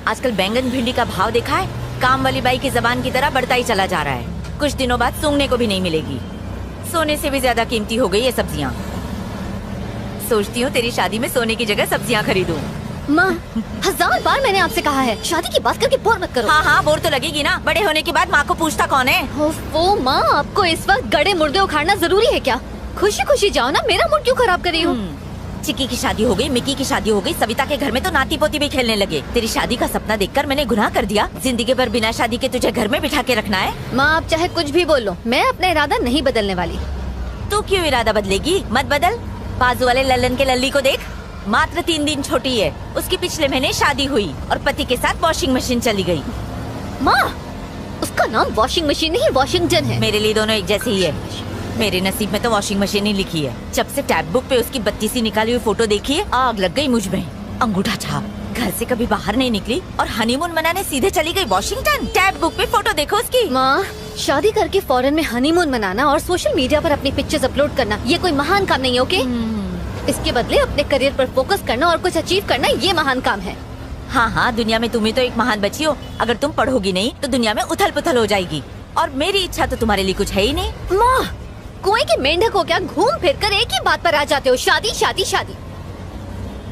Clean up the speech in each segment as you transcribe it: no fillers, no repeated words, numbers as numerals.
आजकल बैंगन भिंडी का भाव देखा है, काम वाली बाई की जबान की तरह बढ़ता ही चला जा रहा है। कुछ दिनों बाद सूंघने को भी नहीं मिलेगी। सोने से भी ज्यादा कीमती हो गई है सब्जियाँ। सोचती हूँ तेरी शादी में सोने की जगह सब्जियाँ खरीदूं। माँ, 1000 बार मैंने आपसे कहा है शादी की बात करके बोर मत करो। हाँ हाँ, बोर तो लगेगी ना। बड़े होने के बाद माँ को पूछता कौन है? वो माँ, आपको इस वक्त गड़े मुर्दे उखाड़ना जरूरी है क्या? खुशी खुशी जाओ ना, मेरा मूड क्यों खराब कर रही हो? चिक्की की शादी हो गई, मिक्की की शादी हो गई, सविता के घर में तो नाती पोती भी खेलने लगे। तेरी शादी का सपना देखकर मैंने गुनाह कर दिया। जिंदगी भर बिना शादी के तुझे घर में बिठा के रखना है? माँ, आप चाहे कुछ भी बोल लो, मैं अपना इरादा नहीं बदलने वाली। तू क्यों इरादा बदलेगी? मत बदल। बाजू वाले लल्लन के लल्ली को देख, मात्र 3 दिन छोटी है। उसकी पिछले महीने शादी हुई और पति के साथ वॉशिंग मशीन चली गई। माँ, उसका नाम वॉशिंग मशीन नहीं वॉशिंगटन है। मेरे लिए दोनों एक जैसे ही है। मेरे नसीब में तो वॉशिंग मशीन ही लिखी है। जब से टैब बुक पे उसकी 32 निकाली हुई फोटो देखी है, आग लग गई मुझ में। अंगूठा छाप, घर से कभी बाहर नहीं निकली और हनीमून मनाने सीधे चली गई वॉशिंगटन। टैब बुक पे फोटो देखो उसकी। माँ, शादी करके फॉरेन में हनीमून मनाना और सोशल मीडिया पर अपनी पिक्चर्स अपलोड करना, ये कोई महान काम नहीं है, ओके? इसके बदले अपने करियर पर फोकस करना और कुछ अचीव करना, ये महान काम है। हाँ हाँ, दुनिया में तुम ही तो एक महान बच्ची हो। अगर तुम पढ़ोगी नहीं तो दुनिया में उथल पुथल हो जाएगी। और मेरी इच्छा तो तुम्हारे लिए कुछ है ही नहीं। माँ, कुएं के मेंढक हो क्या? घूम फिर कर एक ही बात पर आ जाते हो, शादी शादी शादी।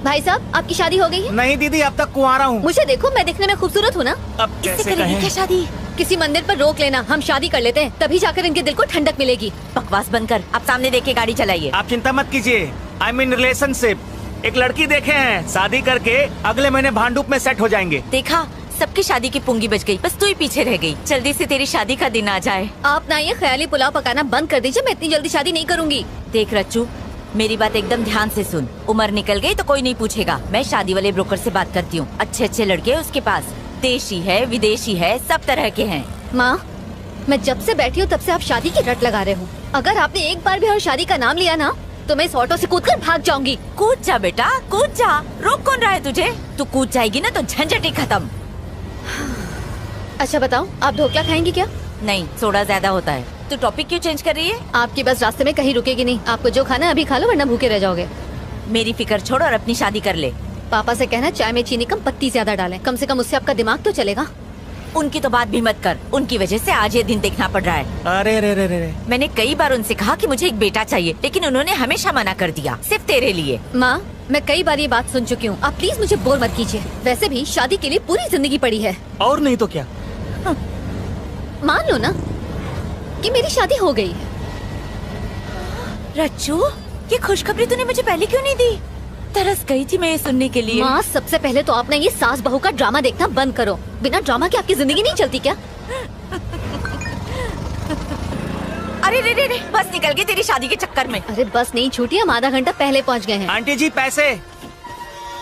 भाई साहब, आपकी शादी हो गई है? नहीं दीदी, अब तक कुंवारा हूँ। मुझे देखो, मैं दिखने में खूबसूरत हूँ ना? अब कैसे करेंगे कहें? क्या शादी? किसी मंदिर पर रोक लेना, हम शादी कर लेते हैं, तभी जाकर इनके दिल को ठंडक मिलेगी। बकवास बंद कर, आप सामने देख के गाड़ी चलाइए। आप चिंता मत कीजिए, आई मीन रिलेशनशिप। एक लड़की देखे हैं, शादी करके अगले महीने भांडुप में सेट हो जाएंगे। देखा, सबकी शादी की पुंगी बच गई, बस तू ही पीछे रह गई। जल्दी से तेरी शादी का दिन आ जाए। आप ना ये ख्याली पुलाव पकाना बंद कर दीजिए, मैं इतनी जल्दी शादी नहीं करूँगी। देख रच्चू, मेरी बात एकदम ध्यान से सुन। उम्र निकल गई तो कोई नहीं पूछेगा। मैं शादी वाले ब्रोकर से बात करती हूँ। अच्छे अच्छे लड़के उसके पास, देशी है विदेशी है, सब तरह के हैं। माँ, मैं जब से बैठी हूँ तब से आप शादी की रट लगा रहे हो। अगर आपने एक बार भी और शादी का नाम लिया ना, तो मैं इस ऑटो से कूदकर भाग जाऊंगी। कूद जा बेटा, कूद जा। रोक कौन रहा है तुझे? तू कूद जाएगी ना तो झंझट ही खत्म। अच्छा बताओ, आप ढोकला खाएंगी क्या? नहीं, सोडा ज्यादा होता है। तू टॉपिक क्यों चेंज कर रही है? आपकी बस रास्ते में कहीं रुकेगी नहीं। आपको जो खाना है अभी खा लो, वरना भूखे रह जाओगे। मेरी फिक्र छोड़ और अपनी शादी कर ले। पापा से कहना चाय में चीनी कम, पत्ती ज्यादा डालें। कम से कम उससे आपका दिमाग तो चलेगा। उनकी तो बात भी मत कर, उनकी वजह से आज ये दिन देखना पड़ रहा है। अरे रे रे रे। मैंने कई बार उनसे कहा कि मुझे एक बेटा चाहिए, लेकिन उन्होंने हमेशा मना कर दिया, सिर्फ तेरे लिए। माँ, मैं कई बार ये बात सुन चुकी हूँ, आप प्लीज मुझे बोर मत कीजिए। वैसे भी शादी के लिए पूरी जिंदगी पड़ी है। और नहीं तो क्या? मान लो ना कि मेरी शादी हो गई है। रच्चू, ये खुशखबरी तूने मुझे पहले क्यों नहीं दी? तरस गई थी मैं ये सुनने के लिए। माँ, सबसे पहले तो आपने ये सास बहू का ड्रामा देखना बंद करो। बिना ड्रामा के आपकी जिंदगी नहीं चलती क्या? अरे रे रे रे, बस निकल गई तेरी शादी के चक्कर में। अरे बस नहीं छूटी, हम आधा घंटा पहले पहुँच गए हैं। आंटी जी पैसे।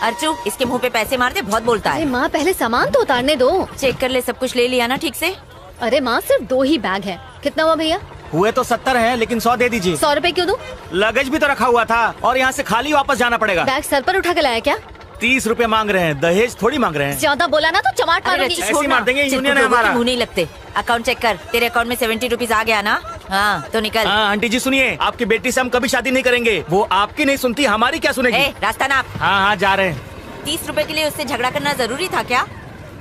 अर्चू, इसके मुंह पे पैसे मारते, बहुत बोलता अरे है। माँ, पहले सामान तो उतारने दो। चेक कर ले, सब कुछ ले लिया ना ठीक से? अरे माँ, सिर्फ 2 ही बैग है। कितना हुआ भैया? हुए तो 70 है, लेकिन 100 दे दीजिए। 100 रुपए क्यों दूं? लगेज भी तो रखा हुआ था और यहाँ से खाली वापस जाना पड़ेगा। बैग सर पर उठा के लाया क्या? 30 रुपए मांग रहे हैं, दहेज थोड़ी मांग रहे हैं। ज्यादा बोला ना तो चमाट अरे मारूंगी। रच्चू, ऐसे छोड़ ही ना। मार देंगे, चिरकुट यूनियन है लोगों के हमारा। मुंह नहीं लगते। अकाउंट चेक कर, तेरे अकाउंट में 70 रुपीज आ गया ना? हाँ तो निकल। हाँ आंटी जी सुनिए, आपकी बेटी से हम कभी शादी नहीं करेंगे। वो आपकी नहीं सुनती, हमारी क्या सुनेगी? ए, रास्ता नाप। हाँ हाँ जा रहे हैं। 30 रुपए के लिए उससे झगड़ा करना जरूरी था क्या?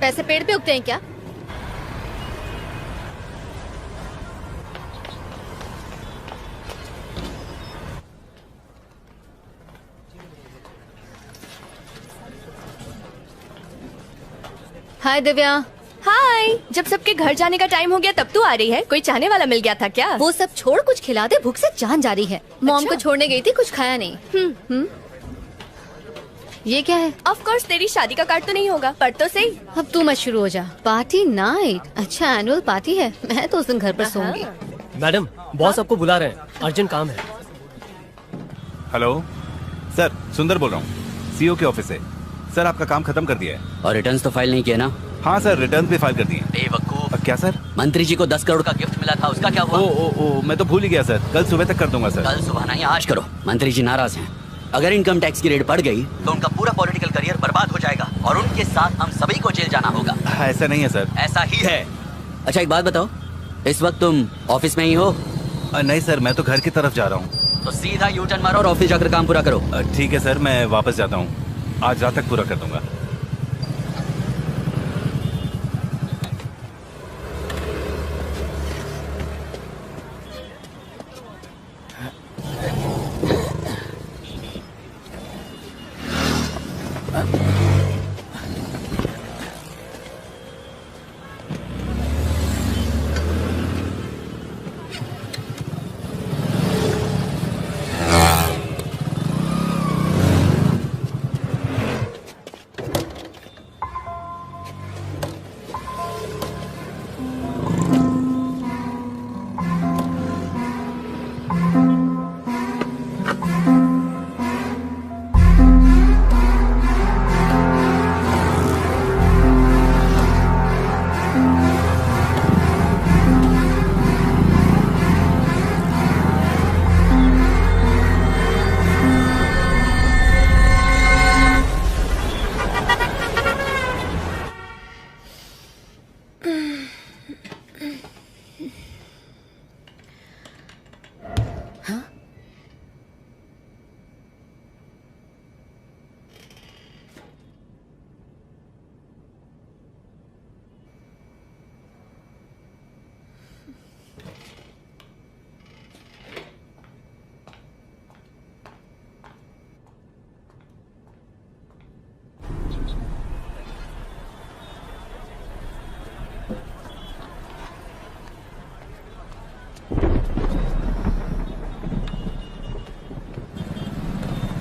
पैसे पेड़ पे उगते हैं क्या? हाय दिव्या। हाय, जब सबके घर जाने का टाइम हो गया तब तू आ रही है? कोई चाहने वाला मिल गया था क्या? वो सब छोड़, कुछ खिला दे, भूख से जान जा रही है। मॉम को छोड़ने गई थी, कुछ खाया नहीं। ये क्या है? ऑफ कोर्स तेरी शादी का कार्ड तो नहीं होगा, पर तो सही। अब तू मत शुरू हो जा। Party night? अच्छा, एनुअल पार्टी है। मैं तो उस दिन घर पर सोऊंगी। मैडम, बॉस आपको बुला रहे हैं, अर्जेंट काम है। हेलो सर, सुंदर बोल रहा हूँ, सीईओ के ऑफिस से। सर आपका काम खत्म कर दिया है। और रिटर्न्स तो फाइल नहीं किया ना? हाँ सर, रिटर्न भी फाइल कर दिए। बेवकूफ। क्या सर? मंत्री जी को 10 करोड़ का गिफ्ट मिला था, उसका क्या हुआ? ओ, मैं तो भूल ही गया सर। कल सुबह तक कर दूंगा सर। कल सुबह नहीं, आज करो। मंत्री जी नाराज हैं। अगर इनकम टैक्स की रेट बढ़ गई तो उनका पूरा पॉलिटिकल करियर बर्बाद हो जाएगा और उनके साथ हम सभी को जेल जाना होगा। ऐसा नहीं है सर। ऐसा ही है। अच्छा एक बात बताओ, इस वक्त तुम ऑफिस में ही हो? नहीं सर, मैं तो घर की तरफ जा रहा हूँ। तो सीधा यू टर्न मारो और ऑफिस जाकर काम पूरा करो। ठीक है सर, मैं वापस जाता हूँ। आज रात तक पूरा कर दूंगा।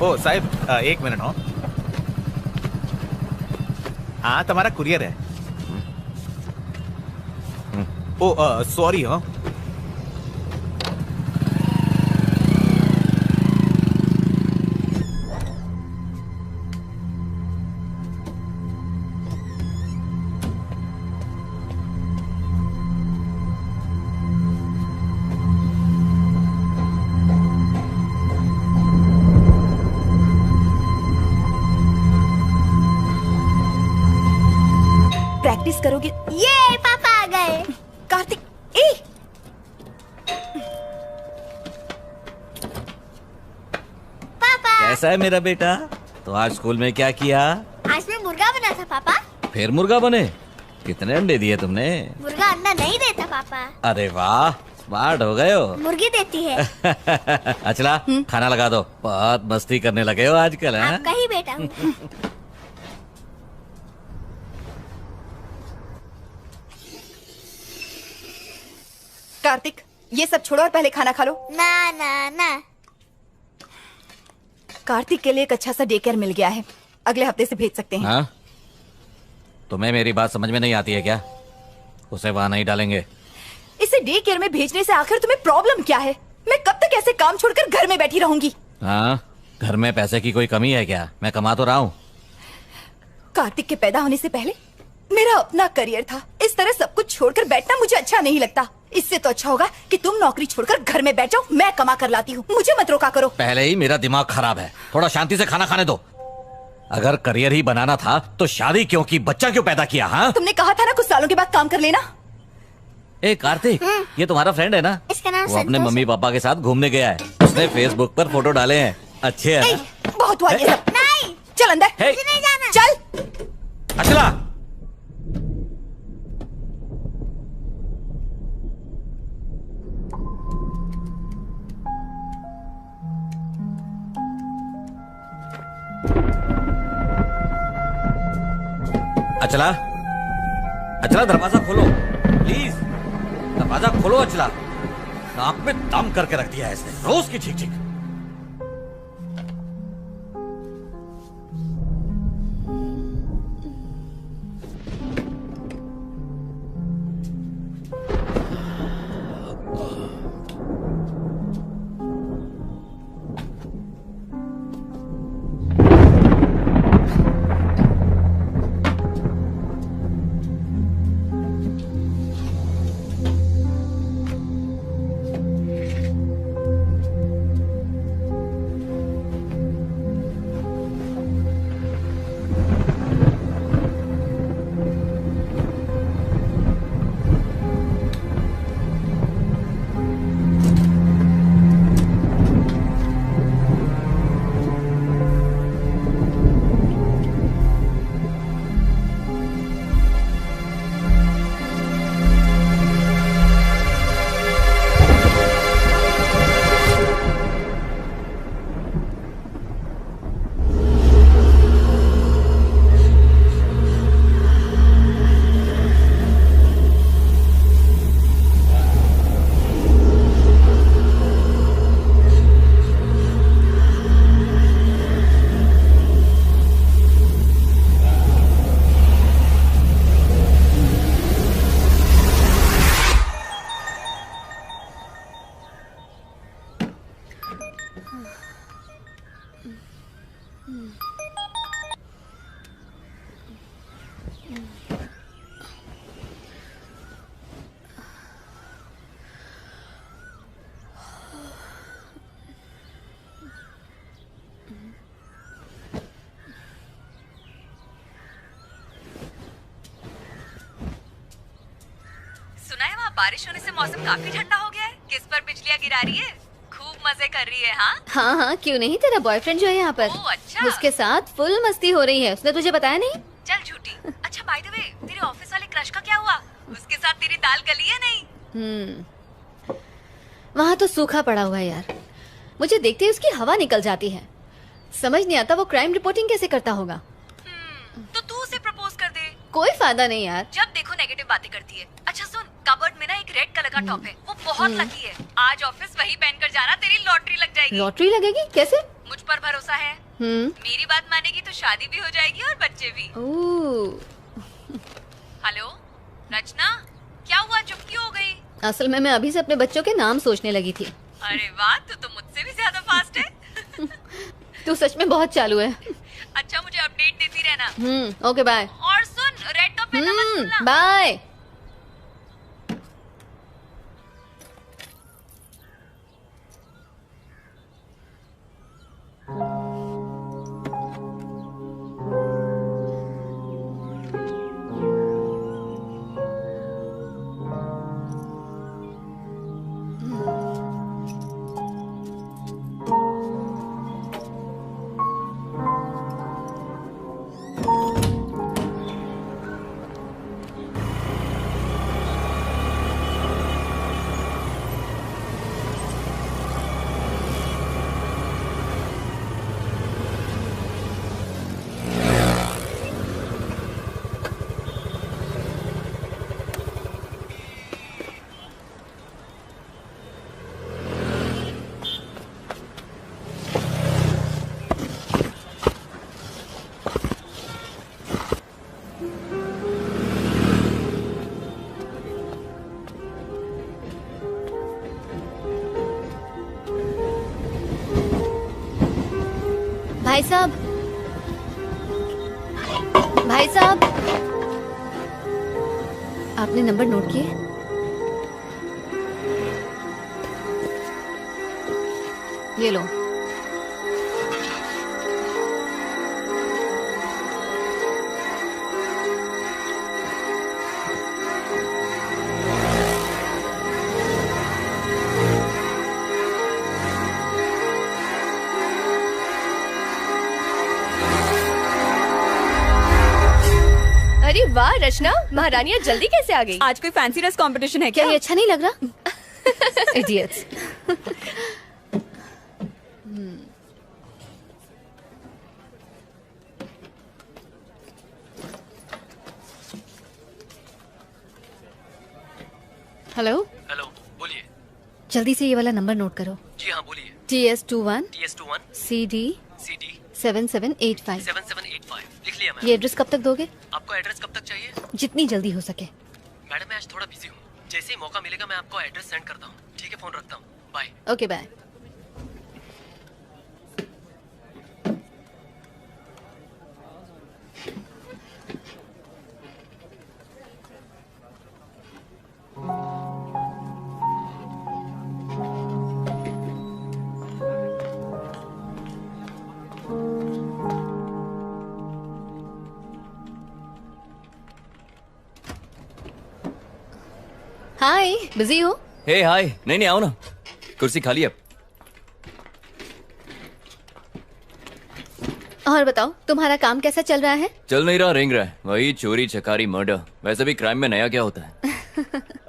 ओ साहब, एक मिनट हो। हाँ, तुम्हारा कुरियर है। ओ सॉरी हो। प्रैक्टिस करोगे? ये पापा आ गए। कार्तिक, ए पापा, कैसा है मेरा बेटा? तो आज स्कूल में क्या किया? आज मैं मुर्गा बना था पापा। फिर मुर्गा बने? कितने अंडे दिए तुमने? मुर्गा अंडा नहीं देता पापा, अरे वाह, स्मार्ट हो गए हो। मुर्गी देती है। अचला, खाना लगा दो। बहुत मस्ती करने लगे हो आजकल, हैं? आपका ही बेटा हूँ। कार्तिक, ये सब छोड़ो और पहले खाना खा लो। ना ना ना, कार्तिक के लिए एक अच्छा सा डे केयर मिल गया है, अगले हफ्ते से भेज सकते हैं। हाँ? तुम्हें मेरी बात समझ में नहीं आती है क्या? उसे वहाँ नहीं डालेंगे। इसे डे केयर में भेजने से आखिर तुम्हें प्रॉब्लम क्या है? मैं कब तक ऐसे काम छोड़कर घर में बैठी रहूंगी? हाँ, घर में पैसे की कोई कमी है क्या? मैं कमा तो रहा हूँ। कार्तिक के पैदा होने से पहले मेरा अपना करियर था। इस तरह सब कुछ छोड़कर बैठना मुझे अच्छा नहीं लगता। इससे तो अच्छा होगा कि तुम नौकरी छोड़कर घर में बैठ जाओ, मैं कमा कर लाती हूँ। मुझे मत रोका करो। पहले ही मेरा दिमाग खराब है, थोड़ा शांति से खाना खाने दो। अगर करियर ही बनाना था तो शादी क्यों की, बच्चा क्यों पैदा किया? हाँ, तुमने कहा था ना कुछ सालों के बाद काम कर लेना। ए कार्तिक, ये तुम्हारा फ्रेंड है ना? इसका नाम वो अपने संतोष मम्मी पापा के साथ घूमने गया है। उसने फेसबुक पर फोटो डाले हैं, अच्छे हैं ना? बहुत हुआ ये सब। नहीं, चल अंदर। हे! मुझे नहीं जाना। चल। अचला, अचला, अचला दरवाजा खोलो प्लीज, दरवाजा खोलो अचला। नाक में दम करके रख दिया है इसने, रोज की चीख चीख। सुना है वहाँ बारिश होने से मौसम काफी ठंडा हो गया है। किस पर बिजलियाँ गिरा रही है? खूब मजे कर रही है। हाँ हाँ हाँ, क्यों नहीं, तेरा बॉयफ्रेंड जो है यहाँ पर, ओह, अच्छा। उसके साथ फुल मस्ती हो रही है। उसने तुझे बताया नहीं? चल झूठी। अच्छा बाय द वे, तेरे ऑफिस वाले क्रश का क्या हुआ? उसके साथ तेरी दाल गली है नहीं? वहाँ तो सूखा पड़ा हुआ है यार। मुझे देखते ही उसकी हवा निकल जाती है। समझ नहीं आता वो क्राइम रिपोर्टिंग कैसे करता होगा। तो तू उसे प्रपोज कर दे। कोई फायदा नहीं यार। जब देखो नेगेटिव बातें करती है। अच्छा सुन, कबर्ड में ना एक रेड कलर का टॉप है, वो बहुत लकी है। आज ऑफिस वही पहनकर जाना, तेरी लॉटरी लग जाएगी। लॉटरी लगेगी? कैसे? मुझ ऊपर भरोसा है। मेरी बात मानेगी तो शादी भी हो जाएगी और बच्चे भी। हेलो रचना, क्या हुआ, चुप क्यों हो गई? असल में मैं अभी से अपने बच्चों के नाम सोचने लगी थी। अरे वाह, तू तो मुझसे भी ज्यादा फास्ट है। तू सच में बहुत चालू है। अच्छा, मुझे अपडेट देती रहना। Okay bye. और सुन, रेड टॉप पे मत भूलना। बाय। भाई साहब, भाई साहब, आपने नंबर नोट किए? ये लो। अरे वाह रचना, महारानियाँ जल्दी कैसे आ गई? आज कोई फैंसी ड्रेस कंपटीशन है क्या? ये अच्छा नहीं लग रहा? इडियट्स। हेलो हेलो, बोलिए। जल्दी से ये वाला नंबर नोट करो। जी हाँ, बोलिए। TS21 CD 7785। 7785 लिख लिया मैम। ये एड्रेस कब तक दोगे? आपको एड्रेस कब तक चाहिए? जितनी जल्दी हो सके। मैडम मैं आज थोड़ा बिजी हूँ, जैसे ही मौका मिलेगा मैं आपको एड्रेस सेंड करता हूँ। ठीक है, फोन रखता हूँ, bye. Okay bye. Hi, busy हो? हे हाय, नहीं आओ ना, कुर्सी खाली है। और बताओ, तुम्हारा काम कैसा चल रहा है? चल नहीं रहा, रेंग रहा है, वही चोरी चकारी मर्डर। वैसे भी क्राइम में नया क्या होता है?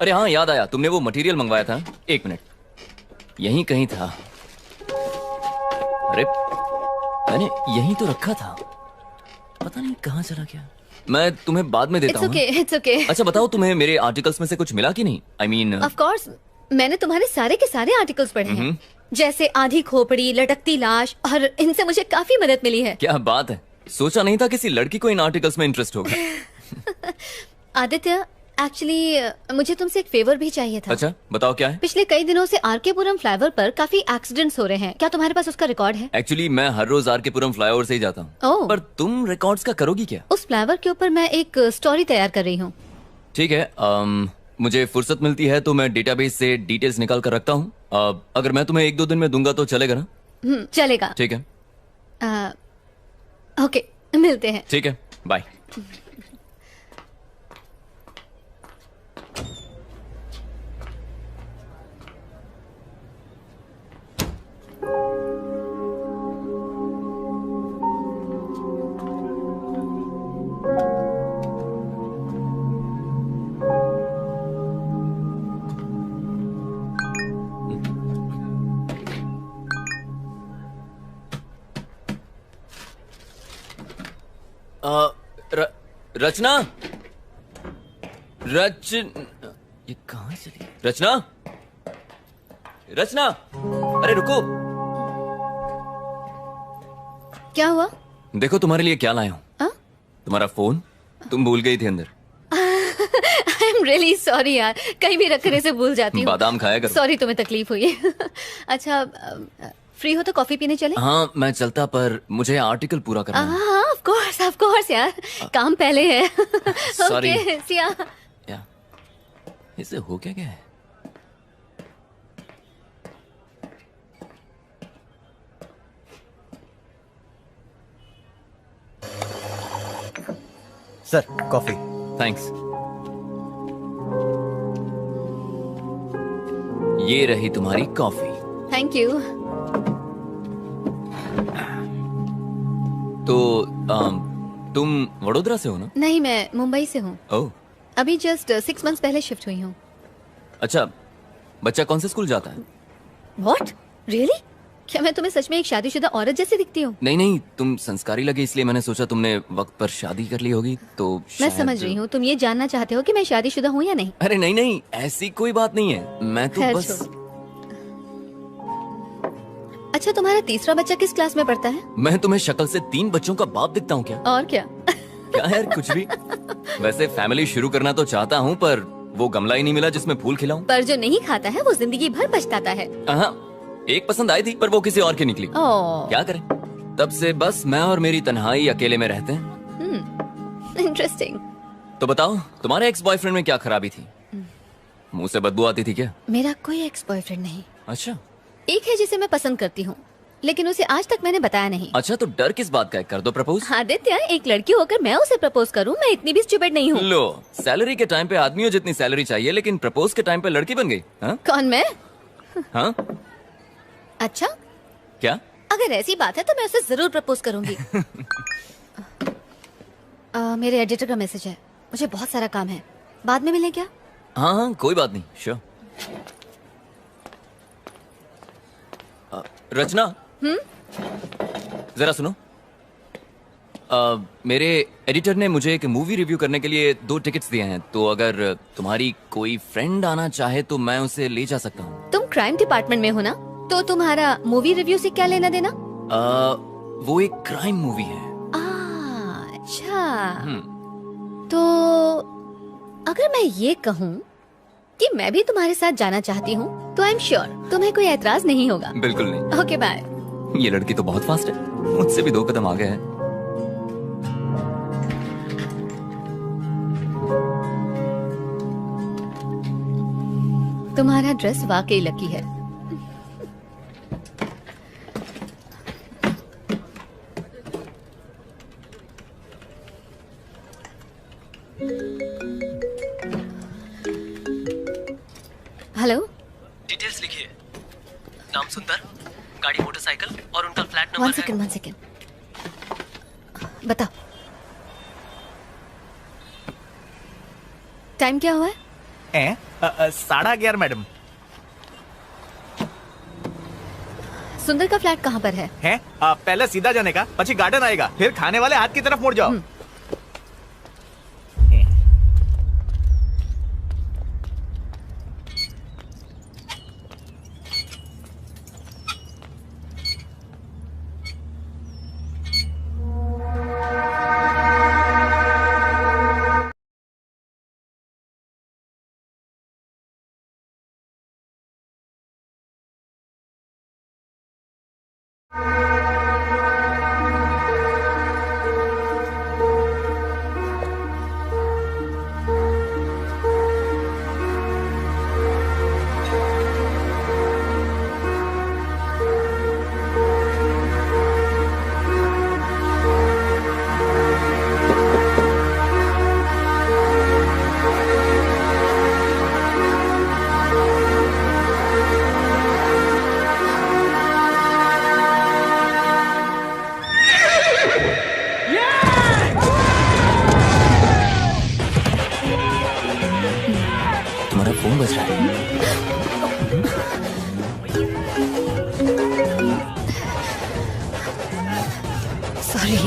अरे हाँ, याद आया, तुमने वो मटेरियल मंगवाया था। एक मिनट, यहीं कहीं था। अरे मैंने यहीं तो रखा था, पता नहीं कहाँ चला गया। मैं तुम्हें बाद में देता हूँ। It's okay. अच्छा बताओ, तुम्हें मेरे आर्टिकल्स में से कुछ मिला कि नहीं? I mean, ऑफ कोर्स, मैंने तुम्हारे सारे के सारे आर्टिकल्स पढ़े हैं, जैसे आधी खोपड़ी, लटकती लाश, और इनसे मुझे काफी मदद मिली है। क्या बात है, सोचा नहीं था किसी लड़की को इन आर्टिकल्स में इंटरेस्ट होगा। आदित्य, एक्चुअली मुझे तुमसे एक फेवर भी चाहिए था। अच्छा बताओ, क्या है? पिछले कई दिनों से आरकेपुरम फ्लाईओवर पर काफी एक्सीडेंट्स हो रहे हैं, क्या तुम्हारे पास उसका रिकॉर्ड है? एक्चुअली मैं हर रोज आरकेपुरम फ्लाईओवर से ही जाता हूँ। ओह। पर तुम रिकॉर्ड्स का करोगी क्या? उस फ्लाईओवर के ऊपर मैं एक स्टोरी तैयार कर रही हूँ। ठीक है, मुझे फुर्सत मिलती है तो मैं डेटाबेस से डिटेल्स निकाल कर रखता हूँ। अगर मैं तुम्हें 1-2 दिन में दूंगा तो चलेगा ना? चलेगा। ठीक है। ओके, मिलते हैं। ठीक है, बाय। रचना, ये कहाँ चली? रचना, रचना, अरे रुको। क्या हुआ? देखो तुम्हारे लिए क्या लाया हूँ। हाँ? तुम्हारा फोन तुम भूल गई थी अंदर। आई एम रियली सॉरी यार, कहीं भी रख कर इसे भूल जाती हूँ। बादाम खाया करो। सॉरी तुम्हें तकलीफ हुई। अच्छा फ्री हो तो कॉफी पीने चले? हाँ मैं चलता, पर मुझे आर्टिकल पूरा करना है। हाँ ऑफ कोर्स यार, काम पहले है। Sorry. ओके सिया। क्या इसे हो क्या है? Sir coffee. थैंक्स। ये रही तुम्हारी कॉफी। Thank you. तो तुम वडोदरा से हो ना? नहीं, मैं मुंबई से हूँ। ओह अभी जस्ट 6 months पहले शिफ्ट हुई हूँ। अच्छा, बच्चा कौन से स्कूल जाता है? What really? क्या मैं तुम्हें सच में एक शादीशुदा औरत जैसी दिखती हूँ? नहीं, तुम संस्कारी लगे इसलिए मैंने सोचा तुमने वक्त पर शादी कर ली होगी तो मैं शायद... समझ रही हूँ, तुम ये जानना चाहते हो कि मैं शादीशुदा हूँ या नहीं? अरे नहीं, ऐसी कोई बात नहीं है। मैं तो खैर बस... छोड़ो। अच्छा तुम्हारा तीसरा बच्चा किस क्लास में पढ़ता है? मैं तुम्हें शक्ल से 3 बच्चों का बाप दिखता हूँ क्या? और क्या? क्या यार कुछ भी। वैसे फैमिली शुरू करना तो चाहता हूँ, पर वो गमला ही नहीं मिला जिसमें फूल खिलाऊं। पर जो नहीं खाता है वो जिंदगी भर पछताता है। हाँ, एक पसंद आई थी पर वो किसी और की निकली। ओह। क्या करें, तब से बस मैं और मेरी तन्हाई अकेले में रहते हैं। इंटरेस्टिंग। तो बताओ, तुम्हारे एक्स बॉयफ्रेंड में क्या खराबी थी? मुंह से बदबू आती थी क्या? मेरा कोई एक्स बॉयफ्रेंड नहीं। अच्छा। एक है जिसे मैं पसंद करती हूँ, लेकिन उसे आज तक मैंने बताया नहीं। अच्छा, तो डर किस बात का है? कर दो प्रपोज। आदित्य, एक लड़की होकर मैं उसे प्रपोज करूँ? मैं इतनी भी स्टूपिड नहीं हूँ। लो, सैलरी के टाइम पे आदमियों जितनी सैलरी चाहिए, लेकिन प्रपोज के टाइम पे लड़की बन गई। हाँ? कौन, मैं? हाँ? अच्छा, क्या? अगर ऐसी बात है तो मैं उसे जरूर प्रपोज करूंगी। मेरे एडिटर का मैसेज है, मुझे बहुत सारा काम है, बाद में मिलें क्या? हाँ, कोई बात नहीं, श्योर। रचना, जरा सुनो। मेरे एडिटर ने मुझे एक मूवी रिव्यू करने के लिए 2 टिकट्स दिए हैं, तो अगर तुम्हारी कोई फ्रेंड आना चाहे तो मैं उसे ले जा सकता हूँ। तुम क्राइम डिपार्टमेंट में हो ना, तो तुम्हारा मूवी रिव्यू से क्या लेना देना? वो एक क्राइम मूवी है। अच्छा, तो अगर मैं ये कहूँ कि मैं भी तुम्हारे साथ जाना चाहती हूँ तो आई एम श्योर तुम्हें कोई ऐतराज नहीं होगा। बिल्कुल नहीं। Okay bye. ये लड़की तो बहुत फास्ट है, मुझसे भी 2 कदम आगे है। तुम्हारा ड्रेस वाकई लकी है। हेलो, डिटेल्स लिखिए। नाम सुंदर, गाड़ी मोटरसाइकिल और उनका फ्लैट वन नंबर है। सेकेंड बताओ, टाइम क्या हुआ है? 11:30 मैडम। सुंदर का फ्लैट कहाँ पर है? पहले सीधा जाने का, પછી गार्डन आएगा, फिर खाने वाले हाथ की तरफ मुड़ जाओ। तुम्हारा फोन बज रहा है। Sorry.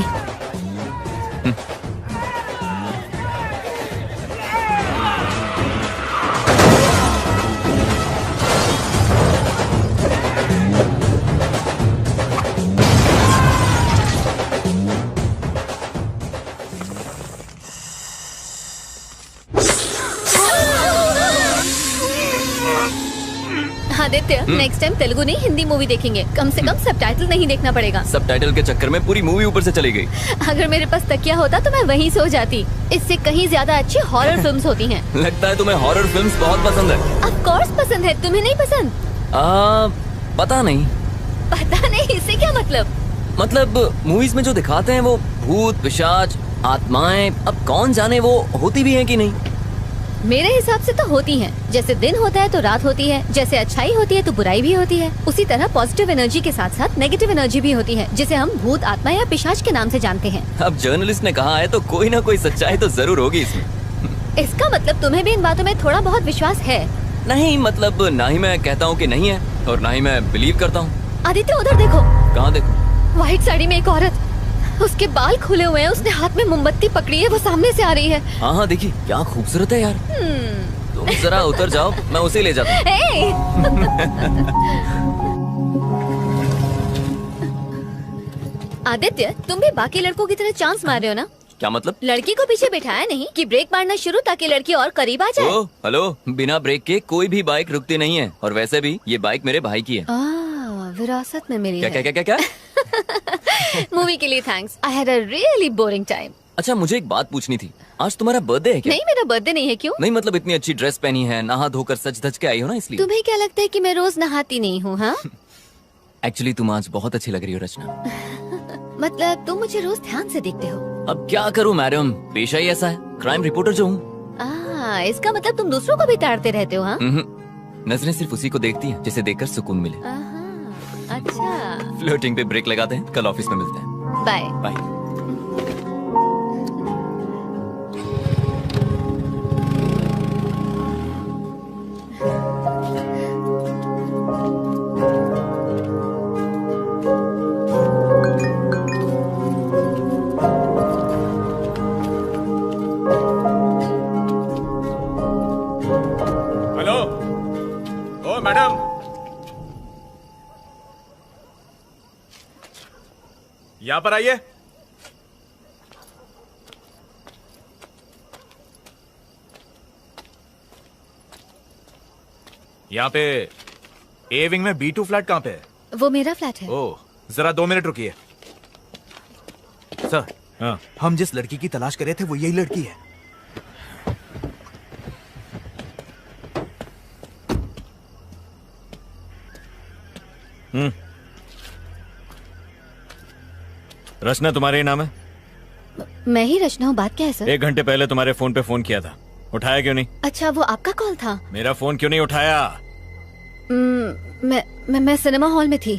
Aditya, next time Telugu नहीं हिंदी मूवी देखेंगे। कम से कम सबटाइटल नहीं देखना पड़ेगा। सबटाइटल के चक्कर में पूरी मूवी ऊपर से चली गई। अगर मेरे पास तकिया होता तो मैं वहीं सो जाती। इससे कहीं ज्यादा अच्छी हॉरर फिल्म्स होती हैं। लगता है तुम्हें हॉरर फिल्म्स बहुत पसंद है। ऑफ कोर्स पसंद है, तुम्हें नहीं पसंद? पता नहीं। पता नहीं, इससे क्या मतलब? मतलब मूवीज में जो दिखाते हैं वो भूत, पिशाच, आत्माएं, अब कौन जाने वो होती भी हैं कि नहीं। मेरे हिसाब से तो होती हैं। जैसे दिन होता है तो रात होती है, जैसे अच्छाई होती है तो बुराई भी होती है। उसी तरह पॉजिटिव एनर्जी के साथ साथ नेगेटिव एनर्जी भी होती है, जिसे हम भूत, आत्मा या पिशाच के नाम से जानते हैं। अब जर्नलिस्ट ने कहा है तो कोई ना कोई सच्चाई तो जरूर होगी इसमें। इसका मतलब तुम्हें भी इन बातों में थोड़ा बहुत विश्वास है? नहीं, मतलब ना ही मैं कहता हूँ कि नहीं है और ना ही मैं बिलीव करता हूँ। आदित्य उधर देखो। कहाँ देखो? व्हाइट साड़ी में एक औरत, उसके बाल खुले हुए हैं, उसने हाथ में मोमबत्ती पकड़ी है, वो सामने से आ रही है। हाँ हाँ देखिए, क्या खूबसूरत है यार। तुम जरा उतर जाओ, मैं उसे ले जाता हूँ। आदित्य, तुम भी बाकी लड़कों की तरह चांस मार रहे हो ना? क्या मतलब? लड़की को पीछे बिठाया नहीं कि ब्रेक मारना शुरू ताकि लड़की और करीब आ जाए। ओ, हेलो, बिना ब्रेक के कोई भी बाइक रुकती नहीं है। और वैसे भी ये बाइक मेरे भाई की है। विरासत में मिली क्या है। क्या क्या क्या क्या? मूवी के लिए thanks. I had a really boring time. अच्छा, मुझे एक बात पूछनी थी। आज तुम्हारा बर्थडे है क्या? नहीं, मेरा बर्थडे नहीं है। क्यों? नहीं, मतलब इतनी अच्छी ड्रेस पहनी है, नहा धोकर सज धज के आई हो ना, इसलिए। तुम्हें क्या लगता है कि मैं रोज नहाती नहीं हूँ? हाँ, एक्चुअली तुम आज बहुत अच्छी लग रही हो रचना। मतलब तुम मुझे रोज ध्यान से देखते हो। अब क्या करूँ मैडम, पेशा ही ऐसा है, क्राइम रिपोर्टर जो हूँ। इसका मतलब तुम दूसरों को भी ताड़ते रहते हो? हाँ, नजरें सिर्फ उसी को देखती हैं जिसे देखकर सुकून मिले। अच्छा, फ्लर्टिंग पे ब्रेक लगाते हैं, कल ऑफिस में मिलते हैं। Bye bye. Hello, oh madam, यहाँ पर आइए। यहाँ पे ए विंग में B2 फ्लैट कहाँ पे है? वो मेरा फ्लैट है। ओह, जरा 2 मिनट रुकिए। सर, हाँ, हम जिस लड़की की तलाश कर रहे थे वो यही लड़की है। रचना तुम्हारे ही नाम है? मैं ही रचना हूँ। बात क्या है सर? 1 घंटे पहले तुम्हारे फोन पे फोन किया था, उठाया क्यों नहीं? अच्छा, वो आपका कॉल था? मेरा फोन क्यों नहीं उठाया? मैं सिनेमा हॉल में थी।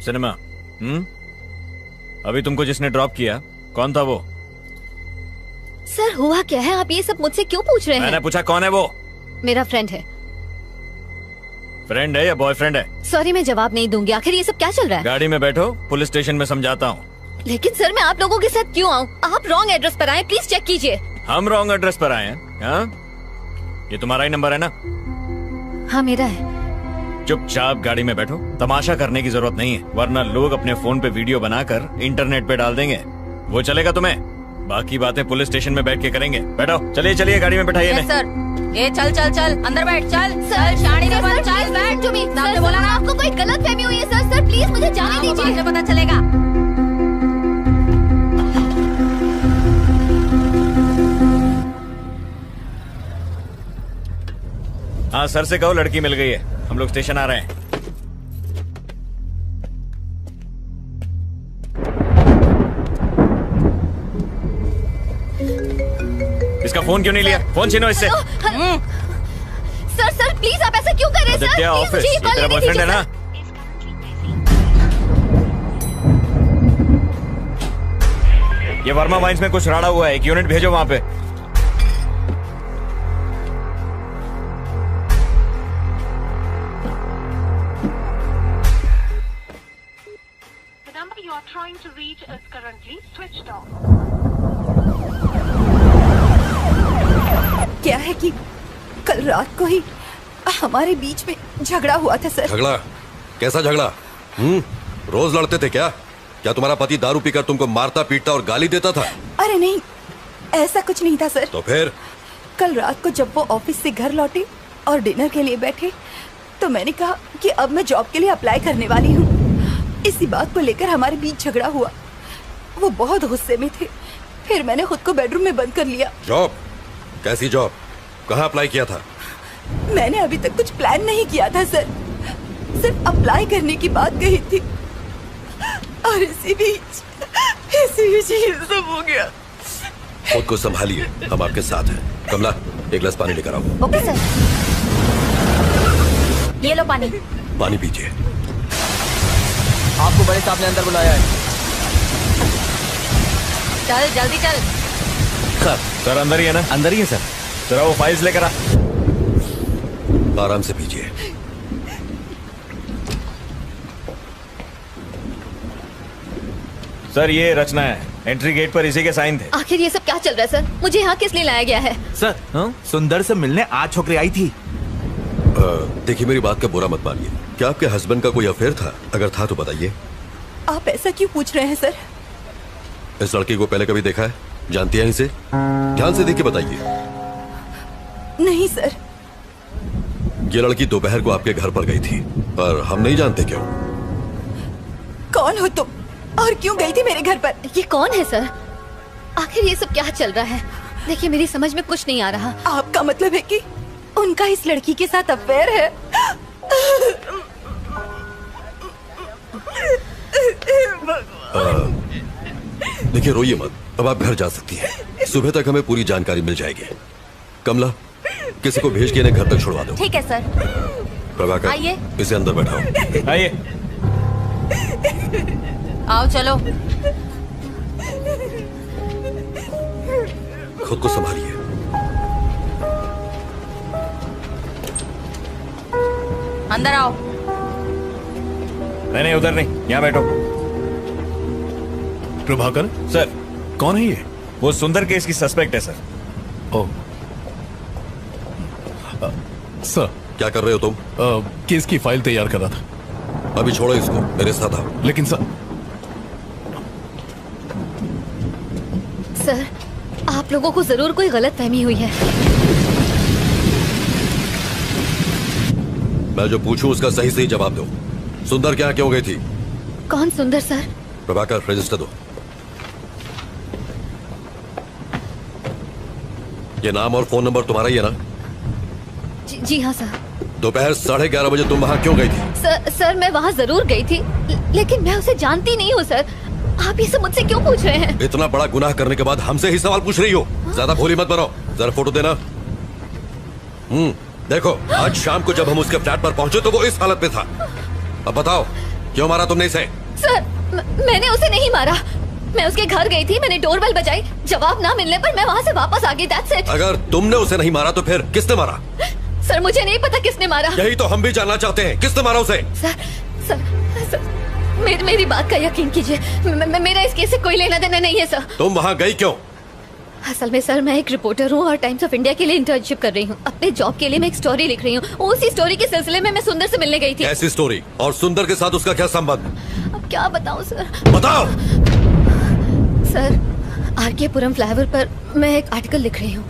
सिनेमा? अभी तुमको जिसने ड्रॉप किया कौन था वो? सर, हुआ क्या है? आप ये सब मुझसे क्यों पूछ रहे हैं? मैंने पूछा कौन है वो? मेरा फ्रेंड है। फ्रेंड है या बॉयफ्रेंड है? सॉरी, मैं जवाब नहीं दूंगी। आखिर ये सब क्या चल रहा है? गाड़ी में बैठो, पुलिस स्टेशन में समझाता हूँ। लेकिन सर, मैं आप लोगों के साथ क्यों आऊँ? आप रॉन्ग एड्रेस पर आए, प्लीज चेक कीजिए। हम रॉन्ग एड्रेस पर आए हैं? हाँ? ये तुम्हारा ही नंबर है ना? हाँ, मेरा है। चुपचाप गाड़ी में बैठो, तमाशा करने की जरूरत नहीं है, वरना लोग अपने फोन पे वीडियो बनाकर इंटरनेट पे डाल देंगे। वो चलेगा तुम्हें? बाकी बातें पुलिस स्टेशन में बैठ के करेंगे। बैठो, चलिए चलिए गाड़ी में बैठाइए। सर, ये चल चल चल अंदर बैठ, चल चल शानी के बाद चल बैठ। तुम्हें आपने बोला ना आपको कोई गलत फहमी हुई है। सर सर प्लीज मुझे जाने दीजिए। मुझे पता चलेगा। हाँ, सर से कहो लड़की मिल गई है, हम लोग स्टेशन आ रहे हैं। इसका फोन क्यों नहीं लिया? फोन छीनो इससे। सर सर प्लीज, आप ऐसा क्यों कर रहे हैं? सर आदित्य, ऑफिस, ये तेरा बॉयफ्रेंड है ना? ये वर्मा वाइन्स में कुछ राड़ा हुआ है, एक यूनिट भेजो वहां पे। क्या है कि कल रात को ही हमारे बीच में झगड़ा हुआ था सर। झगड़ा? कैसा झगड़ा? रोज लड़ते थे क्या? क्या तुम्हारा पति दारू पीकर तुमको मारता पीटता और गाली देता था? अरे नहीं, ऐसा कुछ नहीं था सर। तो फिर? कल रात को जब वो ऑफिस से घर लौटे और डिनर के लिए बैठे तो मैंने कहा कि अब मैं जॉब के लिए अप्लाई करने वाली हूँ। इसी बात को लेकर हमारे बीच झगड़ा हुआ। वो बहुत गुस्से में थे। फिर मैंने खुद को बेडरूम में बंद कर लिया। जॉब? कैसी जॉब? कहाँ अप्लाई किया था? मैंने अभी तक कुछ प्लान नहीं किया था सर, सिर्फ अप्लाई करने की बात कही थी और इसी बीच ये सब हो गया। खुद को संभालिए, हम आपके साथ हैं। कमला, एक गिलास पानी लेकर आओ। Okay sir. ये लो पानी। पानी पीजिए। आपको बड़े साहब ने अंदर बुलाया है। चल जल्दी चल। सर अंदर ही है ना? अंदर ही है सर। जरा वो फाइल्स लेकर आ। आराम से पीजिए। सर ये रचना है, एंट्री गेट पर इसी के साइन थे। आखिर ये सब क्या चल रहा है सर? मुझे यहाँ किस लिए लाया गया है? सर सुंदर से मिलने आज छोकरी आई थी। देखिए मेरी बात का बुरा मत मानिए। क्या आपके हस्बैंड का कोई अफेयर था? अगर था तो बताइए। आप ऐसा क्यों पूछ रहे हैं सर? इस लड़की को पहले कभी देखा है? जानती है इसे? ध्यान से देख के बताइए। नहीं सर। ये लड़की दोपहर को आपके घर पर गई थी पर हम नहीं जानते क्यों। कौन हो तुम और क्यों गई थी मेरे घर पर? ये कौन है सर? आखिर ये सब क्या चल रहा है? देखिए मेरी समझ में कुछ नहीं आ रहा। आपका मतलब है कि उनका इस लड़की के साथ अफेयर है? देखिए रोइए मत, अब आप घर जा सकती हैं। सुबह तक हमें पूरी जानकारी मिल जाएगी। कमला, किसी को भेज के इन्हें घर तक छुड़वा दो। ठीक है सर। प्रभाकर, आइए। इसे अंदर बैठाओ। आइए। आओ चलो। खुद को संभालिए। अंदर आओ। नहीं उधर नहीं, यहाँ बैठो। प्रभाकर सर। कौन है ये? वो सुंदर केस की सस्पेक्ट है सर। ओ सर। क्या कर रहे हो तुम? केस की फाइल तैयार कर रहा था। अभी छोड़ो इसको, मेरे साथ आओ। लेकिन सर आप लोगों को जरूर कोई गलत फहमी हुई है। मैं जो पूछूं उसका सही सही जवाब दो। सुंदर क्या क्यों गई थी? कौन सुंदर सर? प्रभाकर, रजिस्टर दो। ये नाम और फोन नंबर तुम्हारा ही है ना? जी हाँ सर। दोपहर 11:30 बजे तुम वहाँ क्यों गई थी? सर मैं वहाँ जरूर गई थी, लेकिन मैं उसे जानती नहीं हूँ सर। आप ये सब मुझसे क्यों पूछ रहे हैं? इतना बड़ा गुनाह करने के बाद हमसे ही सवाल पूछ रही हो? ज्यादा भोली मत बनो। जरा फोटो देना। देखो, आज शाम को जब हम उसके फ्लैट पर पहुंचे तो वो इस हालत में था। अब बताओ, क्यों मारा तुमने इसे? सर मैंने उसे नहीं मारा। मैं उसके घर गई थी, मैंने डोरबेल बजाई, जवाब ना मिलने पर मैं वहाँ से वापस आ गई। That's it. अगर तुमने उसे नहीं मारा तो फिर किसने मारा? सर मुझे नहीं पता किसने मारा। यही तो हम भी जानना चाहते हैं, किसने मारा उसे? सर मेरी बात का यकीन कीजिए, मेरा इस केस से कोई लेना देना नहीं है सर। तुम वहाँ गई क्यों? असल में सर मैं एक रिपोर्टर हूँ और टाइम्स ऑफ इंडिया के लिए इंटर्नशिप कर रही हूँ। अपने जॉब के लिए मैं एक स्टोरी लिख रही हूँ। उसी स्टोरी के सिलसिले में मैं सुंदर से मिलने गई थी। ऐसी स्टोरी? और सुंदर के साथ उसका क्या संबंध? अब क्या बताऊँ सर? बताओ। सर आरके पुरम फ्लाईओवर पर मैं एक आर्टिकल लिख रही हूँ।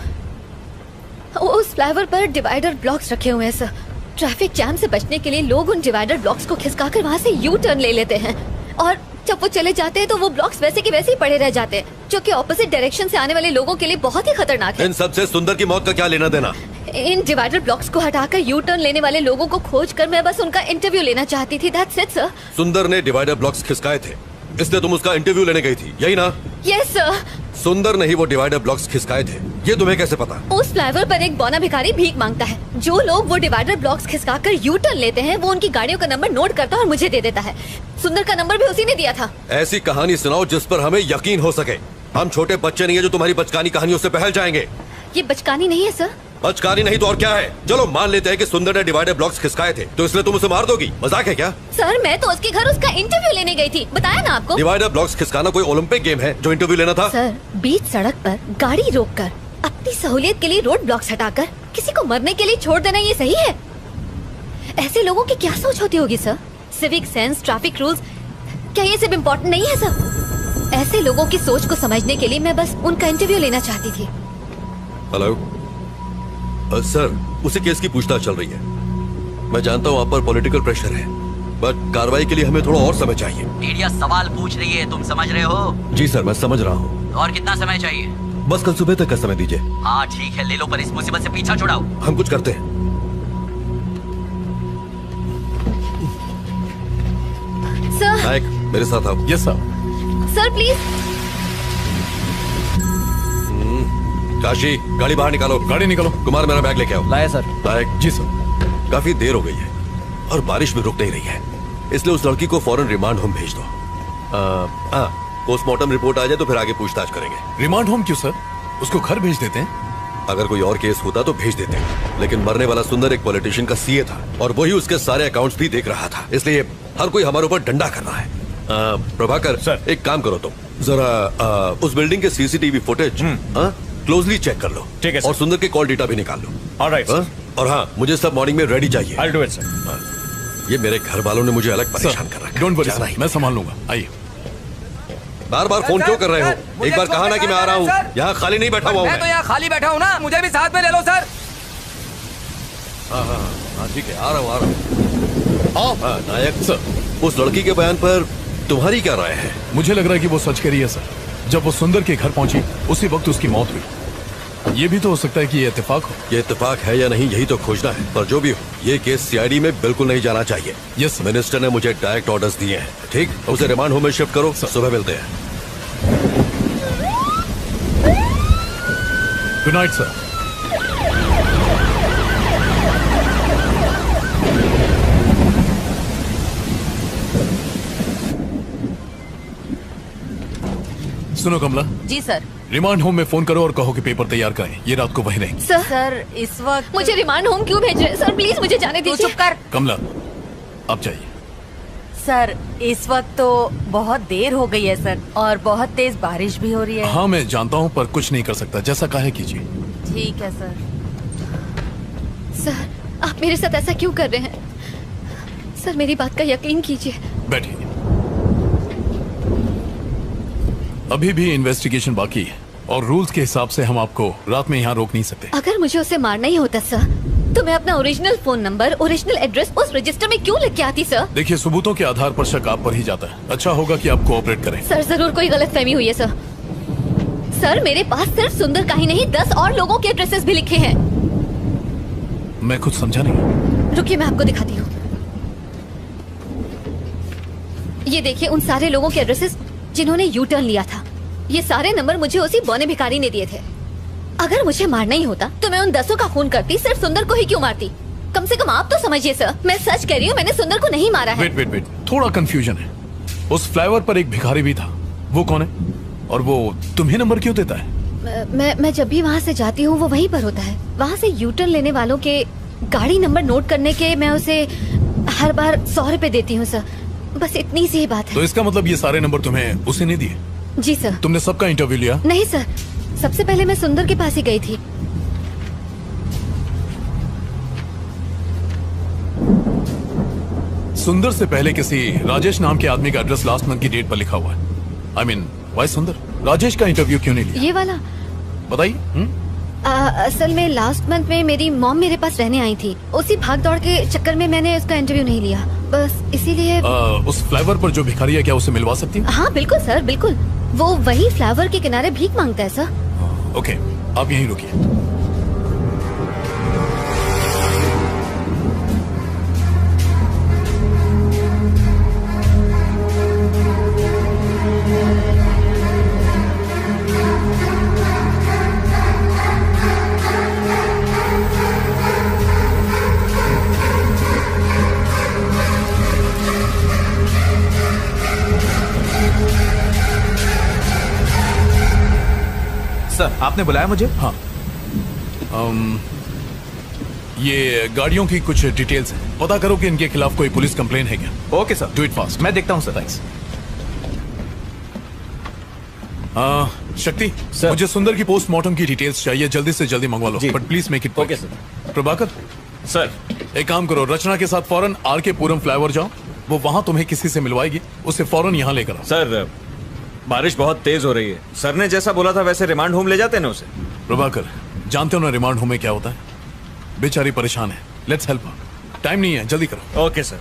उस फ्लाईओवर पर डिवाइडर ब्लॉक्स रखे हुए हैं सर। ट्रैफिक जैम से बचने के लिए लोग उन डिवाइडर ब्लॉक्स को खिसकाकर वहाँ से यू टर्न ले लेते हैं और जब वो चले जाते हैं तो वो ब्लॉक्स वैसे के वैसे ही पड़े रह जाते हैं, जो कि ऑपोजिट डायरेक्शन से आने वाले लोगों के लिए बहुत ही खतरनाक है। इन सबसे सुंदर की मौत का क्या लेना देना? इन डिवाइडर ब्लॉक्स को हटाकर यू टर्न लेने वाले लोगों को खोजकर मैं बस उनका इंटरव्यू लेना चाहती थी। That's it sir. सुंदर ने डिवाइडर ब्लॉक्स खिसकाए थे, इसलिए तुम उसका इंटरव्यू लेने गई थी, यही ना? Yes sir. सुंदर ने ही वो डिवाइडर ब्लॉक्स खिसकाए थे, ये तुम्हें कैसे पता? उस फ्लाईओवर पर एक बौना भिखारी भीख मांगता है। जो लोग वो डिवाइडर ब्लॉक्स खिसकाकर यू टर्न लेते हैं वो उनकी गाड़ियों का नंबर नोट करता है और मुझे दे देता है। सुंदर का नंबर भी उसी ने दिया था। ऐसी कहानी सुनाओ जिस पर हमें यकीन हो सके। हम छोटे बच्चे नहीं है जो तुम्हारी बचकानी कहानियों से बहल जाएंगे। ये बचकानी नहीं है सर। बचकानी नहीं तो और क्या है? चलो मान लेते हैं कि सुंदर ने डिवाइडर ब्लॉक्स खिसकाए थे, तो इसलिए तुम उसे मार दोगी? मजाक है क्या? सर मैं तो उसके घर उसका इंटरव्यू लेने गई थी, बताया ना आपको। डिवाइडर ब्लॉक्स खिसकाना कोई ओलंपिक गेम है जो इंटरव्यू लेना था? सर बीच सड़क पर गाड़ी रोककर अपनी सहूलियत के लिए रोड ब्लॉक्स हटाकर किसी को मरने के लिए छोड़ देना ये सही है? ऐसे लोगों की क्या सोच होती होगी sir? Civic sense, traffic rules, क्या ये सब इम्पोर्टेंट नहीं है सर? ऐसे लोगों की सोच को समझने के लिए मैं बस उनका इंटरव्यू लेना चाहती थी। हेलो, सर, उसी केस की पूछताछ चल रही है। मैं जानता हूँ आप पर पॉलिटिकल प्रेशर है, बट कार्रवाई के लिए हमें थोड़ा और समय चाहिए। मीडिया सवाल पूछ रही है, तुम समझ रहे हो? जी सर, मैं समझ रहा हूँ। और कितना समय चाहिए? बस कल सुबह तक का समय दीजिए। हाँ ठीक है, ले लो, पर इस मुसीबत से पीछा छुड़ाओ। हम कुछ करते हैं। सर। नायक, मेरे साथ आओ। Yes sir. Sir please. Kashi, गाड़ी बाहर निकालो। गाड़ी निकालो। कुमार, मेरा बैग लेके आओ। लाया सर। नायक। जी सर। काफी देर हो गई है और बारिश भी रुक नहीं रही है, इसलिए उस लड़की को फौरन रिमांड होम भेज दो। पोस्टमार्टम रिपोर्ट आ जाए तो फिर आगे पूछताछ करेंगे। रिमांड होम क्यों सर? उसको घर भेज देते हैं। अगर कोई और केस होता तो भेज देते, लेकिन मरने वाला सुंदर एक पॉलिटिशियन का सीए था और वही उसके सारे अकाउंट्स भी देख रहा था, इसलिए हर कोई हमारे ऊपर डंडा कर रहा है। प्रभाकर सर, एक काम करो तुम, जरा उस बिल्डिंग के सीसीटीवी फुटेज क्लोजली चेक कर लो। ठीक है और सुंदर के कॉल डेटा भी निकाल लो। Alright sir. और हाँ, मुझे सब मॉर्निंग में रेडी चाहिए। I'll do it, sir. ये मेरे घर वालों ने मुझे अलग परेशान कर रखा है। डोंट वरी सर, मैं संभाल लूंगा। आइए। बार बार फोन क्यों कर रहे हो? एक बार कहा ना कि मैं आ रहा हूँ। यहाँ खाली नहीं बैठा हुआ हूँ मैं तो यहाँ खाली बैठा हूँ ना, मुझे भी साथ में ले लो सर। हाँ ठीक है, आ रहा हूँ। हाँ नायक सर, उस लड़की के बयान पर तुम्हारी क्या राय है? मुझे लग रहा है कि वो सच कह रही है सर। जब वो सुंदर के घर पहुंची उसी वक्त उसकी मौत हुई। ये भी तो हो सकता है कि ये इत्तेफाक हो। ये इत्तेफाक है या नहीं, यही तो खोजना है। पर जो भी हो, ये केस सीआईडी में बिल्कुल नहीं जाना चाहिए। यस मिनिस्टर ने मुझे डायरेक्ट ऑर्डर्स दिए हैं। ठीक, उसे रिमांड होम में शिफ्ट करो। सुबह मिलते हैं। Good night sir. सुनो कमला। जी सर। रिमांड होम में फोन करो और कहो कि पेपर तैयार करें, ये रात को वहीं रहेंगे। सर इस वक्त मुझे रिमांड होम क्यों भेज रहे हैं? सर प्लीज मुझे जाने दीजिए। चुप कर। कमला, अब जाइए। सर इस वक्त तो बहुत देर हो गई है सर, और बहुत तेज बारिश भी हो रही है। हाँ मैं जानता हूँ, पर कुछ नहीं कर सकता, जैसा कहे कीजिए। ठीक है सर। सर आप मेरे साथ ऐसा क्यों कर रहे हैं? सर मेरी बात का यकीन कीजिए। बैठिए। अभी भी इन्वेस्टिगेशन बाकी है और रूल्स के हिसाब से हम आपको रात में यहाँ रोक नहीं सकते। अगर मुझे उसे मारना ही होता सर, तो मैं अपना original phone number, original address उस रजिस्टर में क्यों लिख के आती सर? देखिए, सबूतों के आधार पर शक आप पर ही जाता है। अच्छा होगा कि आप कोऑपरेट करें। सर जरूर कोई गलतफहमी हुई है सर। सर मेरे पास सिर्फ सुंदर का ही नहीं 10 और लोगों के एड्रेसेस भी लिखे हैं। मैं कुछ समझा नहीं। रुकिए मैं आपको दिखाती हूँ। ये देखिए उन सारे लोगों के एड्रेसेस जिन्होंने यू टर्न लिया था। ये सारे नंबर मुझे उसी बौने भिखारी ने दिए थे। अगर मुझे मारना ही होता तो मैं उन 10 का खून करती, सिर्फ सुंदर को ही क्यों मारती? कम से कम आप तो समझिए सर, मैं सच कह रही हूँ, मैंने सुंदर को नहीं मारा है। वेट, थोड़ा कंफ्यूजन है। उस फ्लाईओवर पर एक भिखारी भी था, वो कौन है? और वो तुम्हें नंबर क्यों देता है? मैं जब भी वहाँ से जाती हूँ वो वहीं पर होता है। वहाँ से यू टर्न लेने वालों के गाड़ी नंबर नोट करने के मैं उसे हर बार 100 रुपए देती हूँ सर। बस इतनी सी ही बात है। तो इसका मतलब ये सारे नंबर तुम्हें उसे नहीं दिए? जी सर। तुमने सबका इंटरव्यू लिया? नहीं सर, सबसे पहले मैं सुंदर के पास ही गई थी। सुंदर से पहले किसी राजेश नाम के आदमी का एड्रेस लास्ट मंथ की डेट पर लिखा हुआ है। I mean, why सुंदर? राजेश का इंटरव्यू क्यों नहीं लिया? ये वाला बताइए। असल में लास्ट मंथ में मेरी मॉम मेरे पास रहने आई थी। उसी भाग दौड़ के चक्कर में मैंने उसका इंटरव्यू नहीं लिया, बस इसीलिए। उस फ्लाईओवर पर जो भिखारी है, क्या उसे मिलवा सकती हूँ? हाँ बिल्कुल सर, बिल्कुल। वो वही फ्लाईओवर के किनारे भीख मांगता है सर। ओके, आप यहीं रुकिए। सर आपने बुलाया मुझे? हाँ। ये गाड़ियों की कुछ डिटेल्स हैं, पता करो कि इनके खिलाफ कोई पुलिस कंप्लेन है क्या। Okay sir, do it fast. मैं देखता हूँ सर। थैंक्स। शक्ति सर, मुझे सुंदर की पोस्टमार्टम की डिटेल्स चाहिए, जल्दी से जल्दी मंगवा लो, but please make it. Okay sir. Prabhakar sir, एक काम करो, रचना के साथ फौरन आर के पुरम फ्लाईओवर जाओ, वो वहां तुम्हें किसी से मिलवाएगी, उसे फौरन यहाँ लेकर आओ। सर बारिश बहुत तेज हो रही है, सर ने जैसा बोला था वैसे रिमांड होम ले जाते ना उसे। प्रभाकर, जानते हो ना रिमांड होम में क्या होता है? बेचारी परेशान है। Let's help her. टाइम नहीं है, जल्दी करो। Okay sir.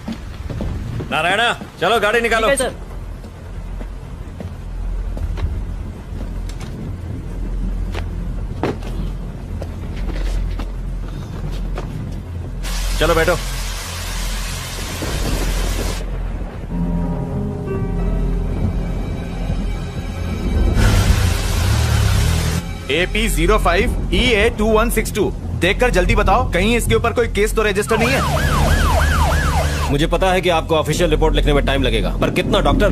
नारायणा चलो गाड़ी निकालो। ठीक है, सर। चलो बैठो। AP05EA2162 देखकर जल्दी बताओ, कहीं इसके ऊपर कोई केस तो रजिस्टर नहीं है? मुझे पता है कि आपको ऑफिशियल रिपोर्ट लिखने में टाइम लगेगा, पर कितना डॉक्टर?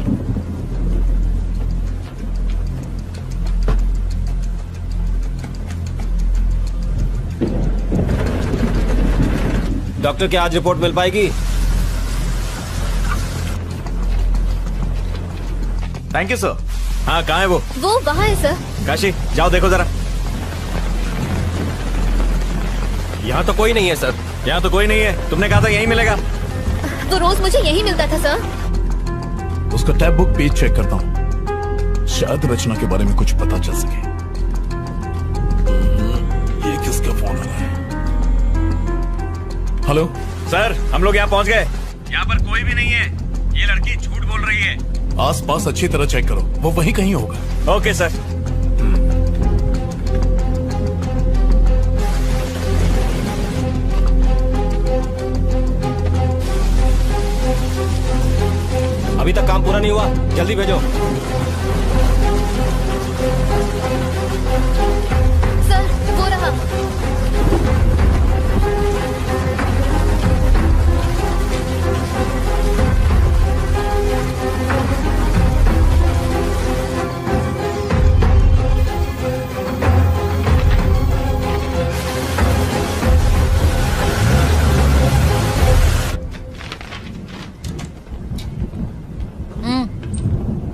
डॉक्टर क्या आज रिपोर्ट मिल पाएगी? Thank you sir. हाँ कहाँ है वो? वो वहाँ है सर। काशी जाओ देखो जरा। यहाँ तो कोई नहीं है सर। यहाँ तो कोई नहीं है, तुमने कहा था यहीं मिलेगा। वो रोज मुझे यही मिलता था सर। उसका टैब बुक पेज चेक करता हूँ, शायद रचना के बारे में कुछ पता चल सके। ये किसका फोन आ रहा है? हेलो सर, हम लोग यहाँ पहुँच गए। यहाँ पर कोई भी नहीं है, ये लड़की झूठ बोल रही है। आसपास अच्छी तरह चेक करो, वो वहीं कहीं होगा। Okay sir. अभी तक काम पूरा नहीं हुआ, जल्दी भेजो। सर वो रहा।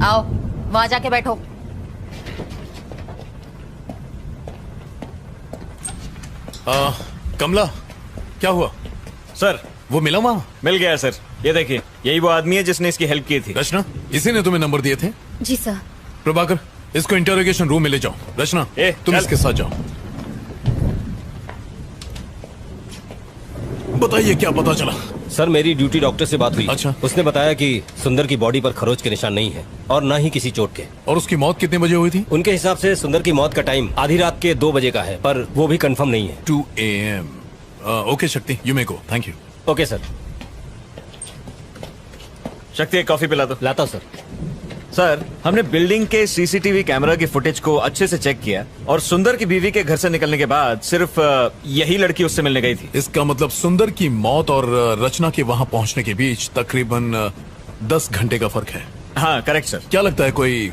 आओ वहां जाके बैठो। कमला क्या हुआ? सर वो मिला वहां? मिल गया सर, ये देखिए यही वो आदमी है जिसने इसकी हेल्प की थी। रचना, इसी ने तुम्हें नंबर दिए थे? जी सर। प्रभाकर, इसको इंटरोगेशन रूम में ले जाओ। रचना तुम चल। इसके साथ जाओ। बताइए क्या पता चला? सर मेरी ड्यूटी डॉक्टर से बात हुई। अच्छा। उसने बताया कि सुंदर की बॉडी पर खरोच के निशान नहीं है और ना ही किसी चोट के। और उसकी मौत कितने बजे हुई थी? उनके हिसाब से सुंदर की मौत का टाइम आधी रात के 2 बजे का है, पर वो भी कंफर्म नहीं है। 2 AM। ओके शक्ति, you may go. Thank you. Okay sir. शक्ति एक कॉफी पिला दो। लाता हूं सर। सर हमने बिल्डिंग के सीसीटीवी कैमरा की फुटेज को अच्छे से चेक किया और सुंदर की बीवी के घर से निकलने के बाद सिर्फ यही लड़की उससे मिलने गई थी। इसका मतलब सुंदर की मौत और रचना के वहां पहुंचने के बीच तकरीबन 10 घंटे का फर्क है। हाँ करेक्ट सर। क्या लगता है कोई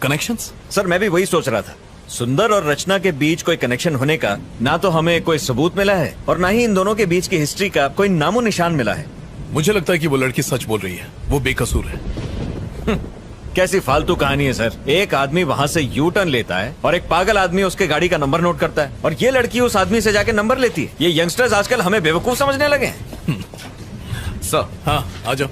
कनेक्शंस? सर मैं भी वही सोच रहा था। सुंदर और रचना के बीच कोई कनेक्शन होने का ना तो हमें कोई सबूत मिला है और ना ही इन दोनों के बीच की हिस्ट्री का कोई नामो निशान मिला है। मुझे लगता है कि वो लड़की सच बोल रही है, वो बेकसूर है। कैसी फालतू कहानी है सर। एक आदमी वहाँ से यू टर्न लेता है और एक पागल आदमी उसके गाड़ी का नंबर नोट करता है और ये लड़की उस आदमी से जाके नंबर लेती है। ये यंगस्टर्स आजकल हमें बेवकूफ समझने लगे हैं। सर हाँ आ जाओ।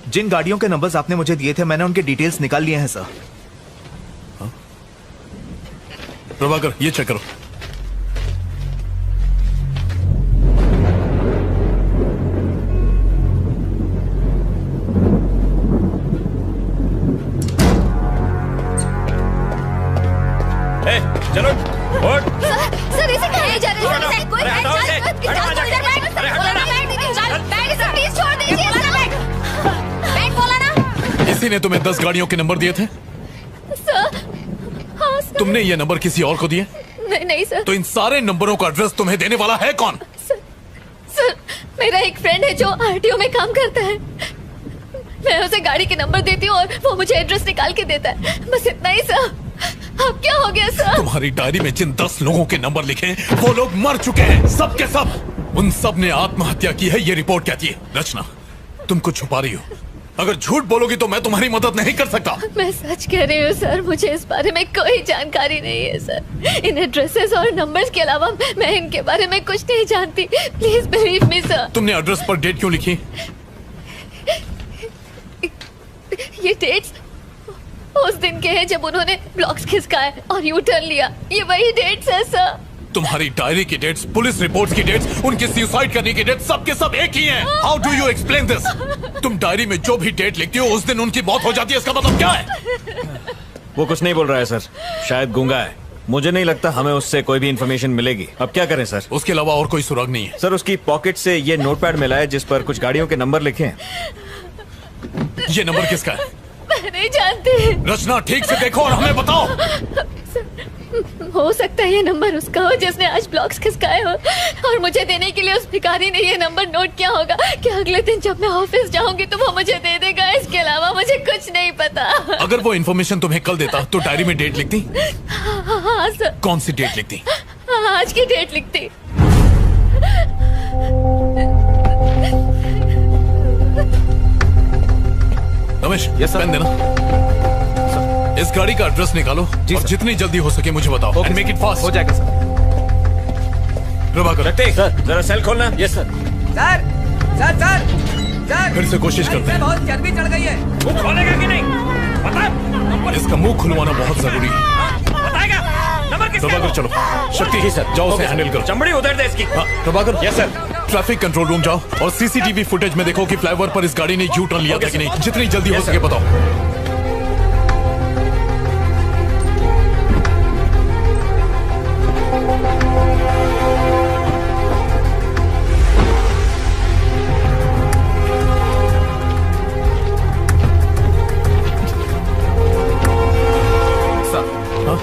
जिन गाड़ियों के नंबर्स आपने मुझे दिए थे मैंने उनके डिटेल्स निकाल लिए हैं सर। प्रभाकर ये चेक करो। चलो सर इसे कहाँ ले जा रहे हैं? सर कोई बैठ प्लीज छोड़ दीजिए। बैठ बोला ना। इसी ने तुम्हें 10 गाड़ियों के नंबर दिए थे? सर हाँ सर। तुमने ये नंबर किसी और को दिए? नहीं सर। तो इन सारे नंबरों का एड्रेस तुम्हें देने वाला है कौन? सर मेरा एक फ्रेंड है जो आरटीओ में काम करता है। मैं उसे गाड़ी के नंबर देती हूँ और वो मुझे एड्रेस निकाल के देता है, बस इतना ही सर। अब क्या हो गया सर? तुम्हारी डायरी में जिन 10 लोगों के नंबर लिखे हैं वो लोग मर चुके हैं, सब के सब। उन सब ने आत्महत्या की है, ये रिपोर्ट कहती है। रचना तुम कुछ छुपा रही हो, अगर झूठ बोलोगी तो मैं तुम्हारी मदद नहीं कर सकता। मैं सच कह रही हूँ सर, मुझे इस बारे में कोई जानकारी नहीं है सर। इन एड्रेसेस और नंबर्स के अलावा मैं इनके बारे में कुछ नहीं जानती। Please believe me sir. तुमने एड्रेस पर डेट क्यों लिखी? ये डेट्स उस दिन के हैं जब उन्होंने ब्लॉक्स खिसकाए और यू टर्न लिया। ये वही डेट्स है सर। तुम्हारी डायरी की डेट्स, पुलिस रिपोर्ट्स की डेट्स, उनके सुसाइड करने की डेट्स सब के सब एक ही हैं। How do you explain this? तुम डायरी में जो भी डेट लिखती हो उस दिन उनकी मौत हो जाती है, इसका मतलब क्या है? वो कुछ नहीं बोल रहा है सर, शायद गूंगा है। मुझे नहीं लगता हमें उससे कोई भी इंफॉर्मेशन मिलेगी। अब क्या करें सर? उसके अलावा और कोई सुराग नहीं है। सर उसकी पॉकेट से ये नोटपैड मिला है जिस पर कुछ गाड़ियों के नंबर लिखे हैं। ये नंबर किसका है? मैं नहीं जानती। रचना ठीक से देखो और हमें बताओ। हो सकता है ये नंबर उसका हो जिसने आज ब्लॉक्स खिसकाए हो, और मुझे देने के लिए उस भिखारी ने ये नंबर नोट किया होगा कि अगले दिन जब मैं ऑफिस जाऊंगी तो वो मुझे दे देगा। इसके अलावा मुझे कुछ नहीं पता। अगर वो इन्फॉर्मेशन तुम्हें कल देता तो डायरी में डेट लिखती? हाँ सर। कौन सी डेट लिखती? आज की डेट लिखती। रमेश, पेन देना। इस गाड़ी का एड्रेस निकालो और जितनी जल्दी हो सके मुझे बताओ। And make it fast. हो जाएगा सर। प्रभाकर, सर जरा सेल खोलना। Yes sir. Sir sir sir sir फिर से कोशिश करते हैं। बहुत चर्बी चढ़ गई है। मुंह खोलेगा कि नहीं? बता। इसका मुंह खुलवाना बहुत जरूरी है। बताएगा नंबर किसका? प्रभाकर चलो। शक्ति जी सर, जाओ उसे हैंडल करो। चमड़ी उधर दे इसकी। Prabhakar. Yes sir. Traffic control room जाओ और सीसीटीवी फुटेज में देखो कि फ्लाईओवर पर इस गाड़ी ने यू टर्न लिया था कि नहीं। जितनी जल्दी हो सके बताओ।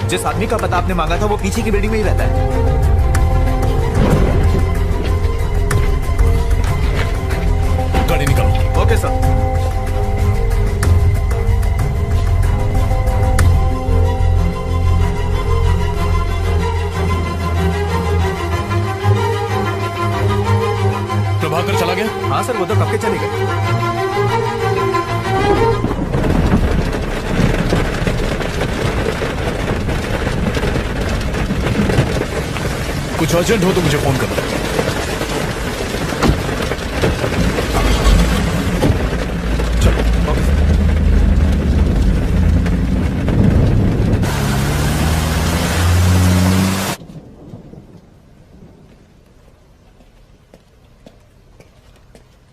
जिस आदमी का पता आपने मांगा था वो पीछे की बिल्डिंग में ही रहता है। गाड़ी निकालो। Okay sir. प्रभाकर चला गया? हाँ सर, वो तो कब के चले गए। कुछ अर्जेंट हो तो मुझे फोन करना।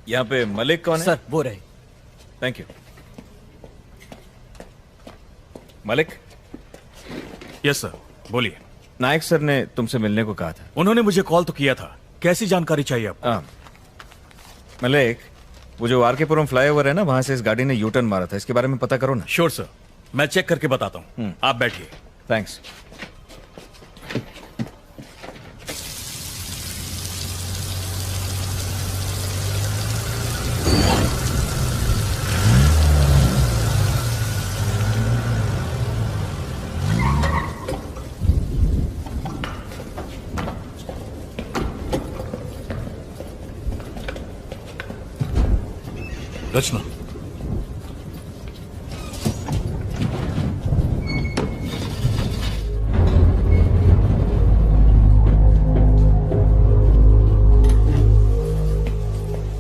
यहाँ पे मलिक कौन है? सर वो रहे। Thank you. Malik. Yes sir, बोलिए। नायक सर ने तुमसे मिलने को कहा था। उन्होंने मुझे कॉल तो किया था। कैसी जानकारी चाहिए आपको? मलिक, वो जो आरकेपुरम फ्लाईओवर है ना, वहां से इस गाड़ी ने यू टर्न मारा था, इसके बारे में पता करो ना। श्योर सर, मैं चेक करके बताता हूँ। आप बैठिए। थैंक्स। रचना,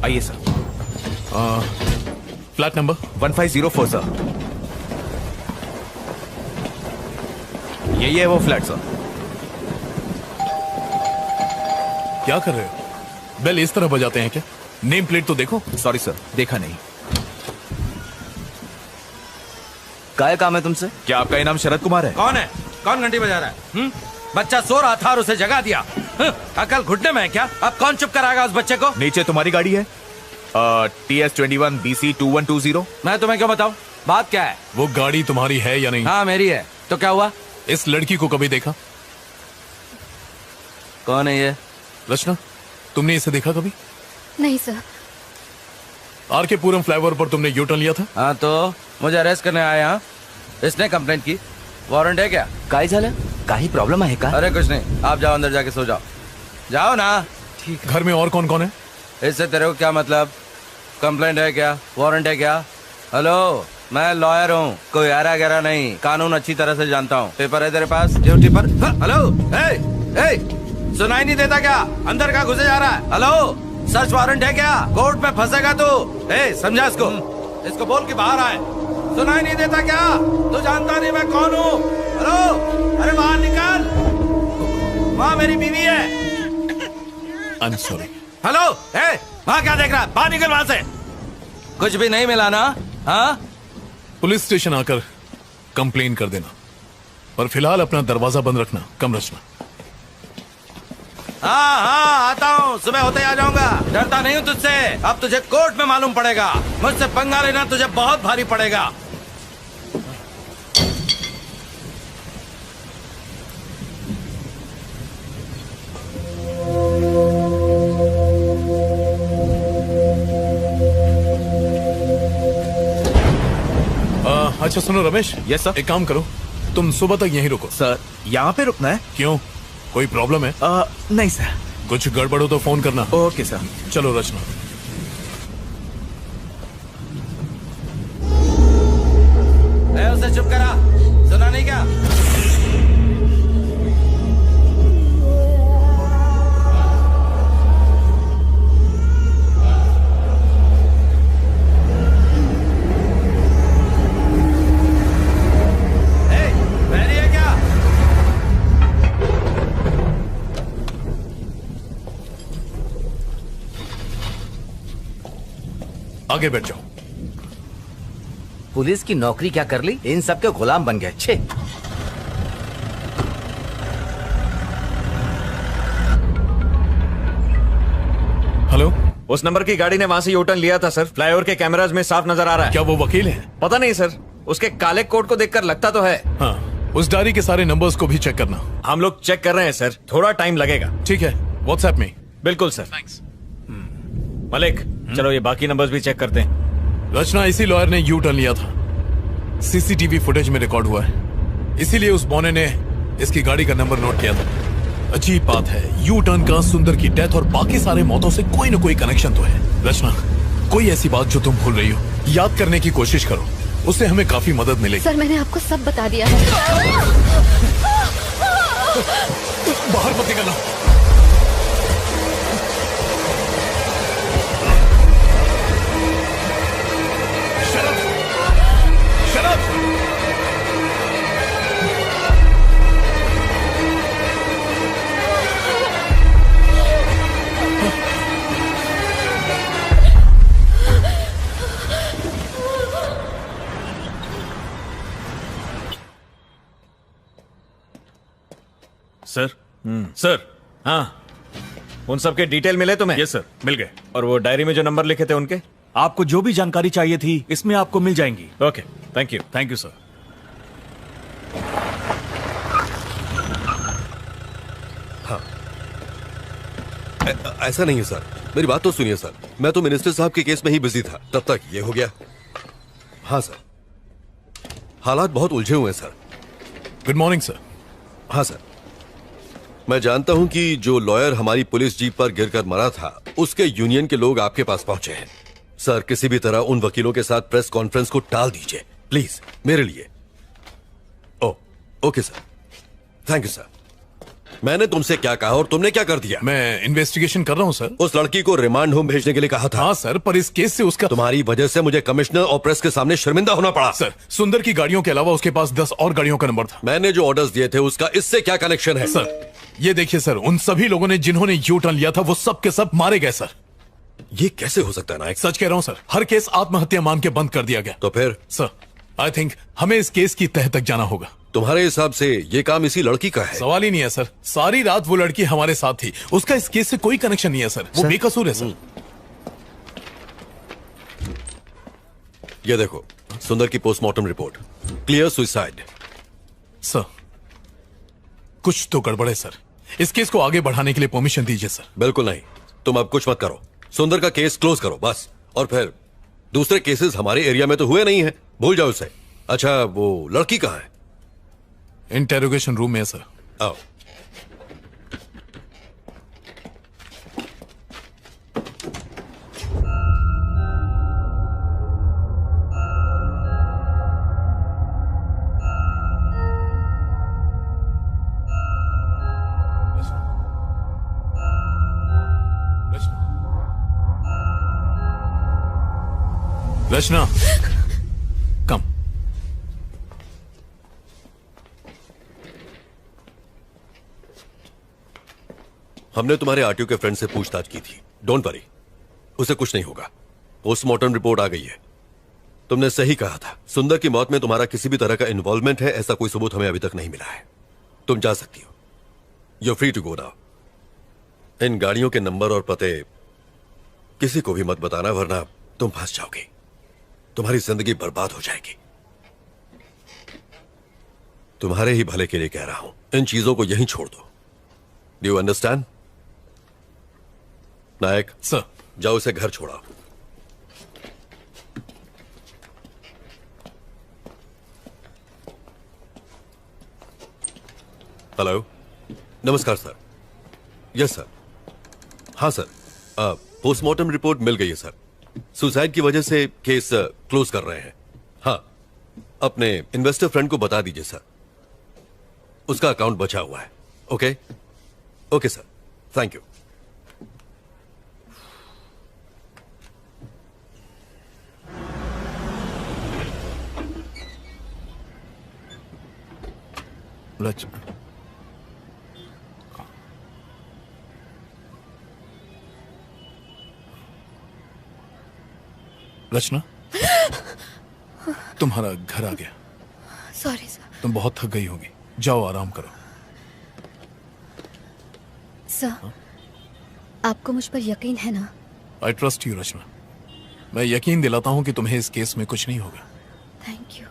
आइए सर। Flat number 1504 sir. यही है वो फ्लैट सर। क्या कर रहे हो? बेल इस तरह बजाते हैं क्या? नेम प्लेट तो देखो। सॉरी सर, देखा नहीं। क्या काम है तुमसे? क्या आपका इनाम शरद कुमार है? कौन है? कौन घंटी बजा रहा है? बच्चा सो रहा था और उसे जगा दिया। अकल घुटने में है क्या? अब कौन चुप कराएगा उस बच्चे को? नीचे तुम्हारी गाड़ी है, TS21 BC 2120। मैं तुम्हें क्यों बताऊं? बात क्या है? वो गाड़ी तुम्हारी है या नहीं? हाँ मेरी है। तो क्या हुआ? इस लड़की को कभी देखा? कौन है ये? रचना, तुमने इसे देखा कभी? नहीं सर। आरकेपुरम फ्लाईओवर पर तुमने यू टर्न लिया था? हाँ तो मुझे अरेस्ट करने आया। हाँ, इसने कंप्लेंट की। वारंट है क्या? काय झालं? काही प्रॉब्लम आहे का? अरे कुछ नहीं, आप जाओ अंदर जाके सो जाओ। जाओ ना। ठीक। घर में और कौन कौन है? इससे तेरे को क्या मतलब? कंप्लेंट है क्या? वारंट है क्या? हेलो, मैं लॉयर हूँ, कोई आरा गहरा नहीं, कानून अच्छी तरह से जानता हूँ। पेपर है तेरे पास? ड्यूटी पर? हेलो, सुनाई नहीं देता क्या? अंदर का घुसे जा रहा है? हेलो, सर्च वारंट है क्या? कोर्ट में फंसेगा तू। समझा इसको बोल के बाहर आए। सुनाई नहीं देता क्या? तू जानता नहीं मैं कौन हूँ? हेलो, अरे बाहर निकल, वहाँ मेरी बीवी है। I am sorry. हेलो, ए, वहाँ क्या देख रहा है? बाहर निकल वहाँ से। कुछ भी नहीं मिला ना? हाँ? पुलिस स्टेशन आकर कंप्लेन कर देना, पर फिलहाल अपना दरवाजा बंद रखना। कम रचना। हाँ, आता हूँ, सुबह होते आ जाऊंगा। डरता नहीं हूँ तुझसे। अब तुझे कोर्ट में मालूम पड़ेगा। मुझसे पंगा लेना तुझे बहुत भारी पड़ेगा। अच्छा सुनो रमेश। Yes sir. एक काम करो, तुम सुबह तक यहीं रुको। सर, यहाँ पे रुकना है? क्यों, कोई प्रॉब्लम है? नहीं सर। कुछ गड़बड़ हो तो फोन करना। Okay sir. चलो रचना। उसे चुप करा, सुना नहीं क्या? आगे बैठ जाओ। पुलिस की नौकरी क्या कर ली, इन सब के गुलाम बन गए। छे। हेलो, उस नंबर की गाड़ी ने वहां से यूटर्न लिया था सर। फ्लाईओवर के कैमराज में साफ नजर आ रहा है। क्या वो वकील है? पता नहीं सर, उसके काले कोट को देखकर लगता तो है। हाँ, उस डायरी के सारे नंबर्स को भी चेक करना। हम लोग चेक कर रहे हैं सर, थोड़ा टाइम लगेगा। ठीक है, व्हाट्सएप में। बिल्कुल सर। थैंक्स। मलिक, चलो ये बाकी नंबर्स भी चेक करते हैं। रचना, इसी लॉयर ने यू टर्न लिया था, सीसीटीवी फुटेज में रिकॉर्ड हुआ है। इसीलिए उस बौने ने इसकी गाड़ी का नंबर नोट किया था। अजीब बात है, यू टर्न का सुंदर की डेथ और बाकी सारे मौतों से कोई न कोई कनेक्शन तो है। रचना, कोई ऐसी बात जो तुम भूल रही हो, याद करने की कोशिश करो, उससे हमें काफी मदद मिलेगी। सर, मैंने आपको सब बता दिया है। बाहर मत निकलना। सर। सर। हाँ, उन सब के डिटेल मिले तुम्हें? यस सर, मिल गए। और वो डायरी में जो नंबर लिखे थे उनके? आपको जो भी जानकारी चाहिए थी इसमें आपको मिल जाएंगी। Okay, thank you. Thank you sir. हाँ, ऐसा नहीं है सर, मेरी बात तो सुनिए सर। मैं तो मिनिस्टर साहब के केस में ही बिजी था, तब तक ये हो गया। हाँ सर, हालात बहुत उलझे हुए हैं सर। Good morning sir. हाँ सर, मैं जानता हूं कि जो लॉयर हमारी पुलिस जीप पर गिरकर मरा था, उसके यूनियन के लोग आपके पास पहुंचे हैं। सर, किसी भी तरह उन वकीलों के साथ प्रेस कॉन्फ्रेंस को टाल दीजिए प्लीज, मेरे लिए। Okay sir, thank you sir. मैंने तुमसे क्या कहा और तुमने क्या कर दिया? मैं इन्वेस्टिगेशन कर रहा हूं सर। उस लड़की को रिमांड होम भेजने के लिए कहा था। हाँ सर, पर इस केस से उसका तुम्हारी वजह से मुझे कमिश्नर और प्रेस के सामने शर्मिंदा होना पड़ा। सर, सुंदर की गाड़ियों के अलावा उसके पास 10 और गाड़ियों का नंबर था। मैंने जो ऑर्डर्स दिए थे उसका इससे क्या कनेक्शन है? सर, ये देखिए सर, उन सभी लोगों ने जिन्होंने यू टर्न लिया था वो सब के सब मारे गए सर। ये कैसे हो सकता है नायक? सच कह रहा हूं सर, हर केस आत्महत्या मान के बंद कर दिया गया। तो फिर? सर, आई थिंक हमें इस केस की तह तक जाना होगा। तुम्हारे हिसाब से ये काम इसी लड़की का है? सवाल ही नहीं है सर, सारी रात वो लड़की हमारे साथ थी, उसका इस केस से कोई कनेक्शन नहीं है सर, वो बेकसूर है सर। ये देखो, सुंदर की postmortem report, clear suicide. Sir, कुछ तो गड़बड़ है सर, इस केस को आगे बढ़ाने के लिए परमिशन दीजिए सर। बिल्कुल नहीं, तुम अब कुछ मत करो, सुंदर का केस क्लोज करो बस। और फिर दूसरे केसेस हमारे एरिया में तो हुए नहीं है, भूल जाओ उसे। अच्छा, वो लड़की कहाँ है? इंटेरोगेशन रूम में है सर। आओ। रचना, कम। हमने तुम्हारे आरटीओ के फ्रेंड से पूछताछ की थी। डोंट वरी, उसे कुछ नहीं होगा। पोस्टमार्टम रिपोर्ट आ गई है। तुमने सही कहा था, सुंदर की मौत में तुम्हारा किसी भी तरह का इन्वॉल्वमेंट है, ऐसा कोई सबूत हमें अभी तक नहीं मिला है। तुम जा सकती हो। You free to go now. इन गाड़ियों के नंबर और पते किसी को भी मत बताना, वरना तुम फंस जाओगी। तुम्हारी जिंदगी बर्बाद हो जाएगी। तुम्हारे ही भले के लिए कह रहा हूं, इन चीजों को यहीं छोड़ दो। Do you understand? Nayak sir, जाओ इसे घर छोड़ाओ। हेलो, नमस्कार सर। Yes sir. हाँ सर, पोस्टमार्टम रिपोर्ट मिल गई है सर। सुसाइड की वजह से केस क्लोज कर रहे हैं। हाँ, अपने इन्वेस्टर फ्रेंड को बता दीजिए सर, उसका अकाउंट बचा हुआ है। Okay okay sir, thank you. Rachna, तुम्हारा घर आ गया। Sorry sir. तुम बहुत थक गई होगी, जाओ आराम करो। सर, आपको मुझ पर यकीन है ना? आई ट्रस्ट यू रचना। मैं यकीन दिलाता हूं कि तुम्हें इस केस में कुछ नहीं होगा। Thank you.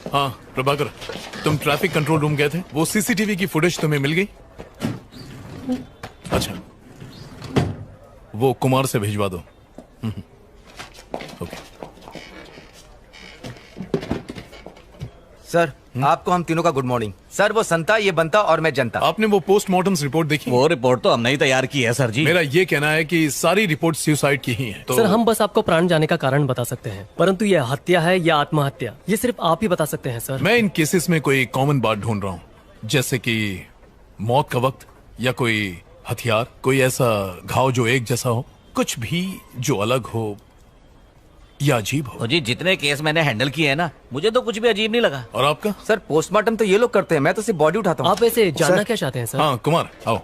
हाँ प्रभाकर, तुम ट्रैफिक कंट्रोल रूम गए थे, वो सीसीटीवी की फुटेज तुम्हें मिल गई? अच्छा, वो कुमार से भिजवा दो। ओके सर, आपको हम तीनों का गुड मॉर्निंग। सर, वो संता, ये बनता और मैं जनता। आपने वो पोस्टमार्टम रिपोर्ट देखी? वो रिपोर्ट तो हमने ही तैयार की है सर जी। मेरा ये कहना है कि सारी रिपोर्ट सुसाइड की ही है। सर, हम बस आपको प्राण जाने का कारण बता सकते हैं, परंतु यह हत्या है या आत्महत्या, ये सिर्फ आप ही बता सकते हैं सर। मैं इन केसेस में कोई कॉमन बात ढूंढ रहा हूँ, जैसे कि मौत का वक्त या कोई हथियार, कोई ऐसा घाव जो एक जैसा हो, कुछ भी जो अलग हो या अजीब हो। जी, जितने केस मैंने हैंडल किए हैं ना, मुझे तो कुछ भी अजीब नहीं लगा। और आपका? सर, पोस्टमार्टम तो ये लोग करते हैं, मैं तो सिर्फ बॉडी उठाता हूँ। आप ऐसे जानना क्या चाहते हैं सर? हाँ कुमार, आओ।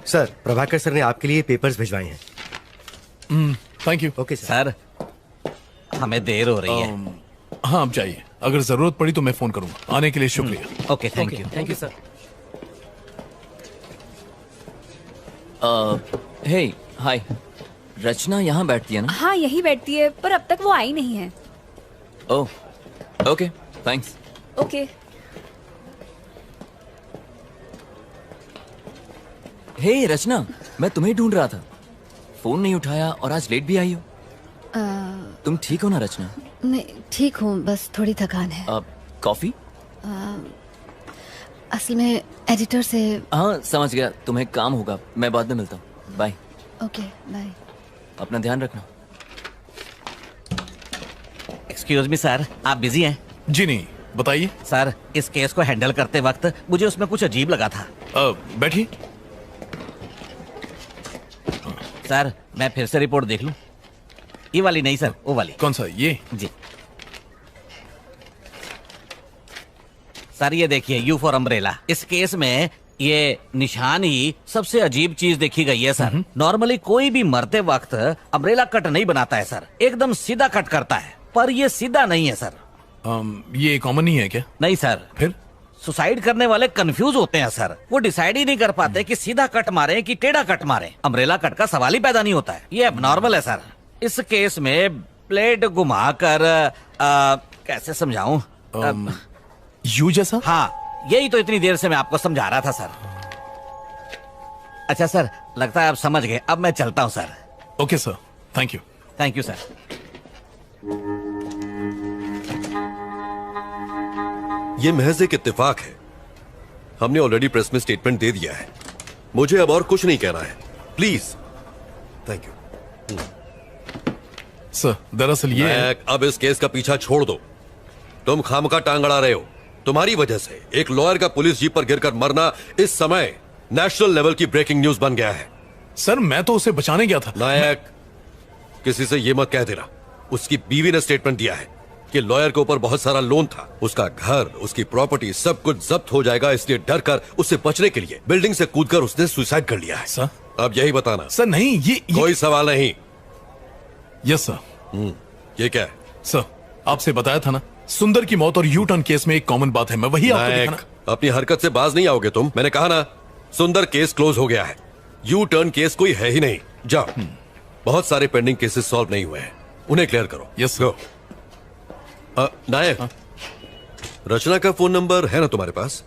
सर, प्रभाकर सर ने आपके लिए पेपर्स भिजवाए हैं। Thank you. Okay sir. हमें देर हो रही है। हाँ आप जाइए, अगर जरूरत पड़ी तो मैं फोन करूंगा। आने के लिए शुक्रिया। Okay thank you. Thank you sir. Hey hi, Rachna यहाँ बैठती है ना? हाँ यही बैठती है, पर अब तक वो आई नहीं है। Oh okay thanks. ओके। हे रचना, मैं तुम्हें ढूंढ रहा था, फोन नहीं उठाया और आज लेट भी आई हो। तुम ठीक हो ना रचना? नहीं ठीक हूँ, बस थोड़ी थकान है। कॉफी? असल में एडिटर से। हाँ समझ गया, तुम्हें काम होगा, मैं बाद में मिलता हूँ। बाय। Okay bye. अपना ध्यान रखना। एक्सक्यूज मी सर, आप बिजी हैं? जी नहीं, बताइए। सर, इस केस को हैंडल करते वक्त मुझे उसमें कुछ अजीब लगा था। बैठिए। सर, मैं फिर से रिपोर्ट देख लूं? ये वाली नहीं सर, वो वाली। कौन सा? ये? जी सर, ये देखिए, यू फॉर अम्ब्रेला। इस केस में ये निशान ही सबसे अजीब चीज देखी गई है सर। नॉर्मली कोई भी मरते वक्त अम्ब्रेला कट नहीं बनाता है सर, एकदम सीधा कट करता है, पर ये सीधा नहीं है सर। ये कॉमन नहीं है क्या? नहीं सर। फिर? सुसाइड करने वाले कंफ्यूज होते हैं सर, वो डिसाइड ही नहीं कर पाते कि सीधा कट मारे कि टेढ़ा कट मारे। अम्ब्रेला कट का सवाल ही पैदा नहीं होता है, ये एबनॉर्मल है सर। इस केस में ब्लेड घुमाकर कैसे समझाऊं? यू जैसा? हाँ, यही तो इतनी देर से मैं आपको समझा रहा था सर। अच्छा सर, लगता है आप समझ गए, अब मैं चलता हूँ sir. Okay sir, thank you. Thank you sir. ये महज एक इत्तेफाक है। हमने ऑलरेडी प्रेस में स्टेटमेंट दे दिया है, मुझे अब और कुछ नहीं कहना है, प्लीज। Thank you sir. दरअसल ये अब इस केस का पीछा छोड़ दो। तुम खामखा टांग अड़ा रहे हो। तुम्हारी वजह से एक लॉयर का पुलिस जीप पर गिरकर मरना इस समय नेशनल लेवल की ब्रेकिंग न्यूज बन गया है। सर, मैं तो उसे बचाने गया था। नायक, किसी से ये मत कह देना। उसकी बीवी ने स्टेटमेंट दिया है कि लॉयर के ऊपर बहुत सारा लोन था, उसका घर, उसकी प्रॉपर्टी सब कुछ जब्त हो जाएगा, इसलिए डर कर उससे बचने के लिए बिल्डिंग से कूदकर उसने सुसाइड कर लिया है। सर? अब यही बताना। सर नहीं, ये कोई सवाल नहीं। Yes sir. ये क्या है? सर, आपसे बताया था ना, सुंदर की मौत और यू टर्न केस में एक कॉमन बात है, मैं वही आपको दिखाना। अपनी हरकत से बाज नहीं आओगे तुम। मैंने कहा ना, सुंदर केस क्लोज हो गया है, यू टर्न केस कोई है ही नहीं। जाओ, बहुत सारे पेंडिंग केसेस सॉल्व नहीं हुए हैं, उन्हें क्लियर करो। Yes sir. नायक, रचना का फोन नंबर है ना तुम्हारे पास?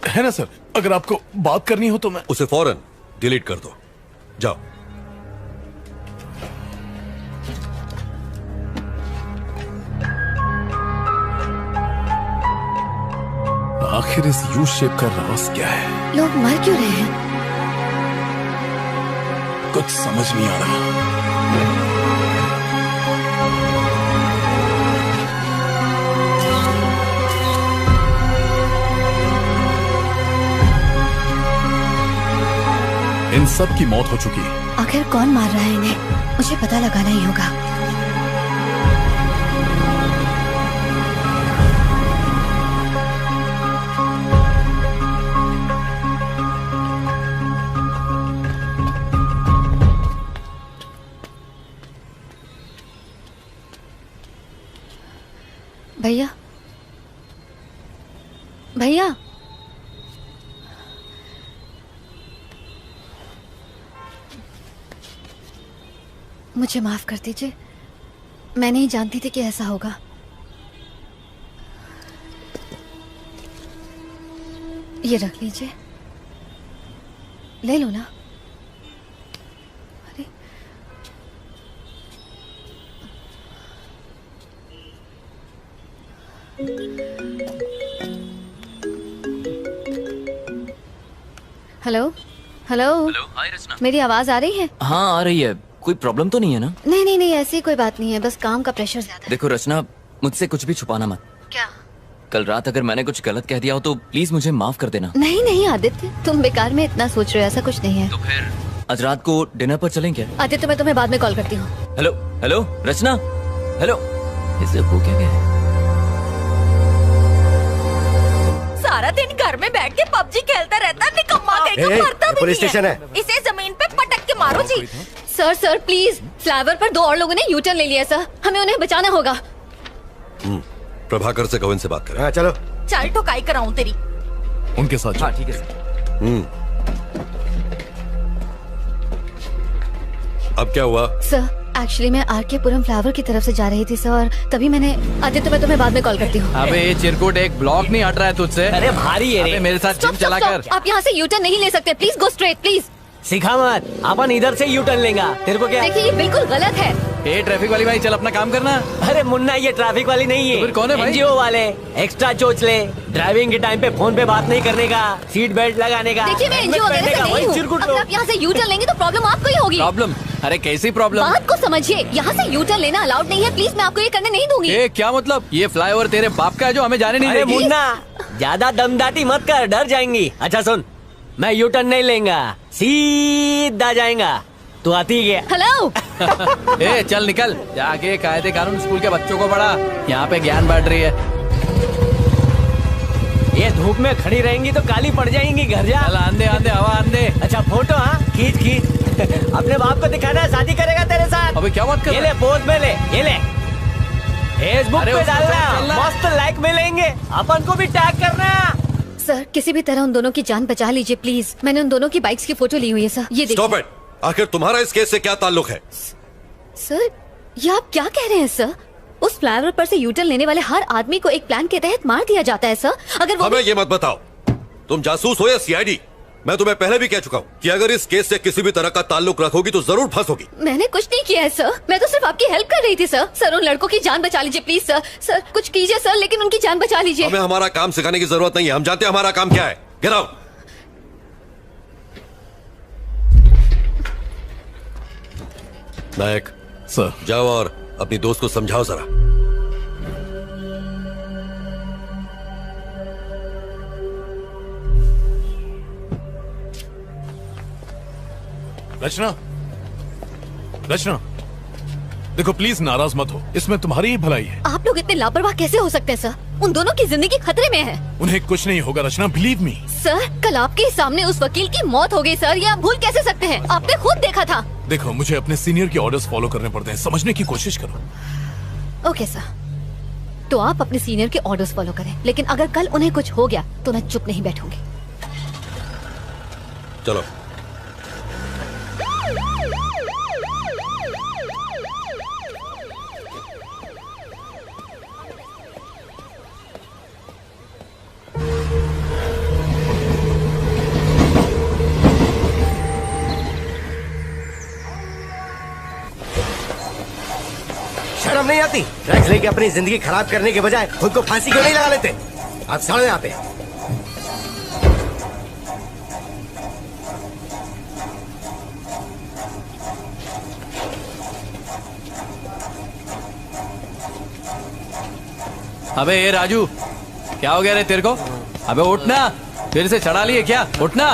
है ना सर, अगर आपको बात करनी हो तो मैं उसे फौरन डिलीट कर दो। जाओ। आखिर इस यू शेप का राज क्या है? लोग मर क्यों रहे हैं? कुछ समझ नहीं आ रहा। इन सब की मौत हो चुकी है। आखिर कौन मार रहा है इन्हें? मुझे पता लगाना ही होगा। भैया, भैया, मुझे माफ कर दीजिए, मैं नहीं जानती थी कि ऐसा होगा। ये रख लीजिए, ले लो ना। अरे हेलो हेलो। हेलो, हाय रचना। मेरी आवाज आ रही है? हाँ आ रही है। कोई प्रॉब्लम तो नहीं है ना? नहीं नहीं नहीं, ऐसी कोई बात नहीं है, बस काम का प्रेशर ज्यादा है। देखो रचना, मुझसे कुछ भी छुपाना मत। क्या? कल रात अगर मैंने कुछ गलत कह दिया हो तो प्लीज मुझे माफ कर देना। नहीं नहीं आदित्य, तुम बेकार में इतना सोच रहे हो, ऐसा कुछ नहीं है। तो फिर आज रात को डिनर पर चलें क्या? आदित्य, मैं तुम्हें बाद में कॉल करती हूँ। हेलो हेलो रचना, हेलो। इसे वो क्या है? सारा दिन घर में बैठ के पबजी खेलता रहता, निकम्मा कहीं का मरता भी पुलिस नहीं स्टेशन है। है। इसे जमीन पे पटक के मारो जी। सर प्लीज, फ्लाईओवर पर 2 और लोगों ने यूटर्न ले लिया सर, हमें उन्हें बचाना होगा। प्रभाकर से कहो इनसे बात करें। हाँ चलो। चल ठोकाई कराऊं तेरी। उनके साथ। हाँ ठीक है सर। अब क्या हुआ? सर एक्चुअली मैं आरके पुरम फ्लावर की तरफ से जा रही थी सर, और तभी मैंने आदित्य, मैं तुम्हें बाद में कॉल करती हूँ। अबे ये चिरकुट एक ब्लॉक नहीं हट रहा है तुझसे। अरे भारी है रे। अबे मेरे साथ जिम चला कर। आप यहाँ से यूटर्न नहीं ले सकते, प्लीज गो स्ट्रेट प्लीज। सिखा मत, अपन इधर से यू टर्न लेगा। तेरे को क्या? देखिए ये बिल्कुल गलत है। ए ट्रैफिक वाली भाई, चल अपना काम करना। अरे मुन्ना, ये ट्रैफिक वाली नहीं है। तो फिर कौन है भाई? एनजीओ वाले। एक्स्ट्रा चोच ले, ड्राइविंग के टाइम पे फोन पे बात नहीं करने का, सीट बेल्ट लगाने का। देखिए मैं एनजीओ वगैरह से नहीं हूँ। अगर आप यहाँ से यूटर्न लेंगे तो प्रॉब्लम आपको ही होगी। प्रॉब्लम? अरे कैसी प्रॉब्लम? बात को समझिए, यहाँ से यूटर्न लेना अलाउड नहीं है, प्लीज मैं आपको ये करने नहीं दूंगी। ए क्या मतलब? ये फ्लाईओवर तेरे बाप का है जो हमें जाने नहीं अरे देगी? मुन्ना, ज्यादा दमदाटी मत कर, डर जाएंगी। अच्छा सुन, मैं यू टर्न नहीं लेंगा, सीधा जाएगा। तू आती है? हेलो। ए चल निकल, जाके कायदे कानून स्कूल के बच्चों को पढ़ा, यहाँ पे ज्ञान बांट रही है। ये धूप में खड़ी रहेंगी तो काली पड़ जाएंगी, घर जा। चल आंदे आंदे हवा आंदे। अच्छा फोटो, हाँ खींच खींच। अपने बाप को दिखाना है, शादी करेगा तेरे साथ। अबे क्या बात कर? ये ले पोज में ले, ये ले फेसबुक अरे पे उसको डालना, चलना। मस्त लाइक मिलेंगे, अपन को भी टैग करना। सर किसी भी तरह उन दोनों की जान बचा लीजिए प्लीज। मैंने उन दोनों की बाइक्स की फोटो ली हुई है सर, ये देखिए। Stop it. आखिर तुम्हारा इस केस से क्या ताल्लुक है? सर ये आप क्या कह रहे हैं सर? उस फ्लाईओवर पर से यूटर्न लेने वाले हर आदमी को एक प्लान के तहत मार दिया जाता है सर। अगर वो हमें ये मत बताओ, तुम जासूस हो या सीआईडी। मैं तुम्हें पहले भी कह चुका हूँ कि अगर इस केस से किसी भी तरह का ताल्लुक रखोगी तो जरूर फंसोगी। मैंने कुछ नहीं किया है सर, मैं तो सिर्फ आपकी हेल्प कर रही थी सर। सर उन लड़कों की जान बचा लीजिए प्लीज सर। सर कुछ कीजिए सर, लेकिन उनकी जान बचा लीजिए। हमें हमारा काम सिखाने की जरूरत नहीं है, हम जानते हैं हमारा काम क्या है। Get out. नायक सर, जाओ और अपनी दोस्त को समझाओ जरा। रचना, रचना देखो प्लीज नाराज मत हो, इसमें तुम्हारी ही भलाई है। आप लोग इतने लापरवाह कैसे हो सकते हैं सर? उन दोनों की जिंदगी खतरे में है। उन्हें कुछ नहीं होगा रचना, बिलीव मी। सर कल आपके सामने उस वकील की मौत हो गई सर, ये आप भूल कैसे सकते हैं? आपने खुद देखा था। देखो मुझे अपने सीनियर के ऑर्डर्स फॉलो करने पड़ते हैं, समझने की कोशिश करो। ओके सर, तो आप अपने सीनियर के ऑर्डर्स फॉलो करें, लेकिन अगर कल उन्हें कुछ हो गया तो मैं चुप नहीं बैठूंगी। चलो। शर्म नहीं आती? ड्रग्स लेके अपनी जिंदगी खराब करने के बजाय खुद को फांसी क्यों नहीं लगा लेते? आप सड़ो यहाँ पे। अबे ये राजू, क्या हो गया रे तेरे को? अबे उठना, फिर से चढ़ा लिए क्या? उठना।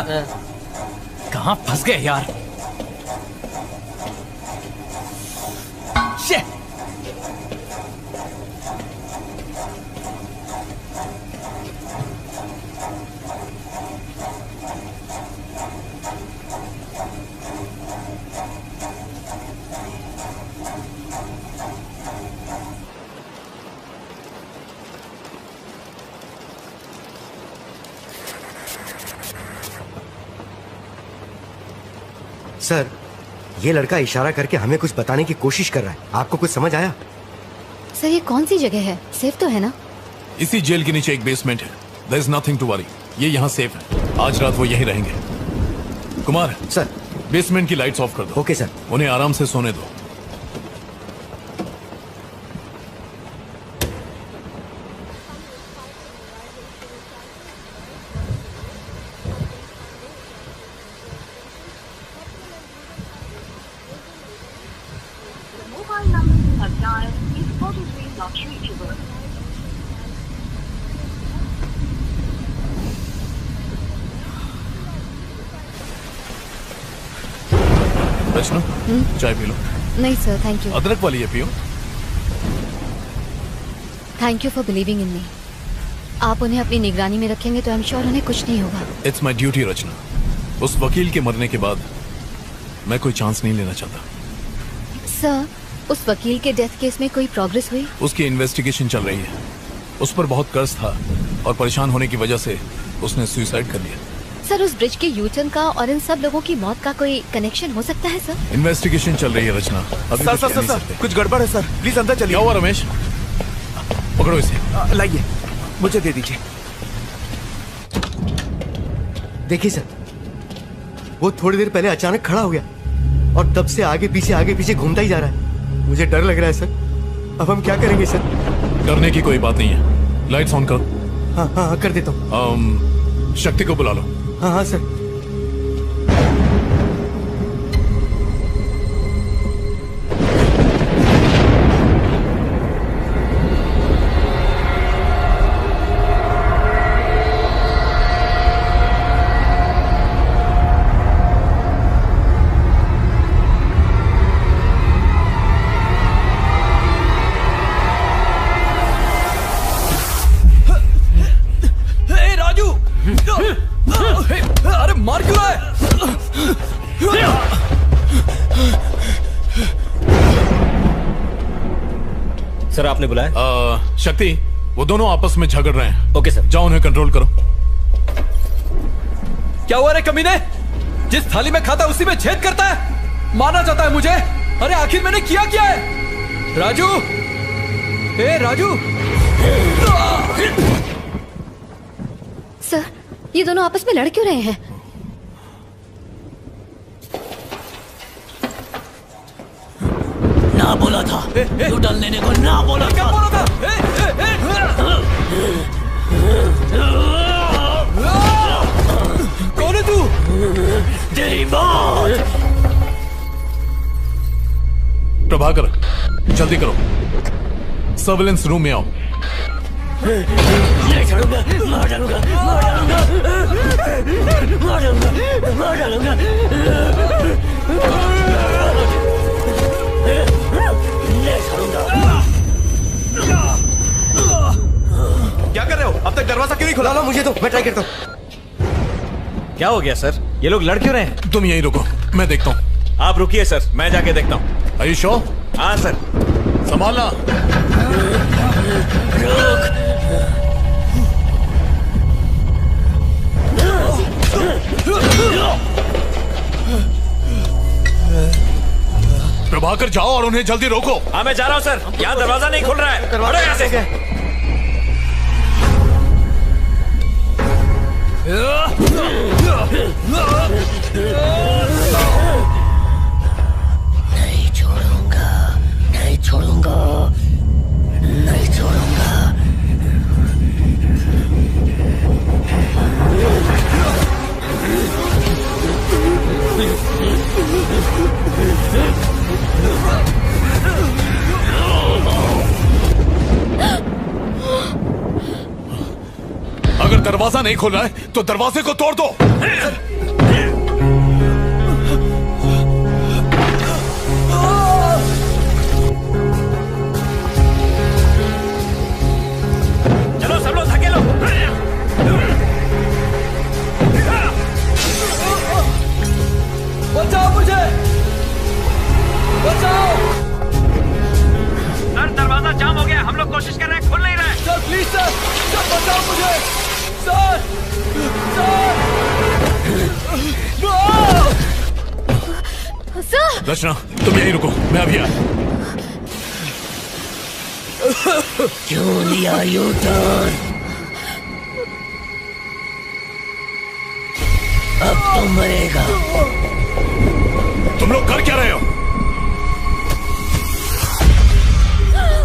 कहाँ फंस गए यार? Shit! सर ये लड़का इशारा करके हमें कुछ बताने की कोशिश कर रहा है, आपको कुछ समझ आया? सर ये कौन सी जगह है? सेफ तो है ना? इसी जेल के नीचे एक बेसमेंट है। There is nothing to worry, ये यहाँ सेफ है। आज रात वो यहीं रहेंगे। कुमार सर, बेसमेंट की लाइट्स ऑफ कर दो। Okay sir. उन्हें आराम से सोने दो। रचना, चाय पी लो। नहीं सर थैंक यू। अदरक वाली है, पियो। Thank you for believing in me. आप उन्हें अपनी निगरानी में रखेंगे तो आई एम श्योर उन्हें कुछ नहीं होगा। इट्स माई ड्यूटी रचना। उस वकील के मरने के बाद मैं कोई चांस नहीं लेना चाहता। सर, उस वकील के डेथ केस में कोई प्रोग्रेस हुई? उसकी इन्वेस्टिगेशन चल रही है। उस पर बहुत कर्ज था और परेशान होने की वजह से उसने सुसाइड कर लिया। सर, उस ब्रिज के यूटर्न का और इन सब लोगों की मौत का कोई कनेक्शन हो सकता है? सर, इन्वेस्टिगेशन चल रही है रचना। अभी सर कुछ सर कह सर नहीं सर सकते। कुछ गड़बड़ है सर, प्लीज अंदर चलिए। क्या हुआ रमेश? पकड़ो इसे। लाइए, मुझे दे दीजिए। देखिए सर, वो थोड़ी देर पहले अचानक खड़ा हो गया और तब से आगे पीछे घूमता ही जा रहा है। मुझे डर लग रहा है सर। अब हम क्या करेंगे सर? डरने की कोई बात नहीं है। लाइट्स ऑन करो। हाँ, कर देता हूँ। शक्ति को बुला लो। हाँ सर। अरे मार क्यों रहा है? सर, आपने बुलाया? शक्ति, वो दोनों आपस में झगड़ रहे हैं। Okay sir. जाओ उन्हें कंट्रोल करो। क्या हुआ रे कमीने? जिस थाली में खाता उसी में छेद करता है। मारना चाहता है मुझे? अरे आखिर मैंने किया क्या है? राजू, ए राजू। सर, ये दोनों आपस में लड़ क्यों रहे हैं? ना बोला था न्यूटन लेने को, ना बोला क्या था। बोला था? कौन है तू? तेरी बात। प्रभाकर, जल्दी करो, सर्विलेंस रूम में आओ। नहीं छोड़ूंगा, मार डालूंगा, मार डालूंगा, मार डालूंगा, मार डालूंगा। नहीं छोड़ूंगा। क्या कर रहे हो? अब तक दरवाजा क्यों नहीं खुला? लो, मुझे तो, मैं ट्राई करता हूँ। क्या हो गया सर? ये लोग लड़ क्यों रहे हैं? तुम यहीं रुको, मैं देखता हूँ। आप रुकिए सर, मैं जाके देखता हूँ। Are you sure? हाँ सर। संभालना। प्रभाकर, जाओ और उन्हें जल्दी रोको। हाँ मैं जा रहा हूँ सर। यहाँ दरवाजा नहीं खुल रहा है। हटो यहाँ से। नहीं छोड़ूंगा, नहीं छोड़ूंगा, नहीं छोड़ूंगा। अगर दरवाजा नहीं खुल रहा है तो दरवाजे को तोड़ दो। चलो सब लोग धकेलो। बचाओ मुझे, बचाओ। सर, दरवाजा जाम हो गया। हम लोग कोशिश कर रहे हैं, खुल नहीं रहा है। सर प्लीज सर, सर बचाओ मुझे, सर, सर। सर, रचना, तुम यहीं रुको, मैं अभी आया। क्यों लिया यू टर्न? अब तो मरेगा। तुम लोग कर क्या रहे हो?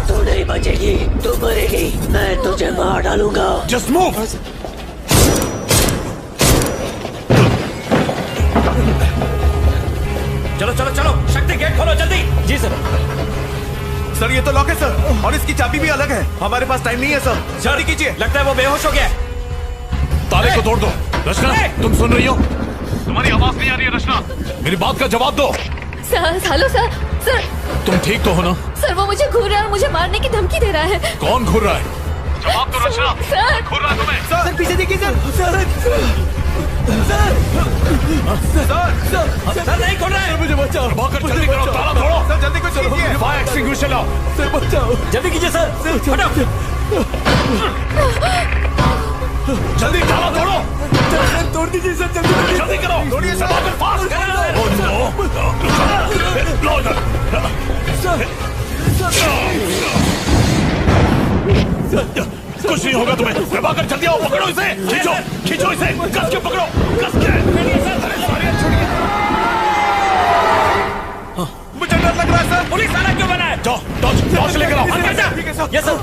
तू नहीं बचेगी, तू मरेगी। मैं तुझे मार डालूंगा। Just move. चलो चलो चलो, शक्ति गेट खोलो जल्दी। जी सर। सर, ये तो लॉक है सर, और इसकी चाबी भी अलग है। हमारे पास टाइम नहीं है सर, जल्दी कीजिए। लगता है वो बेहोश हो गया। ताले को तोड़ दो। रचना, तुम सुन रही हो? तुम्हारी आवाज नहीं आ रही है रचना, मेरी बात का जवाब दो। सर, हेलो सर, सर, तुम ठीक तो हो ना? सर वो मुझे घूर रहा है और मुझे मारने की धमकी दे रहा है। कौन घूर रहा है? जवाब दो रचना। सर घूर रहा तुम्हें। सर पीछे देखिए सर। सर नहीं खोल रहा है। मुझे बचाओ। प्रभाकर जल्दी करो, ताला तोड़ो। सर जल्दी कुछ कीजिए। फायर एक्सटिंग्विशर लाओ। सर बचाओ। जल्दी कीजिए सर। हटाओ। जल्दी ताला तोड़ो। सर तोड़ दीजिए सर, जल्दी जल्दी करो। तोड़िए सर। प्रभाकर फास्ट करो। Oh no. लो इधर। कुछ नहीं होगा तुम्हें। प्रभाकर जल्दी आओ, पकड़ो इसे। खींचो खींचो इसे, कस के पकड़ो, कस के। अरे सारे छोड़िए। मुझे डर लग रहा है सर। पुलिस वाला क्यों बना है? जाओ टॉर्च लेकर आओ। ठीक है सर। Yes sir.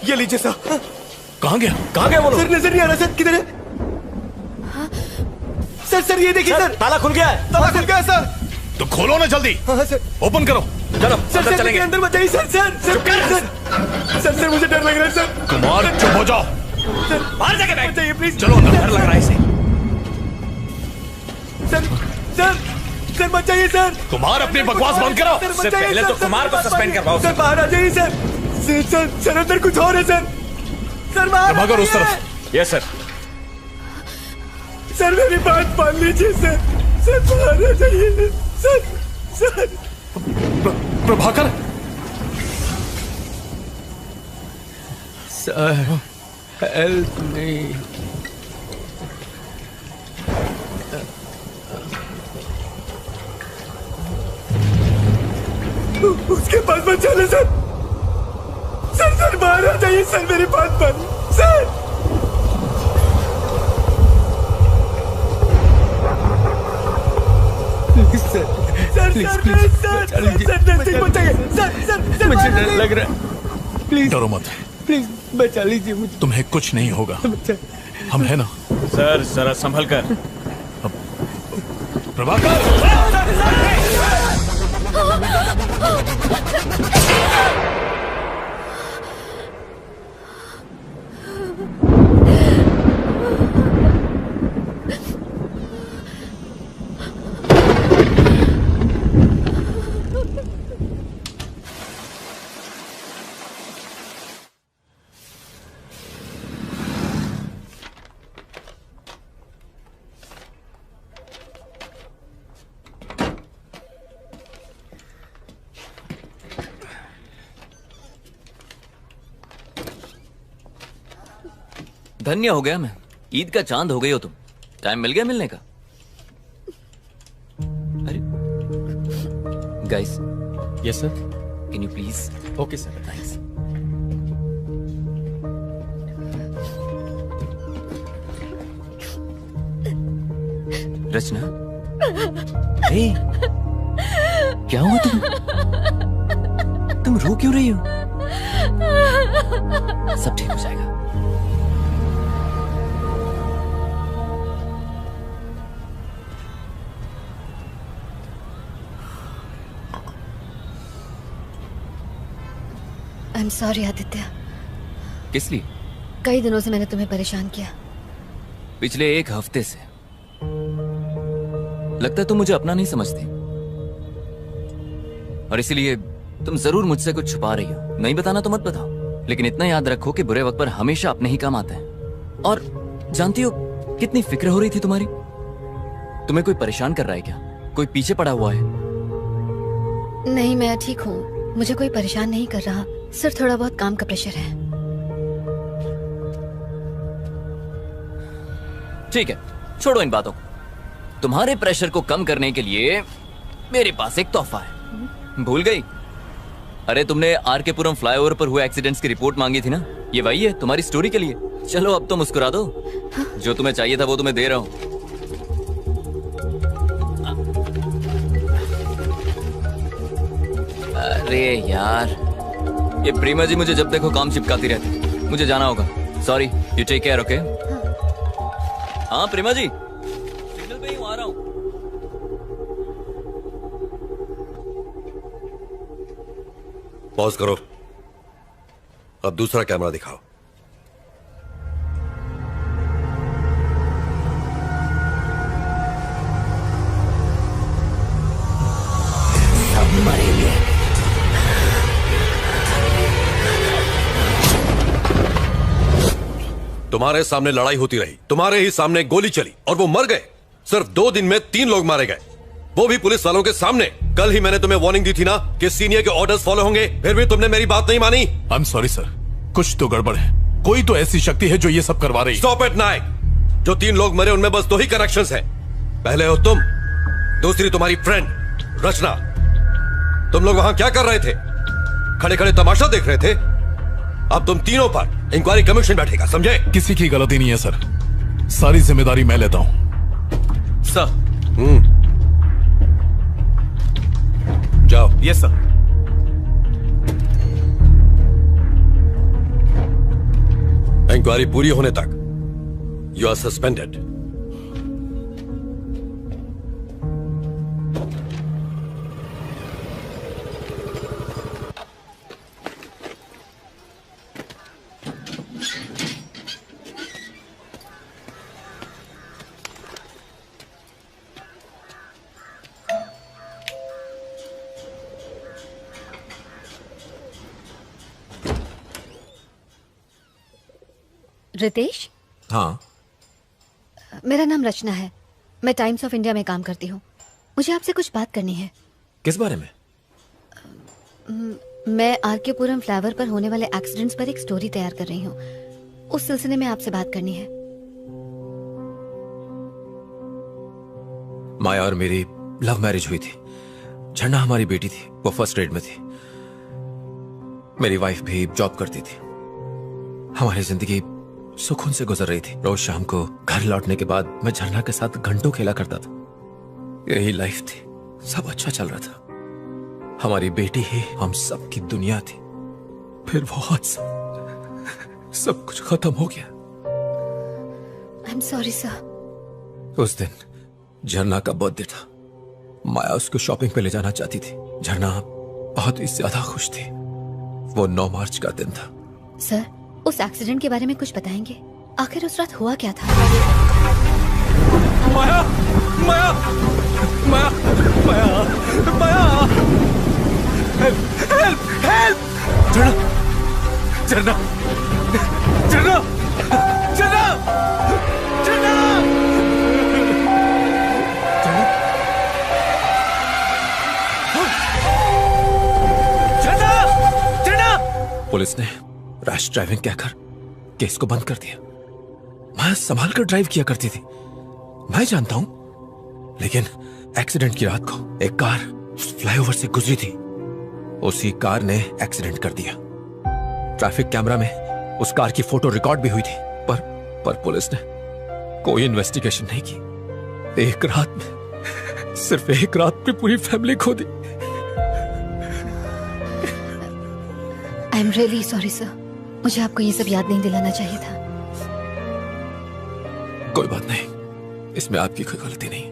ये लीजिए सर। कहाँ गया? कहाँ गया वो लोग? सर नजर नहीं आ रहा सर, किधर है? सर ये देखिए सर। ताला खुल गया है। ताला खुल गया है सर। तो खोलो ना जल्दी। हाँ सर। ओपन करो। चलो सर चलेंगे। अंदर मत जाइए सर। सर मुझे डर लग रहा है सर। कुमार चुप हो जाओ। बाहर जाके बैठ जाइए प्लीज। चलो अंदर। डर लग रहा है इसे। सर मत जाइए सर। कुमार अपनी बकवास बंद करो। इससे पहले तो कुमार को सस्पेंड करवाओ। सर बाहर आ जाइए सर। सर अंदर कुछ और है सर। सर बाहर प्रभाकर उस तरफ। Yes sir. सर मेरी बात मान लीजिए सर। सर बाहर आ जाइए sir. Prabhakar. Sir help me. उसके पास मत चले सर। सर बाहर आ जाइए सर, मेरी बात मानिए सर। सर मुझे डर लग रहा है। प्लीज डरो मत। प्लीज बचा लीजिए मुझे। तुम्हें कुछ नहीं होगा। हम है ना। सर जरा संभल कर। प्रभाकर। धन्य हो गया मैं। ईद का चांद हो गई हो तुम। टाइम मिल गया मिलने का। अरे guys. Yes sir. Can you please? Okay sir. Thanks. Rachna. Hey, क्या हुआ तुम रो क्यों रही हो? सब ठीक हो जाएगा। I am sorry Aditya. किस लिए? कई दिनों से मैंने तुम्हें परेशान किया। पिछले एक हफ्ते से। लगता है तुम मुझे अपना नहीं समझती और इसीलिए तुम जरूर मुझसे कुछ छुपा रही हो। नहीं बताना तो मत बताओ, लेकिन इतना याद रखो कि बुरे वक्त पर हमेशा अपने ही काम आते हैं। और जानती हो कितनी फिक्र हो रही थी तुम्हारी। तुम्हें कोई परेशान कर रहा है क्या? कोई पीछे पड़ा हुआ है? नहीं, मैं ठीक हूँ। मुझे कोई परेशान नहीं कर रहा, सिर्फ थोड़ा बहुत काम का प्रेशर है। ठीक है, छोड़ो इन बातों को। तुम्हारे प्रेशर को कम करने के लिए मेरे पास एक तोहफा है। भूल गई? अरे तुमने आर.के. पुरम फ्लाईओवर पर हुए एक्सीडेंट्स की रिपोर्ट मांगी थी ना, ये वही है तुम्हारी स्टोरी के लिए। चलो अब तो मुस्कुरा दो। जो तुम्हें चाहिए था वो तुम्हें दे रहा हूं। अरे यार, ये प्रेमा जी मुझे जब देखो काम चिपकाती रहती। मुझे जाना होगा। Sorry, you take care. Okay? हाँ प्रेमा जी, सिग्नल पे ही आ रहा हूँ। पॉज करो। अब दूसरा कैमरा दिखाओ। सब मरेंगे। तुम्हारे सामने लड़ाई होती रही, तुम्हारे ही सामने गोली चली और वो मर गए। सिर्फ 2 दिन में 3 लोग मारे गए, वो भी पुलिस वालों के सामने। कल ही मैंने तुम्हें वार्निंग दी थी ना कि सीनियर के ऑर्डर्स फॉलो होंगे, फिर भी तुमने मेरी बात नहीं मानी। आई एम सॉरी सर, कुछ तो गड़बड़ है। कोई तो ऐसी शक्ति है जो ये सब करवा रही है। स्टॉप इट नायक। जो 3 लोग मरे उनमें बस 2 ही कनेक्शंस हैं। पहले हो तुम, दूसरी तुम्हारी फ्रेंड रचना। तुम लोग वहां क्या कर रहे थे? खड़े खड़े तमाशा देख रहे थे। अब तुम तीनों पर इंक्वायरी कमीशन बैठेगा, समझे? किसी की गलती नहीं है सर, सारी जिम्मेदारी मैं लेता हूं। सर। जाओ। Yes sir. इंक्वायरी पूरी होने तक यू आर सस्पेंडेड। रितेश, हाँ, मेरा नाम रचना है। मैं टाइम्स ऑफ इंडिया में काम करती हूँ। मुझे आपसे कुछ बात करनी है। किस बारे में? मैं आरके पुरम फ्लाईओवर पर होने वाले एक्सीडेंट्स पर एक स्टोरी तैयार कर रही हूँ। उस सिलसिले में आपसे बात करनी है। माया और मेरी लव मैरिज हुई थी। झरना हमारी बेटी थी, वो फर्स्ट ग्रेड में थी। मेरी वाइफ भी जॉब करती थी। हमारी जिंदगी सुकून से गुजर रही थी। रोज शाम को घर लौटने के बाद मैं झरना के साथ घंटों खेला करता था। यही लाइफ थी, सब अच्छा चल रहा था। हमारी बेटी ही हम सब की दुनिया थी। फिर वो हादसा, सब कुछ खत्म हो गया। I am sorry sir. उस दिन झरना का बर्थडे था। माया उसको शॉपिंग पे ले जाना चाहती थी। झरना बहुत ही ज्यादा खुश थी। वो 9 मार्च का दिन था। सर, उस एक्सीडेंट के बारे में कुछ बताएंगे? आखिर उस रात हुआ क्या था? माया, माया, माया, माया, माया, हेल्प, हेल्प, हेल्प! झरना, झरना, झरना, झरना, झरना! झरना, झरना! पुलिस ने रैश ड्राइविंग कहकर केस को बंद कर दिया। मैं संभाल कर ड्राइव किया करती थी, मैं जानता हूं। लेकिन एक्सीडेंट की रात को एक कार फ्लाईओवर से गुजरी थी। उसी कार ने एक्सीडेंट कर दिया। ट्रैफिक कैमरा में उस कार की फोटो रिकॉर्ड भी हुई थी। पर पुलिस ने कोई इन्वेस्टिगेशन नहीं की। एक रात में, सिर्फ एक रात में पूरी फैमिली खो दी। I am really sorry sir. मुझे आपको ये सब याद नहीं दिलाना चाहिए था। कोई बात नहीं, इसमें आपकी कोई गलती नहीं।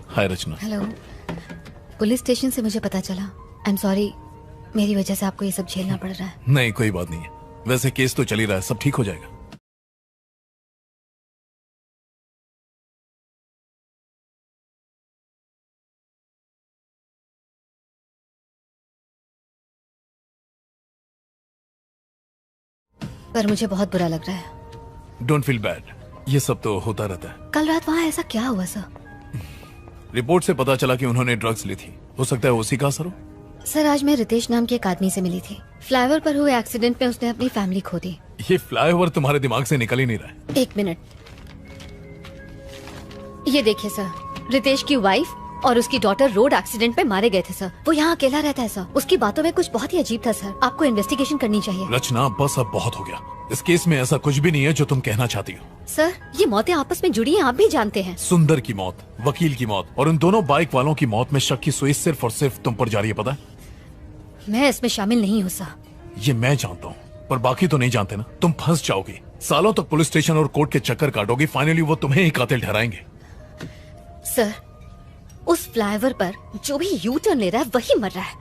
हाय रचना। हेलो। पुलिस स्टेशन से मुझे पता चला। आई एम सॉरी, मेरी वजह से आपको ये सब झेलना पड़ रहा है। नहीं, कोई बात नहीं है। वैसे केस तो चल ही रहा है, सब ठीक हो जाएगा। पर मुझे बहुत बुरा लग रहा है। डोंट फील बैड, ये सब तो होता रहता है। कल रात वहाँ ऐसा क्या हुआ सर? रिपोर्ट से पता चला कि उन्होंने ड्रग्स ली थी। हो सकता है उसी का असर हो। सर, आज मैं रितेश नाम के एक आदमी से मिली थी। फ्लाईओवर पर हुए एक्सीडेंट में उसने अपनी फैमिली खो दी। ये फ्लाईओवर तुम्हारे दिमाग से निकल ही नहीं रहा है। 1 मिनट, ये देखिए सर, रितेश की वाइफ और उसकी डॉटर रोड एक्सीडेंट में मारे गए थे सर। वो यहाँ अकेला रहता है सर। उसकी बातों में कुछ बहुत ही अजीब था सर। आपको इन्वेस्टिगेशन करनी चाहिए। रचना, बस अब बहुत हो गया। इस केस में ऐसा कुछ भी नहीं है जो तुम कहना चाहती हो। सर, ये मौतें आपस में जुड़ी हैं, आप भी जानते हैं। सुंदर की मौत, वकील की मौत और उन दोनों बाइक वालों की मौत में शक की सुई सिर्फ और सिर्फ तुम पर जा रही है, पता है? मैं इसमें शामिल नहीं हूँ सर। ये मैं जानता हूँ, पर बाकी तो नहीं जानते ना। तुम फंस जाओगी। सालों तक पुलिस स्टेशन और कोर्ट के चक्कर काटोगी, फाइनली वो तुम्हें ही कातिल ठहराएंगे। सर, उस फ्लाईओवर पर जो भी यू टर्न ले रहा है वही मर रहा है,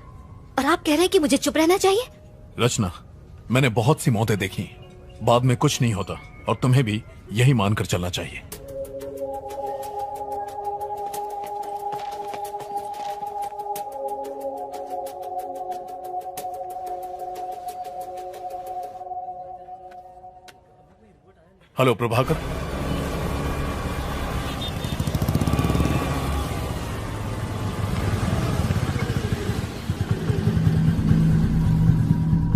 और आप कह रहे हैं कि मुझे चुप रहना चाहिए? रचना, मैंने बहुत सी मौतें देखी, बाद में कुछ नहीं होता, और तुम्हें भी यही मानकर चलना चाहिए। हेलो प्रभाकर,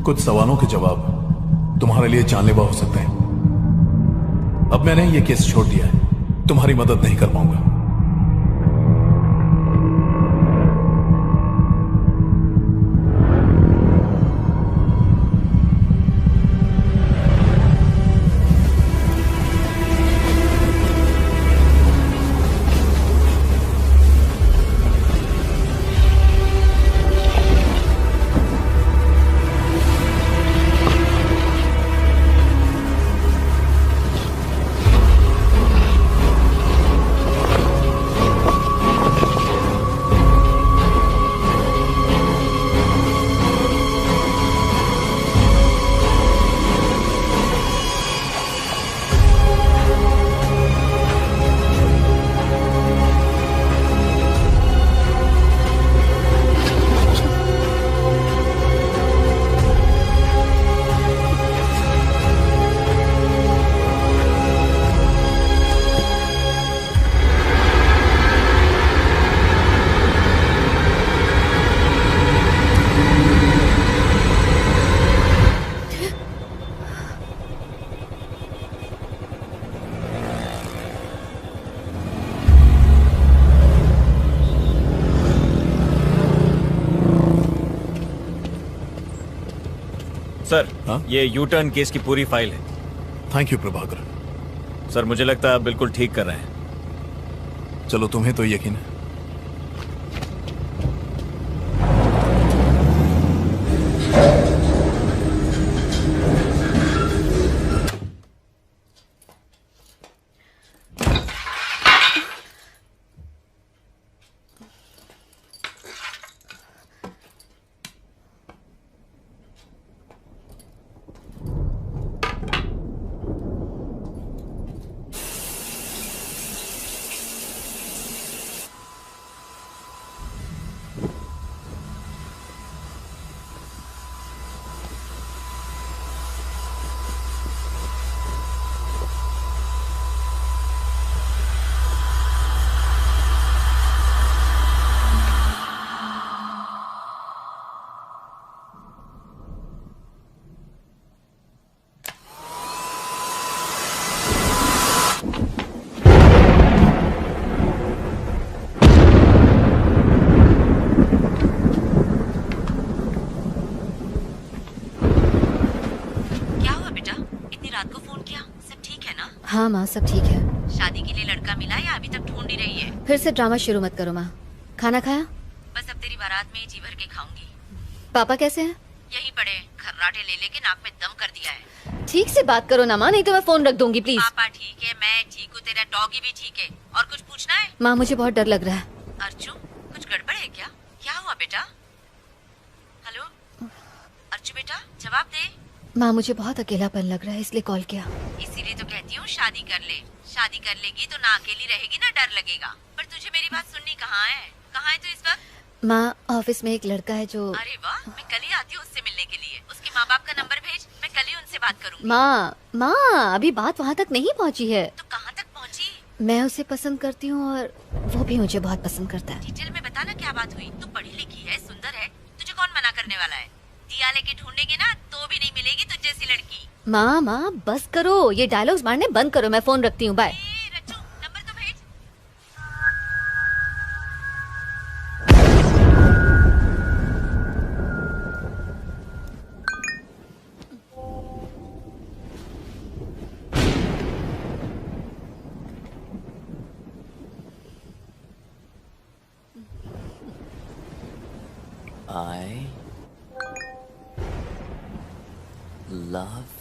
कुछ सवालों के जवाब तुम्हारे लिए जानलेवा हो सकते हैं। अब मैंने ये केस छोड़ दिया है, तुम्हारी मदद नहीं कर पाऊंगा। सर, ये यू टर्न केस की पूरी फाइल है। Thank you Prabhakar. सर, मुझे लगता है आप बिल्कुल ठीक कर रहे हैं। चलो, तुम्हें तो यकीन है। हाँ माँ, सब ठीक है। शादी के लिए लड़का मिला या अभी तक ढूंढ ही रही है? फिर से ड्रामा शुरू मत करो माँ। खाना खाया? बस अब तेरी बारात में जी भर के खाऊंगी। पापा कैसे हैं? यही पड़े, खर्राटे ले लेके नाक में दम कर दिया है। ठीक से बात करो ना माँ, नहीं तो मैं फोन रख दूंगी प्लीज। पापा ठीक है, मैं ठीक हूँ, तेरा डॉगी भी ठीक है। और कुछ पूछना है? माँ, मुझे बहुत डर लग रहा है। अर्जु, कुछ गड़बड़ है क्या? क्या हुआ बेटा? हेलो अर्जु बेटा, जवाब दे। माँ, मुझे बहुत अकेलापन लग रहा है, इसलिए कॉल किया। इसीलिए तो कहती हूँ शादी कर ले। शादी कर लेगी तो ना अकेली रहेगी ना डर लगेगा। पर तुझे मेरी बात सुननी कहाँ है? कहाँ है तू इस वक्त? माँ, ऑफिस में एक लड़का है जो। अरे वाह, मैं कल ही आती हूँ उससे मिलने के लिए। उसके माँ बाप का नंबर भेज, मैं कल ही उनसे बात करूँगी। माँ, अभी बात वहाँ तक नहीं पहुँची है। तो कहाँ तक पहुँची? मैं उसे पसंद करती हूँ और वो भी मुझे बहुत पसंद करता है। डिटेल में बताना क्या बात हुई। तू पढ़ी लिखी है, सुंदर है, तुझे कौन मना करने वाला है? दिया लेके ढूंढेंगे ना तो भी नहीं मिलेगी तुझ जैसी लड़की। माँ, बस करो, ये डायलॉग्स मारने बंद करो। मैं फोन रखती हूँ, बाय। नंबर तो भेज। I love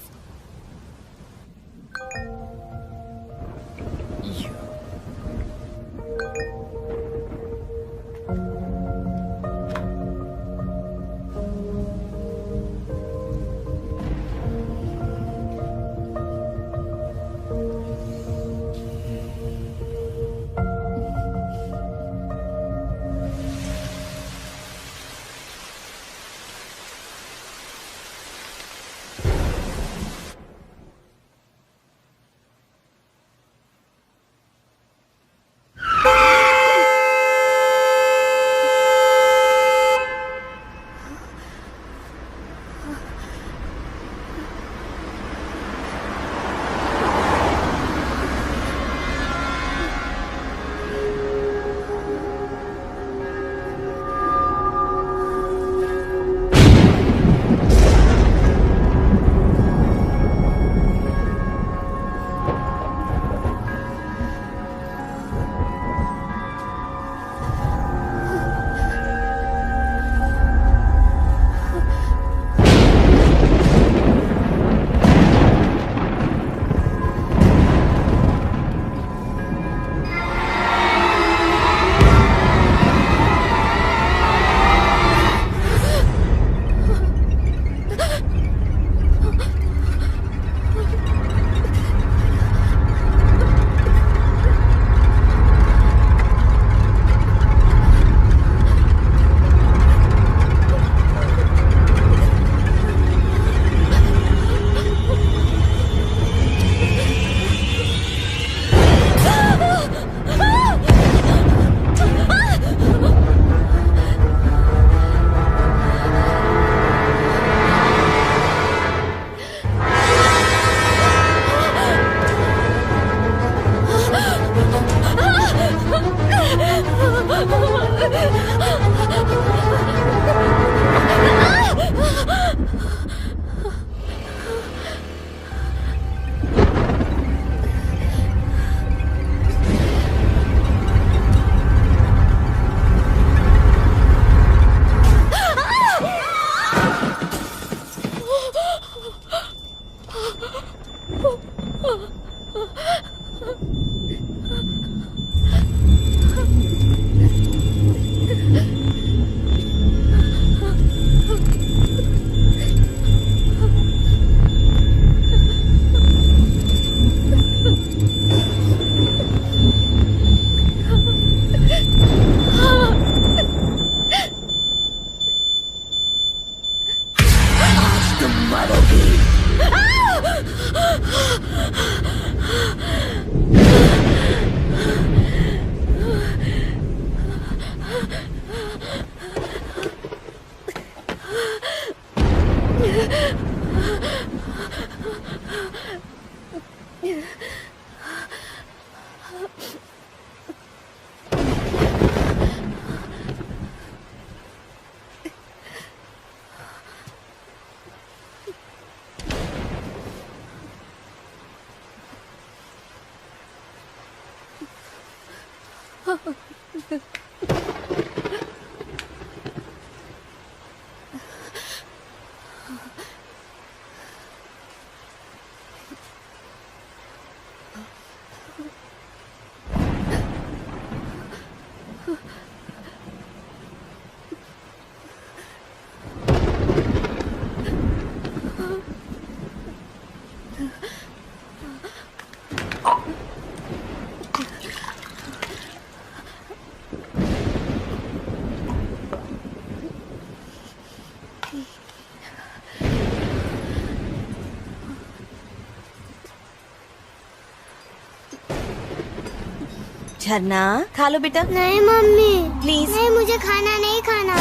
झरना खा लो बेटा। नहीं मम्मी प्लीज। नहीं, मुझे खाना नहीं खाना।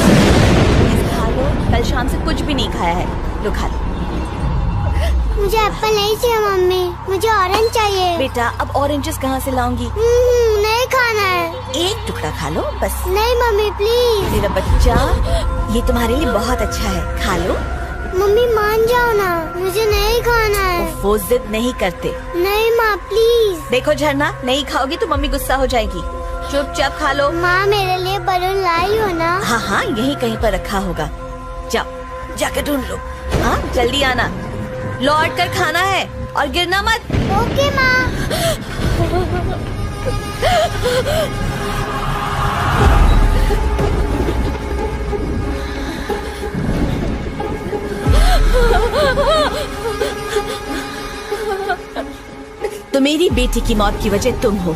खा लो, कल शाम से कुछ भी नहीं खाया है। लो खा लो। मुझे एप्पल नहीं चाहिए मम्मी, मुझे ऑरेंज चाहिए। बेटा अब ऑरेंजेस कहाँ से लाऊंगी? नहीं खाना है। एक टुकड़ा खा लो बस। नहीं मम्मी प्लीज। मेरा बच्चा, ये तुम्हारे लिए बहुत अच्छा है, खा लो। मम्मी मान जाओ ना, मुझे नहीं खाना है। वो जिद नहीं करते। नहीं माँ प्लीज। देखो झरना, नहीं खाओगी तो मम्मी गुस्सा हो जाएगी। चुपचाप खा लो। माँ मेरे लिए बलून लाई हो ना? हाँ हाँ, यहीं कहीं पर रखा होगा। जाओ जाकर ढूंढ लो। हाँ जल्दी आना, लौट कर खाना है और गिरना मत। ओके माँ। तो मेरी बेटी की मौत की वजह तुम हो।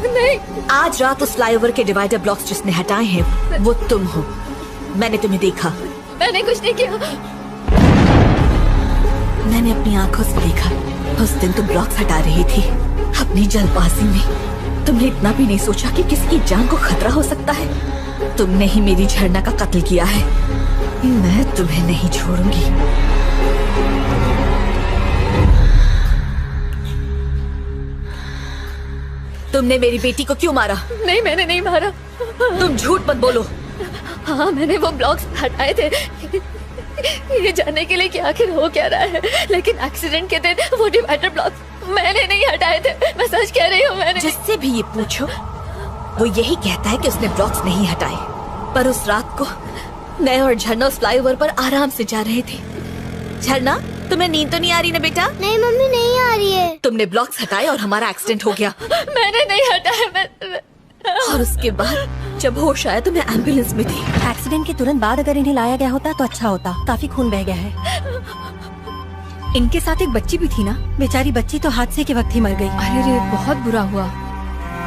नहीं। आज रात उस फ्लाईओवर के डिवाइडर ब्लॉक्स जिसने हटाए हैं वो तुम हो। मैंने तुम्हें देखा। मैंने कुछ नहीं किया। मैंने अपनी आंखों से देखा। उस दिन तुम ब्लॉक्स हटा रही थी। अपनी जल्दबाजी में तुमने इतना भी नहीं सोचा कि किसी की जान को खतरा हो सकता है। तुमने ही मेरी झरना का कत्ल किया है। मैं तुम्हें नहीं छोड़ूंगी। तुमने मेरी बेटी को क्यों मारा? नहीं मैंने नहीं मारा। तुम झूठ मत बोलो। हाँ मैंने वो ब्लॉक्स हटाए थे ये जानने के लिए कि आखिर हो क्या रहा है, लेकिन एक्सीडेंट के दिन वो डिवाइडर ब्लॉक्स मैंने नहीं हटाए थे। मैं सच कह रही हूँ। मैंने जिससे भी ये पूछो वो यही कहता है कि उसने ब्लॉक्स नहीं हटाए। पर उस रात को मैं और झरना उस फ्लाईओवर पर आराम से जा रहे थे। झरना तुम्हें नींद तो नहीं आ रही ना बेटा? नहीं मम्मी नहीं आ रही है। तुमने ब्लॉक्स हटाए और हमारा एक्सीडेंट हो गया। मैंने नहीं हटाया। और उसके बाद जब होश आया तो मैं एम्बुलेंस में थी। एक्सीडेंट के तुरंत बाद अगर इन्हें लाया गया होता तो अच्छा होता। काफी खून बह गया है। इनके साथ एक बच्ची भी थी ना? बेचारी बच्ची तो हादसे के वक्त ही मर गई। अरे रे बहुत बुरा हुआ।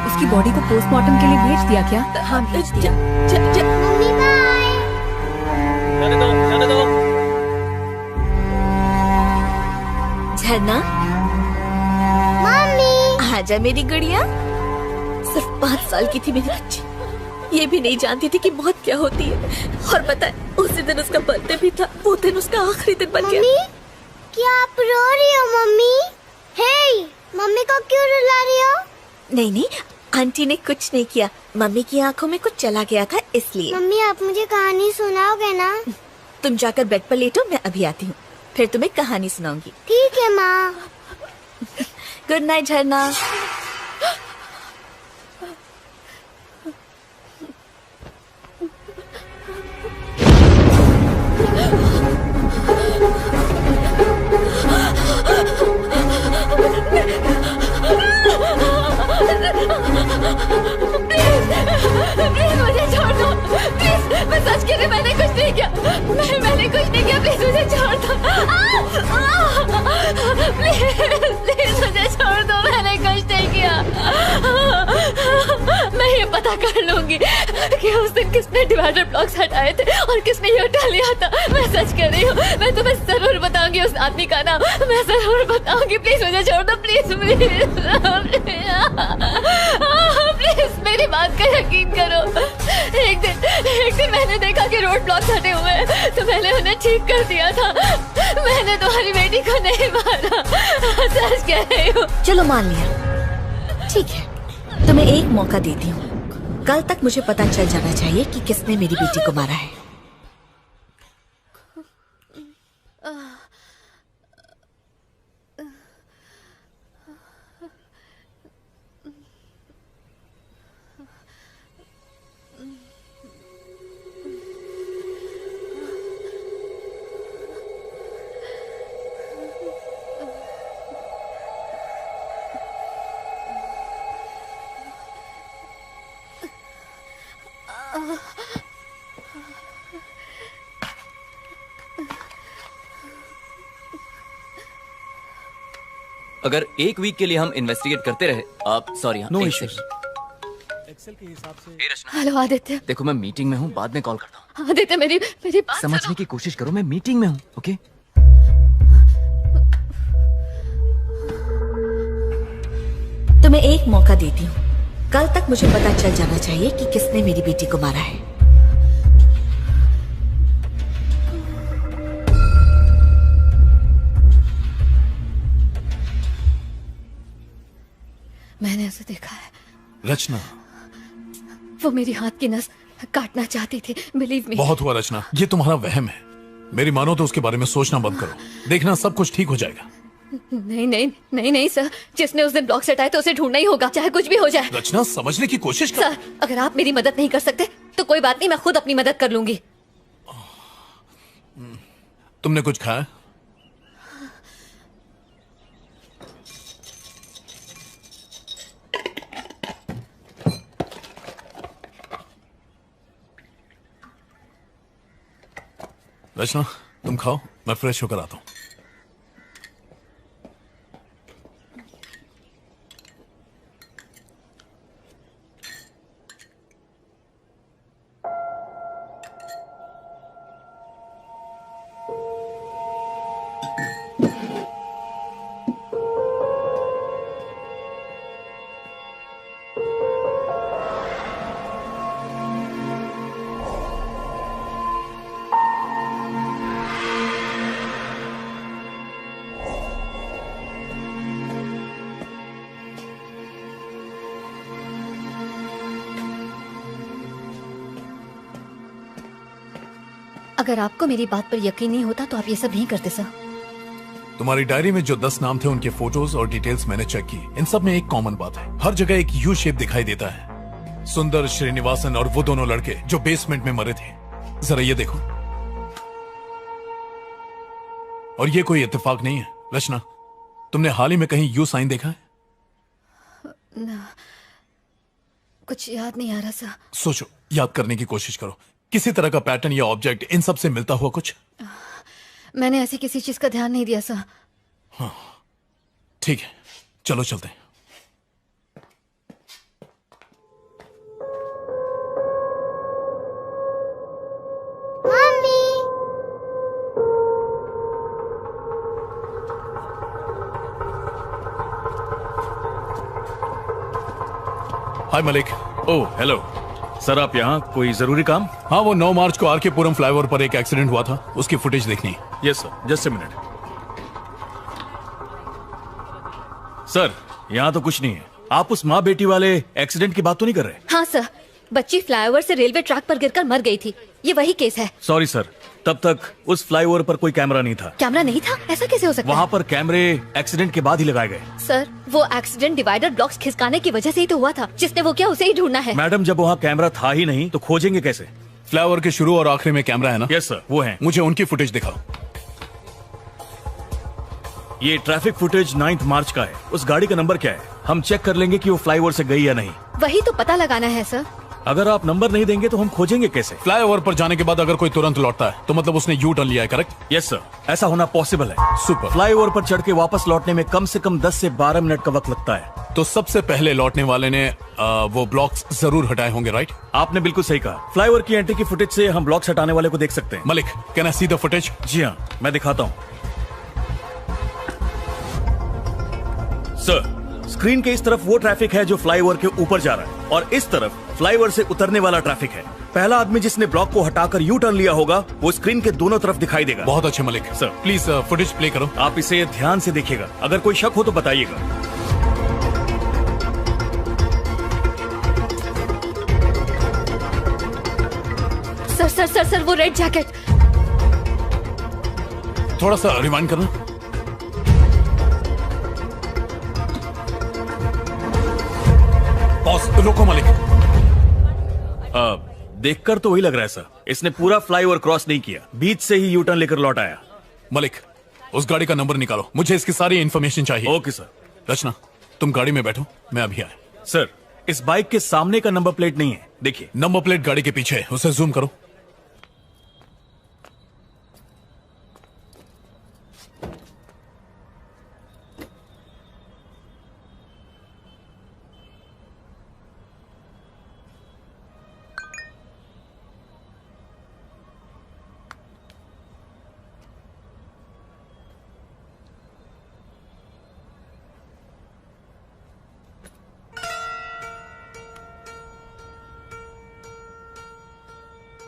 उसकी बॉडी को पोस्टमार्टम के लिए भेज दिया क्या? हाँ भेज दिया। Mummy bye. जाने दो। झरना मम्मी आजा मेरी गुड़िया। सिर्फ 5 साल की थी मेरी बच्ची। ये भी नहीं जानती थी कि मौत क्या होती है। और पता है उसी दिन उसका बर्थडे भी था। वो दिन उसका आखिरी दिन बन गया। मम्मी क्या आप रो रही हो? मम्मी हे, मम्मी को क्यों रुला रही हो? नहीं नहीं, आंटी ने कुछ नहीं किया। मम्मी की आंखों में कुछ चला गया था इसलिए। मम्मी आप मुझे कहानी सुनाओगे ना? तुम जाकर बेड पर लेटो, मैं अभी आती हूँ, फिर तुम्हें कहानी सुनाऊंगी। ठीक है माँ। गुड नाइट झरना। प्लीज मुझे छोड़ दो। प्लीज मैं सच कह रही, मैंने कुछ नहीं किया। मैंने कुछ नहीं किया। प्लीज मुझे छोड़ दो। प्लीज मुझे छोड़ दो। मैंने कुछ नहीं किया। मैं ये पता कर लूंगी कि उस दिन किसने डिवाइडर ब्लॉक्स हटाए थे और किसने ये उठा लिया था। मैं सच कह रही हूँ। मैं तुम्हें जरूर बताऊंगी उस आदमी का नाम। मैं जरूर बताऊंगी। प्लीज मुझे छोड़ दो। प्लीज प्लीज मेरी बात का यकीन करो। एक दिन मैंने देखा कि रोड ब्लॉक्स हटे हुए हैं तो मैंने उन्हें ठीक कर दिया था। मैंने तुम्हारी बेटी को नहीं मारा। सच कह रही हूँ। चलो मान लिया, ठीक है। तुम्हें एक मौका देती हूँ। कल तक मुझे पता चल जाना चाहिए कि किसने मेरी बेटी को मारा है। अगर एक वीक के लिए हम इन्वेस्टिगेट करते रहे, आप सॉरी नो एक इश्यूज। सेकंड। एक्सेल के हिसाब से हे रचना, हेलो आदित्य। देखो मैं मीटिंग में हूँ, बाद में कॉल करता हूँ। आदित्य मेरी बात समझने की कोशिश करो, मैं मीटिंग में हूँ। ओके तुम्हें एक मौका देती हूँ। कल तक मुझे पता चल जाना चाहिए कि किसने मेरी बेटी को मारा है। मैंने उसे देखा है। रचना, वो मेरी हाथ की नस काटना चाहती थी। Believe me. बहुत हुआ रचना, ये तुम्हारा वहम है। मेरी मानो तो उसके बारे में सोचना बंद करो। देखना सब कुछ ठीक हो जाएगा। नहीं नहीं नहीं नहीं सर, जिसने उस दिन ब्लॉक हटाए तो उसे ढूंढना ही होगा, चाहे कुछ भी हो जाए। रचना, समझने की कोशिश कर। सर, अगर आप मेरी मदद नहीं कर सकते तो कोई बात नहीं, मैं खुद अपनी मदद कर लूंगी। तुमने कुछ खाया? रचना, तुम खाओ, मैं फ्रेश होकर आता हूं। अगर आपको मेरी बात पर यकीन नहीं होता तो आप ये सब नहीं करते सर। तुम्हारी डायरी में जो 10 नाम थे उनके फोटोज और डिटेल्स मैंने चेक की। इन सब में एक कॉमन बात है, हर जगह एक यू शेप दिखाई देता है। सुंदर, श्रीनिवासन और वो दोनों लड़के जो बेसमेंट में मरे थे। जरा ये देखो। और ये कोई इत्तेफाक नहीं है। रचना, तुमने हाल ही में कहीं यू साइन देखा है? ना, कुछ याद नहीं आ रहा सर। सोचो, याद करने की कोशिश करो। किसी तरह का पैटर्न या ऑब्जेक्ट इन सब से मिलता हुआ कुछ? मैंने ऐसी किसी चीज का ध्यान नहीं दिया सर। हाँ, ठीक है, चलो चलते हैं। हाय मलिक। ओह हेलो सर, आप यहाँ कोई जरूरी काम? हाँ, वो 9 मार्च को आरके पुरम फ्लाईओवर पर एक एक्सीडेंट हुआ था, उसकी फुटेज देखनी है। Yes sir, just a minute. Sir, यहाँ तो कुछ नहीं है। आप उस माँ बेटी वाले एक्सीडेंट की बात तो नहीं कर रहे? हाँ सर, बच्ची फ्लाईओवर से रेलवे ट्रैक पर गिरकर मर गई थी, ये वही केस है। सॉरी सर, तब तक उस फ्लाईओवर पर कोई कैमरा नहीं था। कैमरा नहीं था? ऐसा कैसे हो सकता है? वहाँ पर कैमरे एक्सीडेंट के बाद ही लगाए गए। सर, वो एक्सीडेंट डिवाइडर ब्लॉक्स खिसकाने की वजह से ही तो हुआ था। जिसने वो किया उसे ही ढूंढना है। मैडम, जब वहाँ कैमरा था ही नहीं तो खोजेंगे कैसे? फ्लाईओवर के शुरू और आखिरी में कैमरा है ना? यस सर, वो है। मुझे उनकी फुटेज दिखाओ। ये ट्रैफिक फुटेज 9 मार्च का है। उस गाड़ी का नंबर क्या है? हम चेक कर लेंगे कि वो फ्लाईओवर से गई या नहीं। वही तो पता लगाना है सर। अगर आप नंबर नहीं देंगे तो हम खोजेंगे कैसे? फ्लाईओवर पर जाने के बाद अगर कोई तुरंत लौटता है तो मतलब उसने यू टर्न लिया है, करेक्ट? यस सर, ऐसा होना पॉसिबल है। सुपर। फ्लाईओवर पर चढ़ के वापस लौटने में कम से कम 10 से 12 मिनट का वक्त लगता है। तो सबसे पहले लौटने वाले ने वो ब्लॉक्स जरूर हटाए होंगे, राइट? आपने बिल्कुल सही कहा। फ्लाईओवर की एंट्री की फुटेज से हम ब्लॉक्स हटाने वाले को देख सकते हैं। Malik, can I see the footage? जी हाँ, मैं दिखाता हूँ। सर, स्क्रीन के इस तरफ वो ट्रैफिक है जो फ्लाईओवर के ऊपर जा रहा है और इस तरफ फ्लाईओवर से उतरने वाला ट्रैफिक है। पहला आदमी जिसने ब्लॉक को हटाकर यू टर्न लिया होगा वो स्क्रीन के दोनों तरफ दिखाई देगा। बहुत अच्छे Malik. Sir, please footage play करो। आप इसे ध्यान से देखिएगा, अगर कोई शक हो तो बताइएगा। सर सर सर सर, वो रेड जैकेट। थोड़ा सा रिवाइंड करना। बॉस, रोको मलिक। देखकर तो वही लग रहा है सर। इसने पूरा फ्लाईओवर क्रॉस नहीं किया, बीच से ही यू टर्न लेकर लौट आया। मलिक, उस गाड़ी का नंबर निकालो, मुझे इसकी सारी इन्फॉर्मेशन चाहिए। Okay sir. रचना, तुम गाड़ी में बैठो, मैं अभी आया। सर, इस बाइक के सामने का नंबर प्लेट नहीं है, देखिए। नंबर प्लेट गाड़ी के पीछे है, उसे जूम करो।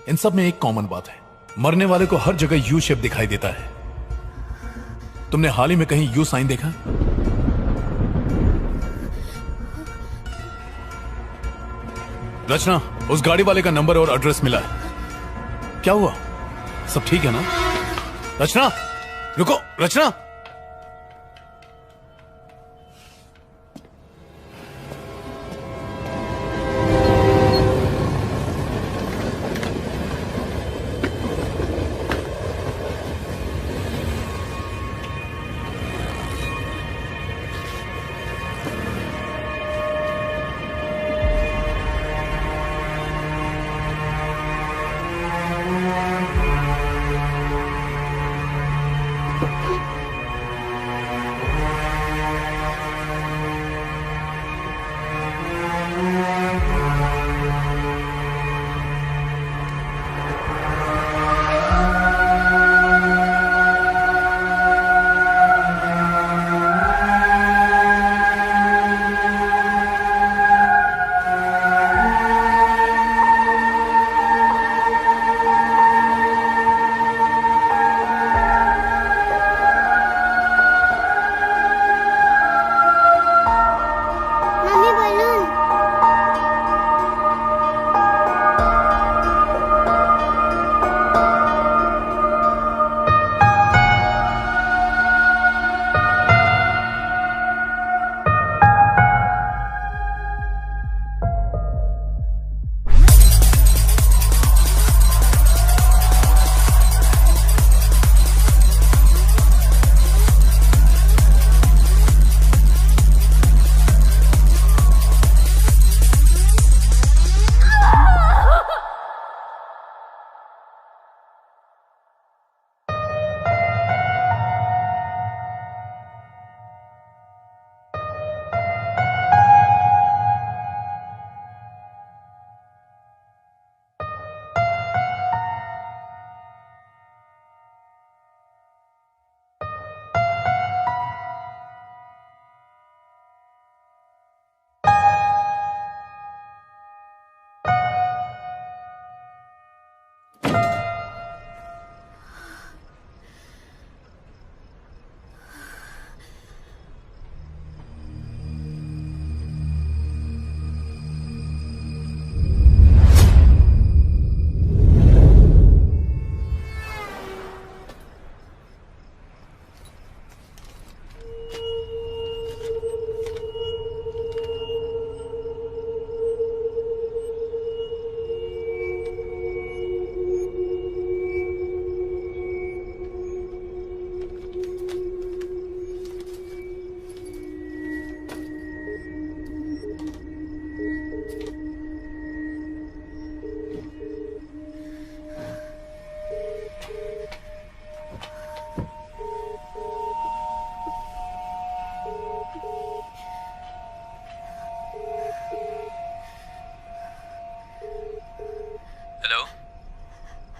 इन सब में एक कॉमन बात है, मरने वाले को हर जगह यू शेप दिखाई देता है। तुमने हाल ही में कहीं यू साइन देखा? रचना, उस गाड़ी वाले का नंबर और एड्रेस मिला है। क्या हुआ? सब ठीक है ना? रचना, रुको रचना।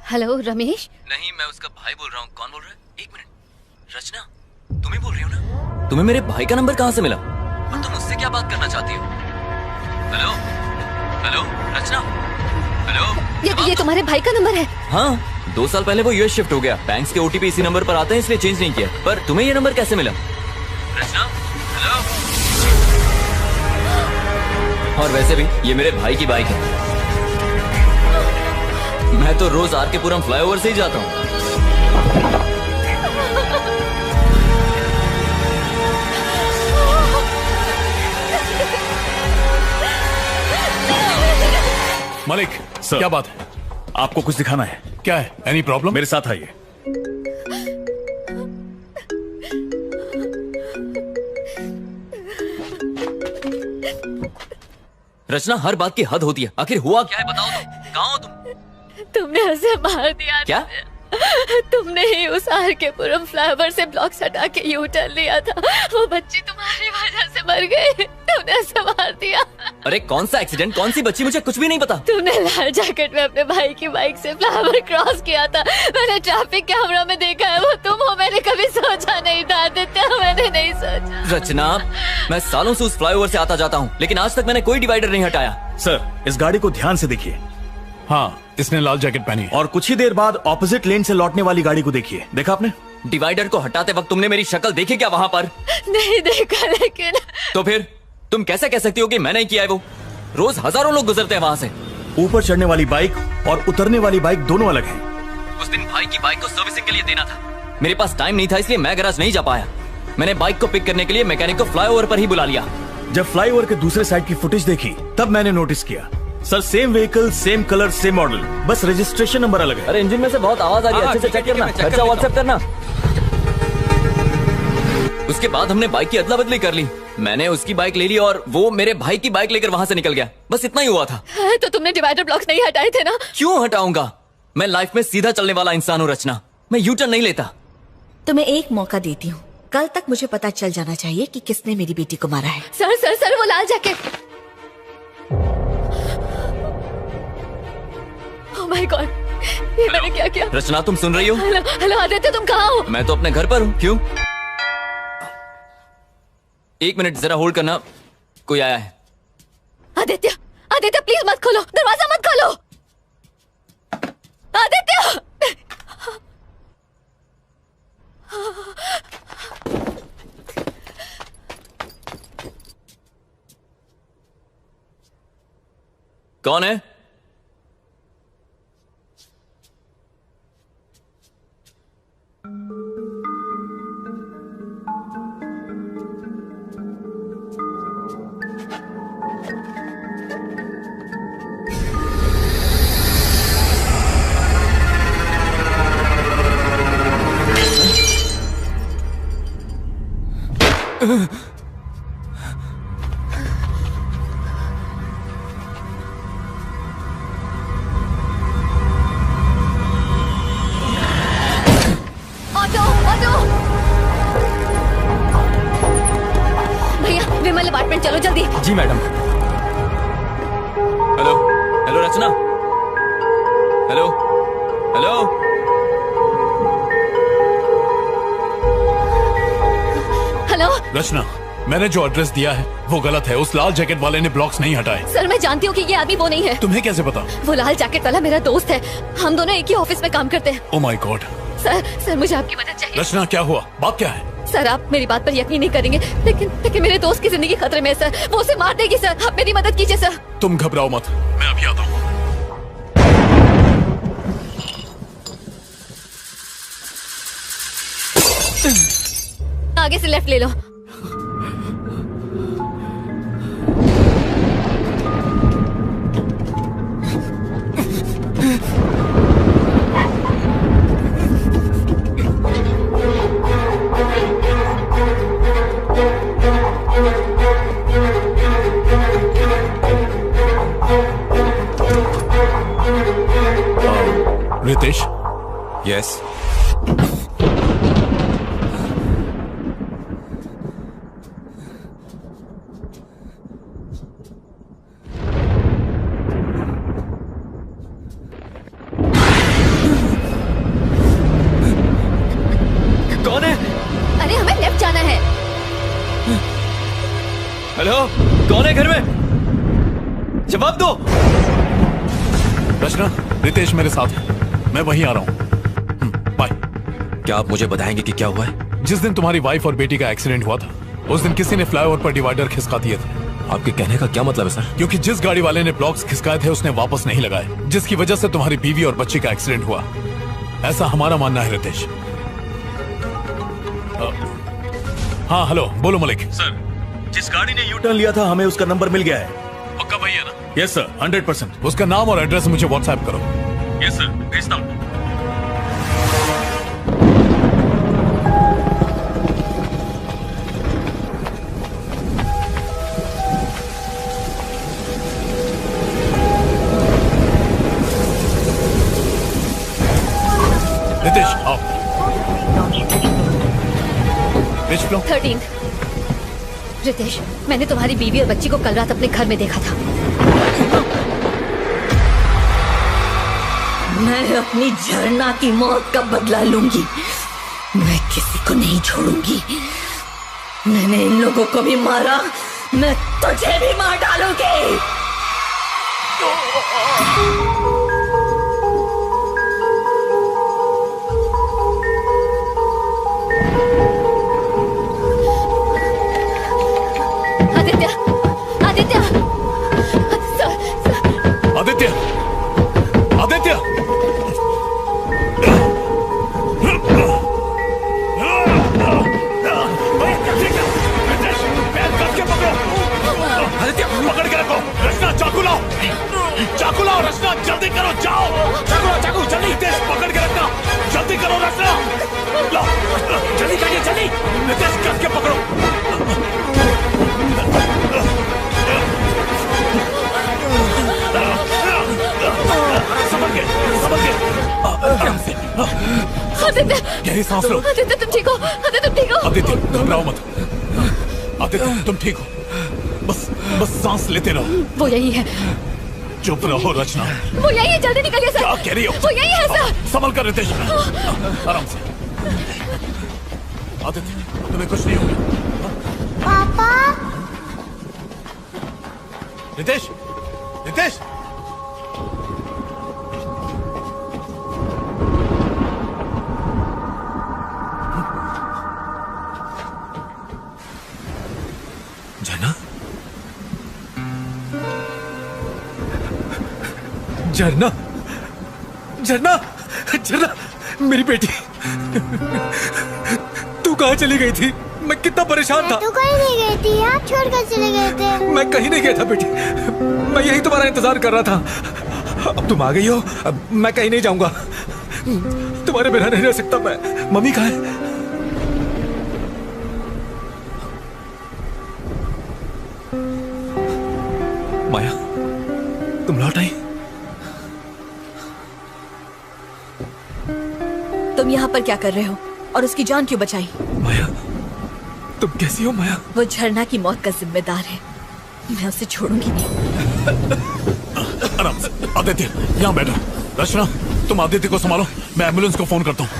हेलो रमेश। नहीं, मैं उसका भाई बोल रहा हूँ। कौन बोल रहा है? एक मिनट। रचना, तुम ही बोल रही हो ना? तुम्हें मेरे भाई का नंबर कहाँ से मिला? और तुम उससे क्या बात करना चाहती हो? हेलो हेलो रचना, हेलो। ये तुम्हारे भाई का नंबर है? हाँ, 2 साल पहले वो यूएस शिफ्ट हो गया। बैंक्स के ओटीपी इसी नंबर पर आते हैं, इसलिए चेंज नहीं किया। पर तुम्हें ये नंबर कैसे मिला? रचना, हेलो। और वैसे भी ये मेरे भाई की बाइक है। मैं तो रोज आर के पुरम फ्लाईओवर से ही जाता हूँ। मलिक, क्या बात है? आपको कुछ दिखाना है। क्या है? Any problem? मेरे साथ आइए। रचना, हर बात की हद होती है। आखिर हुआ क्या है, बताओ तो। कहाँ हो तुम? तुमने उसे मार दिया। क्या? तुमने ही उस आर के पुरम फ्लाईओवर से ब्लॉक्स हटा के यू टर्न लिया था। वो बच्ची तुम्हारी वजह से मर गई। तुमने उसे मार दिया। अरे कौन सा एक्सीडेंट, कौन सी बच्ची, मुझे कुछ भी नहीं पता। तुमने लाल जैकेट में अपने भाई की बाइक से फ्लाईओवर क्रॉस किया था। मैंने ट्रैफिक कैमरा में देखा है, वो तुम हो। मैंने कभी सोचा नहीं था आदित्य, मैंने नहीं सोचा। रचना, मैं सालों से उस फ्लाईओवर से आता जाता हूँ, लेकिन आज तक मैंने कोई डिवाइडर नहीं हटाया। सर, इस गाड़ी को ध्यान से देखिए। हाँ, इसने लाल जैकेट पहनी है। और कुछ ही देर बाद ऑपोजिट लेन से लौटने वाली गाड़ी को देखिए, देखा आपने? डिवाइडर को हटाते वक्त तुमने मेरी शक्ल देखी क्या वहाँ पर? नहीं देखा, लेकिन तो फिर तुम कैसे कह सकती हो कि मैंने किया है वो? रोज हजारों लोग गुजरते हैं वहाँ से। ऊपर चढ़ने वाली बाइक और उतरने वाली बाइक दोनों अलग हैं। उस दिन भाई की बाइक को सर्विसिंग के लिए देना था, मेरे पास टाइम नहीं था, इसलिए मैं गैराज नहीं जा पाया। मैंने बाइक को पिक करने के लिए मैकेनिक को फ्लाईओवर पर ही बुला लिया। जब फ्लाईओवर के दूसरे साइड की फुटेज देखी तब मैंने नोटिस किया, sir same vehicle, same colour, same model, बस रजिस्ट्रेशन नंबर अलग है। अरे इंजन में से बहुत आवाज आ रही है, अच्छे से चेक करना, खर्चा व्हाट्सएप करना। उसके बाद हमने बाइक की अदला बदली कर ली। मैंने उसकी बाइक ले ली और वो मेरे भाई की बाइक लेकर वहाँ से निकल गया। बस इतना ही हुआ था। तो तुमने डिवाइडर ब्लॉक्स नहीं हटाए थे ना? क्यों हटाऊंगा? मैं लाइफ में सीधा चलने वाला इंसान हूँ रचना, मैं यू टर्न नहीं लेता। तुम्हें एक मौका देती हूँ, कल तक मुझे पता चल जाना चाहिए कि किसने मेरी बेटी को मारा है। सर सर सर, वो लाल जैकेट। ओह माय गॉड, ये मैंने क्या किया? रचना तुम सुन रही हो? हेलो हेलो आदित्य, तुम कहाँ हो? मैं तो अपने घर पर हूँ। क्यों? एक मिनट जरा होल्ड करना, कोई आया है। आदित्य आदित्य प्लीज मत खोलो, दरवाजा मत खोलो। आदित्य! कौन है? विमल अपार्टमेंट चलो जल्दी। जी मैडम। हेलो हेलो रचना, हेलो हेलो। हेलो रचना, मैंने जो एड्रेस दिया है वो गलत है। उस लाल जैकेट वाले ने ब्लॉक्स नहीं हटाए। सर मैं जानती हूँ कि ये आदमी वो नहीं है। तुम्हें कैसे पता? वो लाल जैकेट वाला मेरा दोस्त है, हम दोनों एक ही ऑफिस में काम करते हैं। Oh my God. सर मुझे आपकी मदद चाहिए। रचना क्या हुआ, बात क्या है? सर आप मेरी बात पर यकीन नहीं करेंगे, लेकिन मेरे दोस्त की जिंदगी खतरे में है सर, वो उसे मार देगी सर, आप मेरी मदद कीजिए सर। तुम घबराओ मत, मैं अभी आता हूँ। आगे से लेफ्ट ले लो। रितेश? यस। कौन है? अरे हमें लेफ्ट जाना है। हेलो, कौन है घर में? जवाब दो। रचना, रितेश मेरे साथ है, मैं वहीं आ रहा हूँ। बाय। क्या आप मुझे बताएंगे कि क्या हुआ है? जिस दिन तुम्हारी वाइफ और बेटी का एक्सीडेंट हुआ था, उस दिन किसी ने फ्लाईओवर पर डिवाइडर खिसका दिए थे। आपके कहने का क्या मतलब है सर? क्योंकि जिस गाड़ी वाले ने ब्लॉक्स खिसकाए थे उसने वापस नहीं लगाए, जिसकी वजह से तुम्हारी बीवी और बच्ची का एक्सीडेंट हुआ, ऐसा हमारा मानना है रितेश। हाँ हेलो, बोलो मलिक। सर, जिस गाड़ी ने यू टर्न लिया था हमें उसका नंबर मिल गया है। पक्का वही है ना? Yes sir, 100%। उसका नाम और एड्रेस मुझे व्हाट्सएप करो। यस सर, भेजता हूँ। रितेश आओ। 13। रितेश, मैंने तुम्हारी बीवी और बच्ची को कल रात अपने घर में देखा था। मैं अपनी झरना की मौत का बदला लूंगी। मैं किसी को नहीं छोड़ूंगी। मैंने इन लोगों को भी मारा, मैं तुझे भी मार डालूंगी। चाकू लाओ रचना, जल्दी करो, जाओ। चाकू जल्दी, रितेश पकड़ के रखना, जल्दी करो रचना, लाओ जल्दी करिए, जल्दी। रितेश कस के पकड़ो। संभल के। आदित्य, गहरी सांस लो। आदित्य तुम ठीक हो? आदित्य तुम ठीक हो? आदित्य घबराओ मत। आदित्य तुम ठीक हो, बस सांस लेते रहो। वो यही है। चुप रहो रचना। वो यही है, जल्दी निकलिए सर। क्या कह रही हो? वो यही है सर। संभल कर रितेश, आराम से। आदित्य तुम्हें कुछ नहीं होगा। पापा। रितेश, रितेश। झरना, झरना, झरना, मेरी बेटी, तू कहाँ चली गई थी? मैं कितना परेशान था। तू कहीं नहीं गई थी, आप छोड़कर चले गए थे। मैं कहीं नहीं गया था बेटी, मैं यही तुम्हारा इंतजार कर रहा था। अब तुम आ गई हो, अब मैं कहीं नहीं जाऊंगा। तुम्हारे बिना नहीं रह सकता मैं। मम्मी कहाँ है? माया, तुम लौट आई? तुम यहाँ पर क्या कर रहे हो और उसकी जान क्यों बचाई? माया, तुम कैसी हो माया? वो झरना की मौत का जिम्मेदार है, मैं उसे छोड़ूंगी नहीं। आराम से। आदित्य यहाँ बैठो। रचना तुम आदित्य को संभालो, मैं एम्बुलेंस को फोन करता हूँ।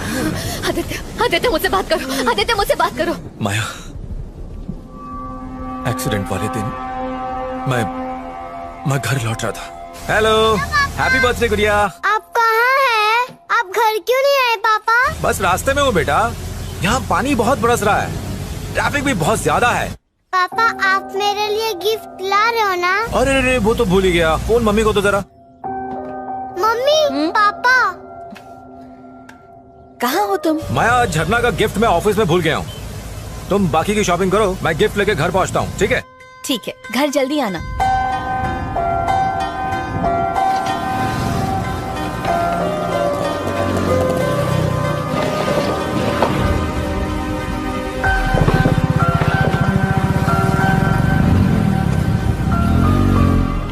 आदित्य मुझसे बात करो। आदित्य मुझसे बात करो। माया, एक्सीडेंट वाले दिन मैं घर लौट रहा था। हेलो, हैप्पी बर्थडे गुड़िया। आप कहाँ हैं? आप घर क्यों नहीं आए पापा? बस रास्ते में हूँ बेटा, यहाँ पानी बहुत बरस रहा है, ट्रैफिक भी बहुत ज्यादा है। पापा आप मेरे लिए गिफ्ट ला रहे हो ना? अरे वो तो भूल ही गया। फोन मम्मी को तो जरा। मम्मी, पापा कहाँ हो तुम? माया, झरना का गिफ्ट मैं ऑफिस में भूल गया हूँ। तुम बाकी की शॉपिंग करो, मैं गिफ्ट लेके घर पहुँचता हूँ। ठीक है? ठीक है, घर जल्दी आना।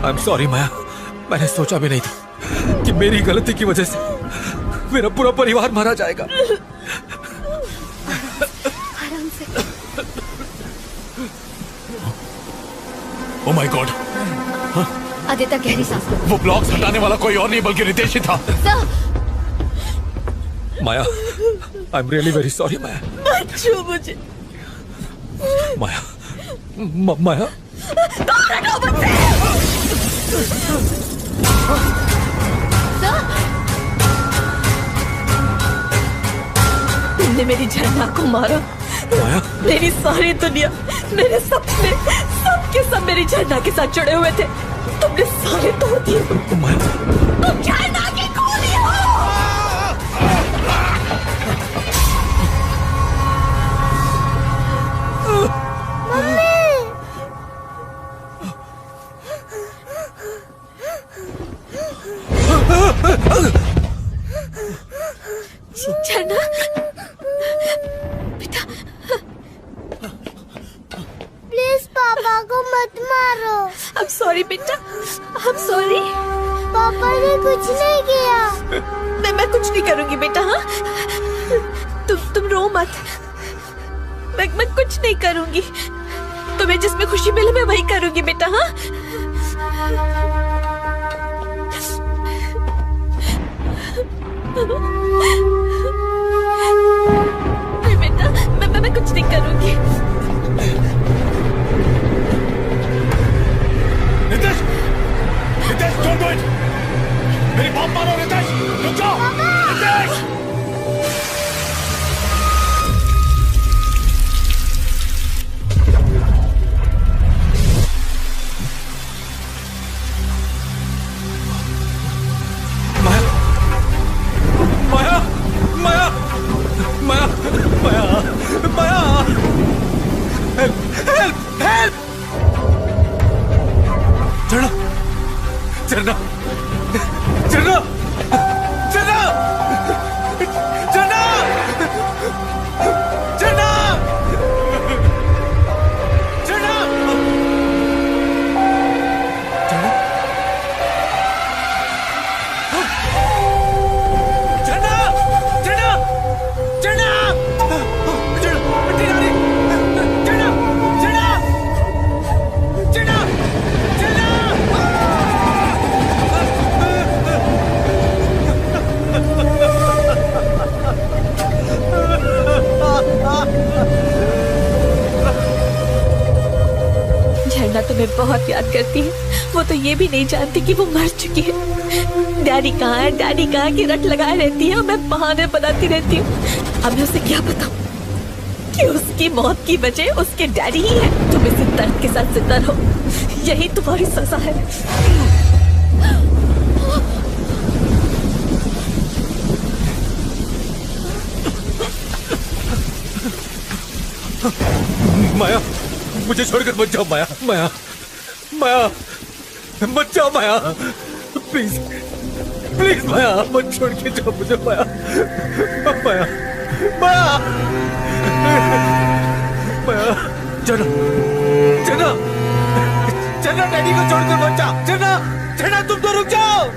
I'm sorry माया, मैंने सोचा भी नहीं था कि मेरी गलती की वजह से मेरा पूरा परिवार मारा जाएगा। आराम से। Oh my God. आदित्य गहरी सांस लो। वो ब्लॉक्स हटाने वाला कोई और नहीं बल्कि रितेश ही था। माया, I'm really very sorry माया। मत छू मुझे। माया, माया। तुमने मेरी झरना को मारा। माया, मेरी सारी दुनिया, मेरे सपने, सब के सब मेरी झरना के साथ जुड़े हुए थे। तुमने सारे तोड़ दिए। तुम झरना की गोली हो। झरना, बेटा, प्लीज पापा को मत मारो। I'm sorry बेटा, I'm sorry। पापा ने कुछ नहीं किया। मैं कुछ नहीं करूंगी बेटा। हाँ, तुम रो मत। मैं कुछ नहीं करूंगी। तुम्हें जिसमें खुशी मिले मैं वही करूंगी बेटा। हाँ, बेटा, मैं कुछ नहीं करूंगी। Ritesh, Ritesh, don't do it। मेरी बात मानो रितेश, रुक जाओ। रितेश। माया, माया, माया, माया, माया, हेल्प, हेल्प, हेल्प। झरना, हमें बहुत याद करती है। वो तो ये भी नहीं जानती कि वो मर चुकी है। डैडी कहाँ है, डैडी कहाँ की रट लगाए रहती है और मैं बहाने बनाती रहती हूँ। अब मैं उसे क्या बताऊँ कि उसकी मौत की वजह उसके डैडी ही है। तुम इसी दर्द के साथ जिंदा रहो, यही तुम्हारी सजा है। माया, मुझे छोड़कर मत जाओ माया, माया, माया, मत जाओ माया, प्लीज, प्लीज माया, मत छोड़ के जाओ मुझे माया, माया, माया, माया, जना, जना, जना, डैडी को छोड़कर मत जाओ, जना, जना, तुम तो रुक जाओ,